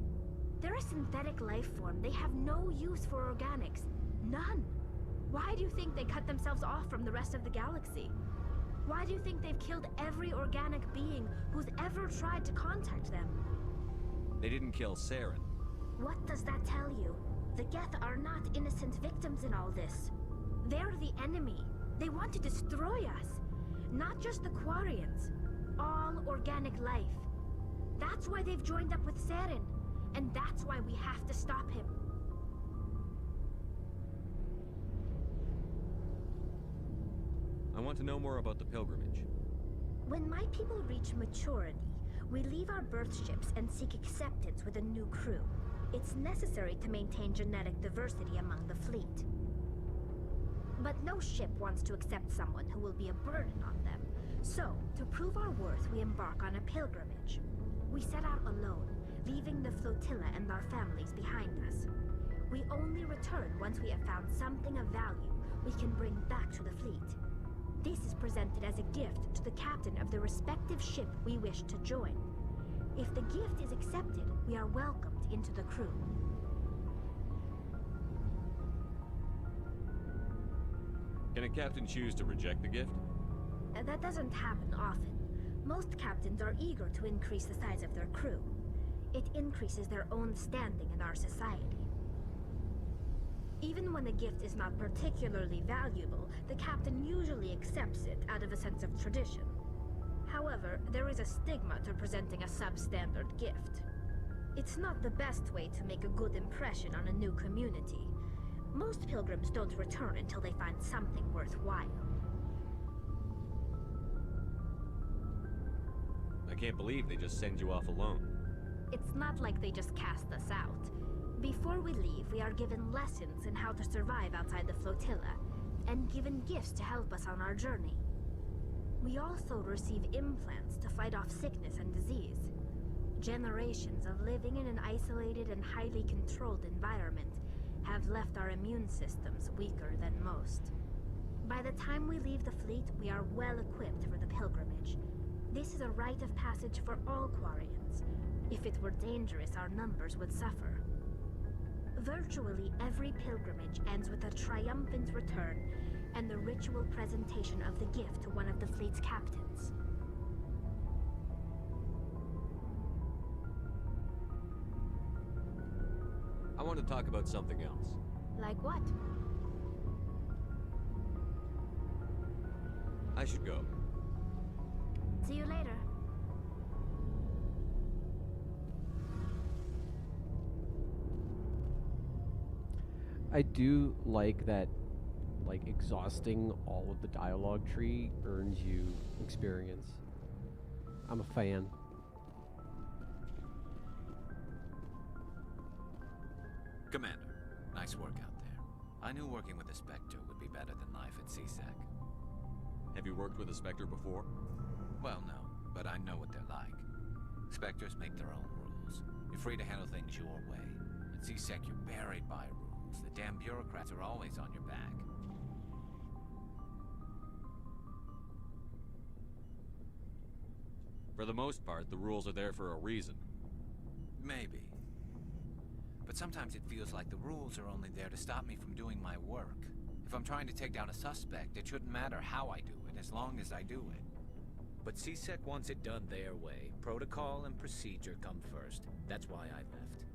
They're a synthetic life form. They have no use for organics. None. Why do you think they cut themselves off from the rest of the galaxy? Why do you think they've killed every organic being who's ever tried to contact them? They didn't kill Saren. What does that tell you? The Geth are not innocent victims in all this. They're the enemy. They want to destroy us. Not just the Quarians. All organic life. That's why they've joined up with Saren. And that's why we have to stop him. I want to know more about the pilgrimage. When my people reach maturity, we leave our birth ships and seek acceptance with a new crew. It's necessary to maintain genetic diversity among the fleet. But no ship wants to accept someone who will be a burden on them. So, to prove our worth, we embark on a pilgrimage. We set out alone, leaving the flotilla and our families behind us. We only return once we have found something of value we can bring back to the fleet. This is presented as a gift to the captain of the respective ship we wish to join. If the gift is accepted, we are welcomed into the crew. Can a captain choose to reject the gift? That doesn't happen often. Most captains are eager to increase the size of their crew. It increases their own standing in our society. Even when the gift is not particularly valuable, the captain usually accepts it out of a sense of tradition. However, there is a stigma to presenting a substandard gift. It's not the best way to make a good impression on a new community. Most pilgrims don't return until they find something worthwhile. I can't believe they just send you off alone. It's not like they just cast us out. Before we leave, we are given lessons in how to survive outside the flotilla, and given gifts to help us on our journey. We also receive implants to fight off sickness and disease. Generations of living in an isolated and highly controlled environment have left our immune systems weaker than most. By the time we leave the fleet, we are well equipped for the pilgrimage. This is a rite of passage for all Quarians. If it were dangerous, our numbers would suffer. Virtually every pilgrimage ends with a triumphant return and the ritual presentation of the gift to one of the fleet's captains. I want to talk about something else. Like what? I should go. See you later. I do like that, like, exhausting all of the dialogue tree earns you experience. I'm a fan. Commander, nice work out there. I knew working with a Spectre would be better than life at CSEC. Have you worked with a Spectre before? Well, no, but I know what they're like. Spectres make their own rules. You're free to handle things your way. At CSEC, you're buried by rules. The damn bureaucrats are always on your back. For the most part, the rules are there for a reason. Maybe. But sometimes it feels like the rules are only there to stop me from doing my work. If I'm trying to take down a suspect, it shouldn't matter how I do it, as long as I do it. But CSEC wants it done their way. Protocol and procedure come first. That's why I left.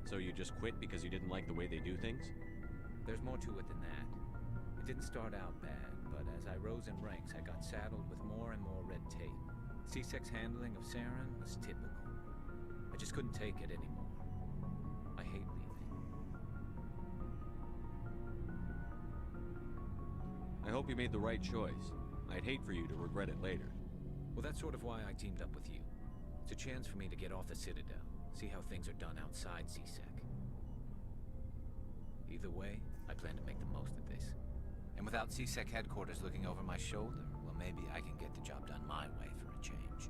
So you just quit because you didn't like the way they do things? There's more to it than that. It didn't start out bad, but as I rose in ranks, I got saddled with more and more red tape. CSEC's handling of Saren was typical. I just couldn't take it anymore. I hate leaving. I hope you made the right choice. I'd hate for you to regret it later. Well, that's sort of why I teamed up with you. It's a chance for me to get off the Citadel, see how things are done outside CSEC. Either way, I plan to make the most of this. And without CSEC headquarters looking over my shoulder, well, maybe I can get the job done my way for a change.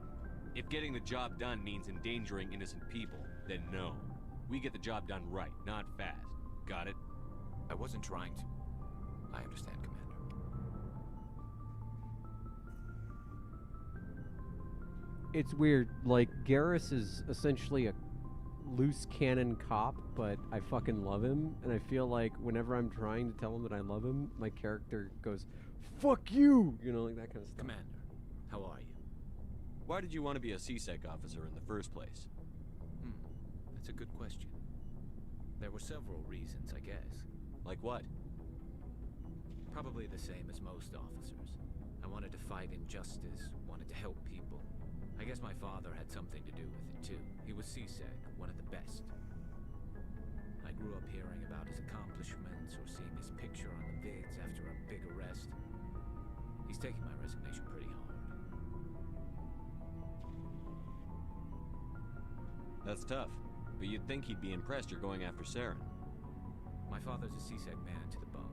If getting the job done means endangering innocent people, then no. We get the job done right, not fast. Got it? I wasn't trying to. I understand, Commander. It's weird, like, Garrus is essentially a loose cannon cop, but I fucking love him, and I feel like whenever I'm trying to tell him that I love him, my character goes, "Fuck you!" You know, like that kind of stuff. Commander, how are you? Why did you want to be a CSEC officer in the first place? That's a good question. There were several reasons, I guess. Like what? Probably the same as most officers. I wanted to fight injustice, wanted to help people. I guess my father had something to do with it, too. He was CSEC, one of the best. I grew up hearing about his accomplishments or seeing his picture on the vids after a big arrest. He's taking my resignation pretty hard. That's tough, but you'd think he'd be impressed you're going after Saren. My father's a CSEC man to the bone.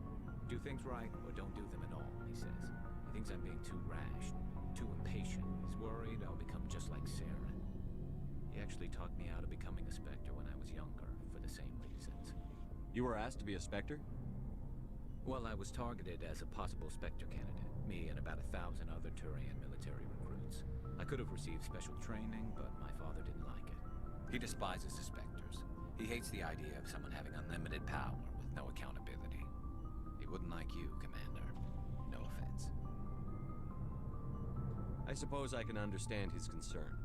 Do things right or don't do them at all, he says. He thinks I'm being too rash, too impatient. He's worried I'll become just like Saren. He actually talked me out of becoming a Spectre when I was younger, for the same reasons. You were asked to be a Spectre? Well, I was targeted as a possible Spectre candidate. Me and about 1,000 other Turian military recruits. I could have received special training, but my father didn't like it. He despises the Spectres. He hates the idea of someone having unlimited power with no accountability. He wouldn't like you, Commander. No offense. I suppose I can understand his concern.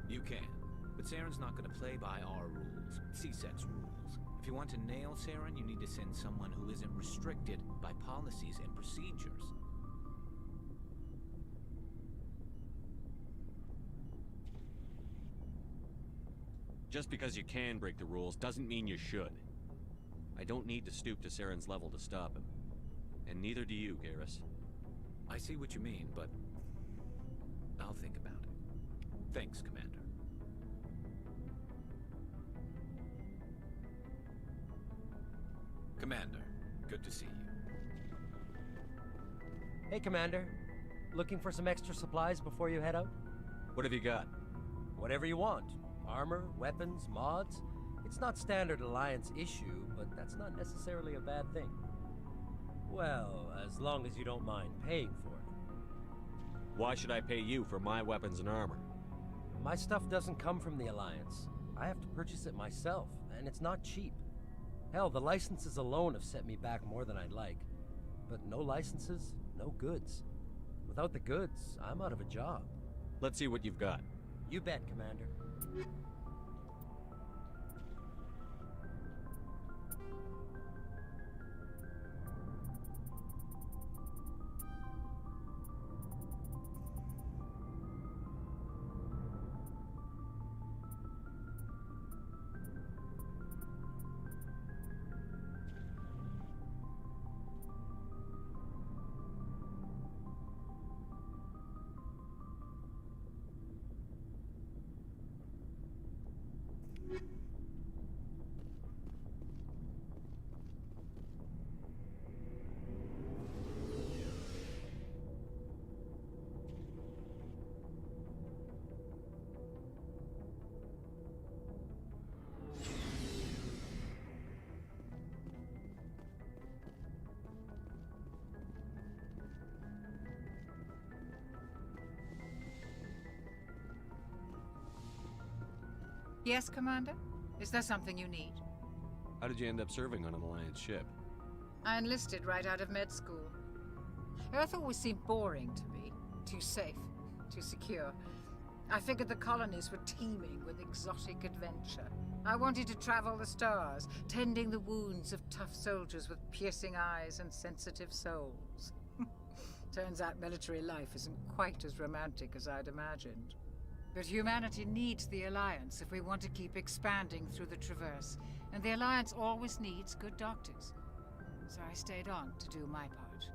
You can, but Saren's not going to play by our rules, CSEC's rules. If you want to nail Saren, you need to send someone who isn't restricted by policies and procedures. Just because you can break the rules doesn't mean you should. I don't need to stoop to Saren's level to stop him. And neither do you, Garrus. I see what you mean, but I'll think about it. Thanks, Commander. Commander, good to see you. Hey, Commander. Looking for some extra supplies before you head out? What have you got? Whatever you want. Armor, weapons, mods. It's not standard Alliance issue, but that's not necessarily a bad thing. Well, as long as you don't mind paying for it. Why should I pay you for my weapons and armor? My stuff doesn't come from the Alliance. I have to purchase it myself, and it's not cheap. Hell, the licenses alone have set me back more than I'd like. But no licenses, no goods. Without the goods, I'm out of a job. Let's see what you've got. You bet, Commander. Yes, Commander? Is there something you need? How did you end up serving on an Alliance ship? I enlisted right out of med school. Earth always seemed boring to me. Too safe, too secure. I figured the colonies were teeming with exotic adventure. I wanted to travel the stars, tending the wounds of tough soldiers with piercing eyes and sensitive souls. Turns out military life isn't quite as romantic as I'd imagined. But humanity needs the Alliance if we want to keep expanding through the Traverse, and the Alliance always needs good doctors. So I stayed on to do my part.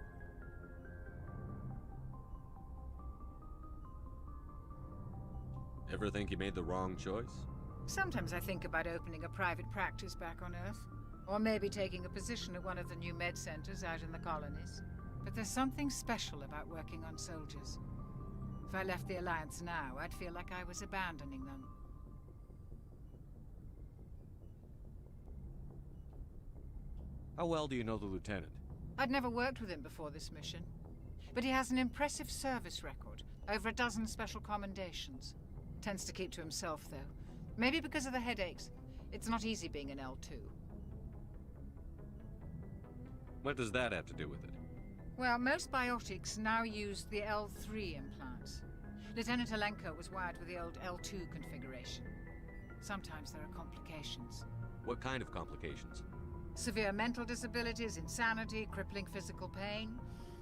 Ever think you made the wrong choice? Sometimes I think about opening a private practice back on Earth, or maybe taking a position at one of the new med centers out in the colonies. But there's something special about working on soldiers. If I left the Alliance now, I'd feel like I was abandoning them. How well do you know the Lieutenant? I'd never worked with him before this mission. But he has an impressive service record, over a dozen special commendations. Tends to keep to himself, though. Maybe because of the headaches. It's not easy being an L2. What does that have to do with it? Well, most biotics now use the L3 implants. Lieutenant Alenko was wired with the old L2 configuration. Sometimes there are complications. What kind of complications? Severe mental disabilities, insanity, crippling physical pain.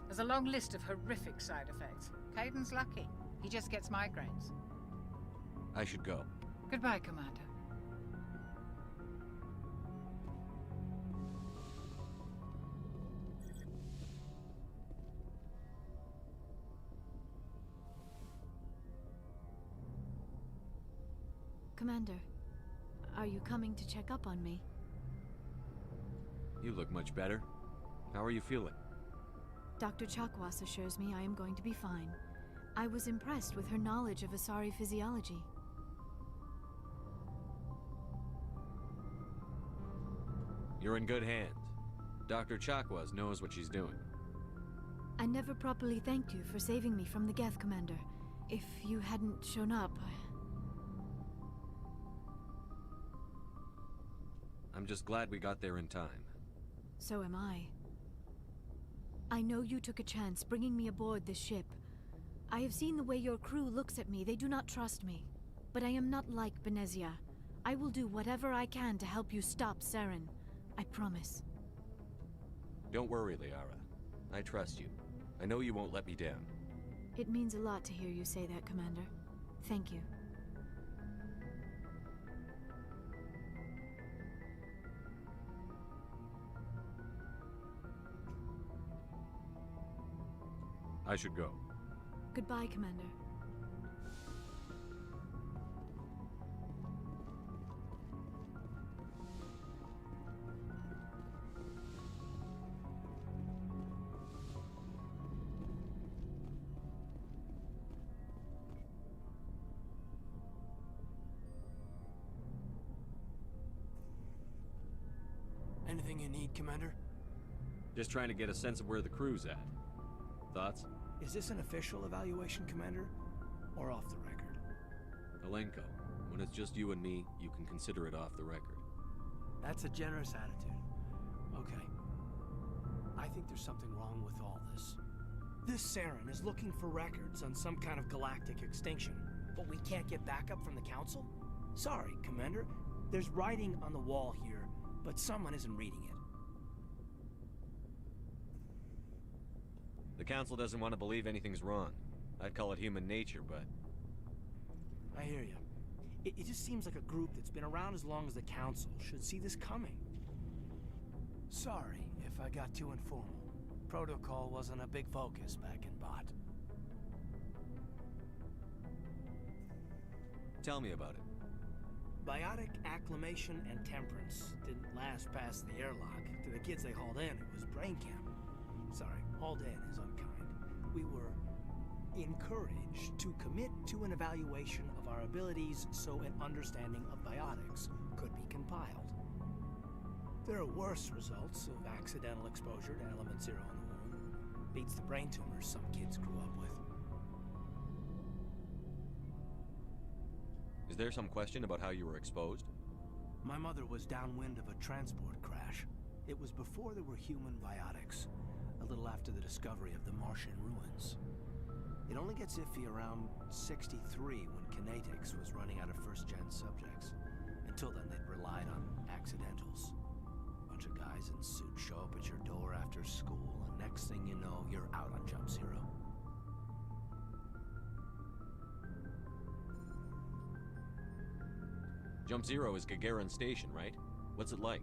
There's a long list of horrific side effects. Caden's lucky. He just gets migraines. I should go. Goodbye, Commander. Commander, are you coming to check up on me? You look much better. How are you feeling? Dr. Chakwas assures me I am going to be fine. I was impressed with her knowledge of Asari physiology. You're in good hands. Dr. Chakwas knows what she's doing. I never properly thanked you for saving me from the Geth, Commander. If you hadn't shown up, I'm just glad we got there in time. So am I. I know you took a chance bringing me aboard this ship. I have seen the way your crew looks at me. They do not trust me. But I am not like Benezia. I will do whatever I can to help you stop Saren. I promise. Don't worry, Liara. I trust you. I know you won't let me down. It means a lot to hear you say that, Commander. Thank you. I should go. Goodbye, Commander. Anything you need, Commander? Just trying to get a sense of where the crew's at. Thoughts? Is this an official evaluation, Commander? Or off the record? Alenko, when it's just you and me, you can consider it off the record. That's a generous attitude. Okay. I think there's something wrong with all this. This Saren is looking for records on some kind of galactic extinction, but we can't get backup from the Council? Sorry, Commander. There's writing on the wall here, but someone isn't reading it. The Council doesn't want to believe anything's wrong. I'd call it human nature, but... I hear you. It just seems like a group that's been around as long as the Council should see this coming. Sorry if I got too informal. Protocol wasn't a big focus back in Bot. Tell me about it. Biotic acclimation and temperance didn't last past the airlock. To the kids they hauled in, it was brain camp. Sorry, hauled in is unkind. We were encouraged to commit to an evaluation of our abilities so an understanding of biotics could be compiled. There are worse results of accidental exposure to Element Zero in the womb. Beats the brain tumors some kids grew up with. Is there some question about how you were exposed? My mother was downwind of a transport crash. It was before there were human biotics, a little after the discovery of the Martian ruins. It only gets iffy around 63 when Kinetics was running out of first-gen subjects. Until then, they'd relied on accidentals. Bunch of guys in suits show up at your door after school, and next thing you know, you're out on Jump Zero. Jump Zero is Gagarin Station, right? What's it like?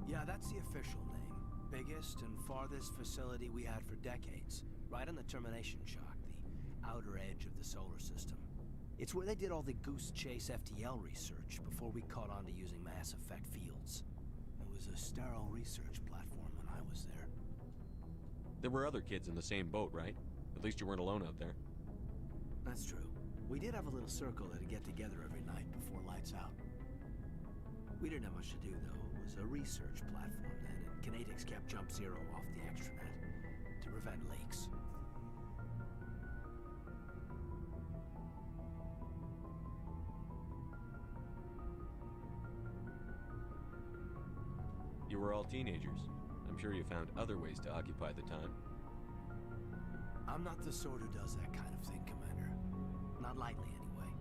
Yeah, that's the official name. Biggest and farthest facility we had for decades. Right on the termination shock, the outer edge of the solar system. It's where they did all the Goose Chase FTL research before we caught on to using mass effect fields. It was a sterile research platform when I was there. There were other kids in the same boat, right? At least you weren't alone out there. That's true. We did have a little circle that'd get together every night before lights out. We didn't have much to do, though. It was a research platform then, and Kinetics kept Jump Zero off the extranet to prevent leaks. You were all teenagers. I'm sure you found other ways to occupy the time. I'm not the sort who does that kind of thing, Commander. Not lightly, anyway.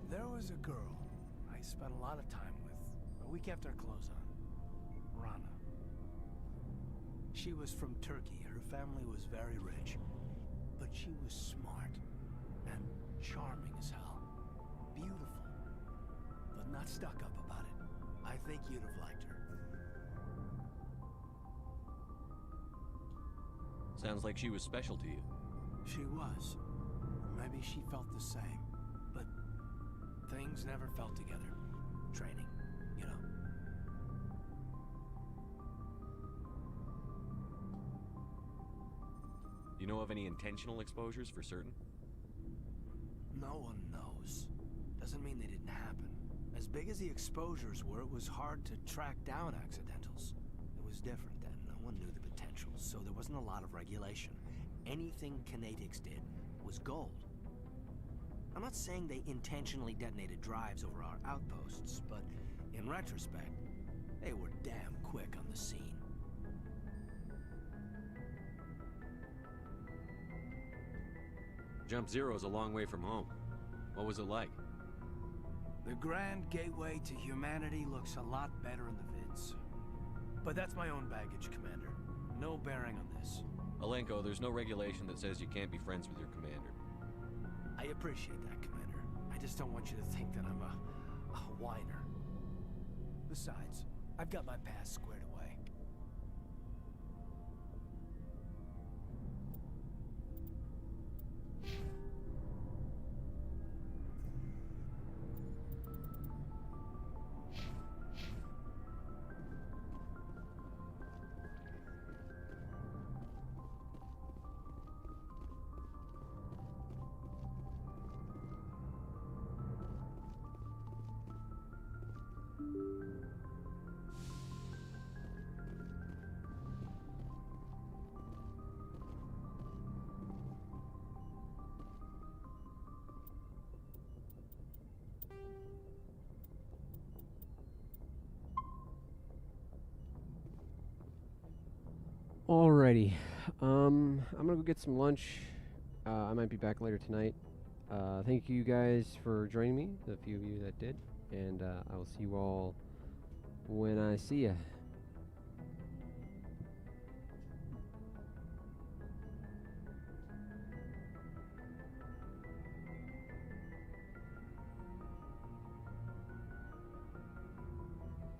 There was a girl I spent a lot of time with. We kept our clothes on. Rana. She was from Turkey. Her family was very rich. But she was smart and charming as hell. Beautiful. But not stuck up about it. I think you'd have liked her. Sounds like she was special to you. She was. Maybe she felt the same. But things never felt together. Training, you know. You know of any intentional exposures for certain? No one knows. Doesn't mean they didn't happen. As big as the exposures were, it was hard to track down accidentals. It was different then. No one knew the potential, so there wasn't a lot of regulation. Anything Kinetics did was gold. I'm not saying they intentionally detonated drives over our outposts, but in retrospect, they were damn quick on the scene. Jump Zero is a long way from home. What was it like? The grand gateway to humanity looks a lot better in the vids. But that's my own baggage, Commander. No bearing on this. Alenko, there's no regulation that says you can't be friends with your commander. I appreciate that, Commander. I just don't want you to think that I'm a whiner. Besides, I've got my past squared away. Alrighty. I'm gonna go get some lunch. I might be back later tonight. Thank you guys for joining me, the few of you that did, and I will see you all when I see you.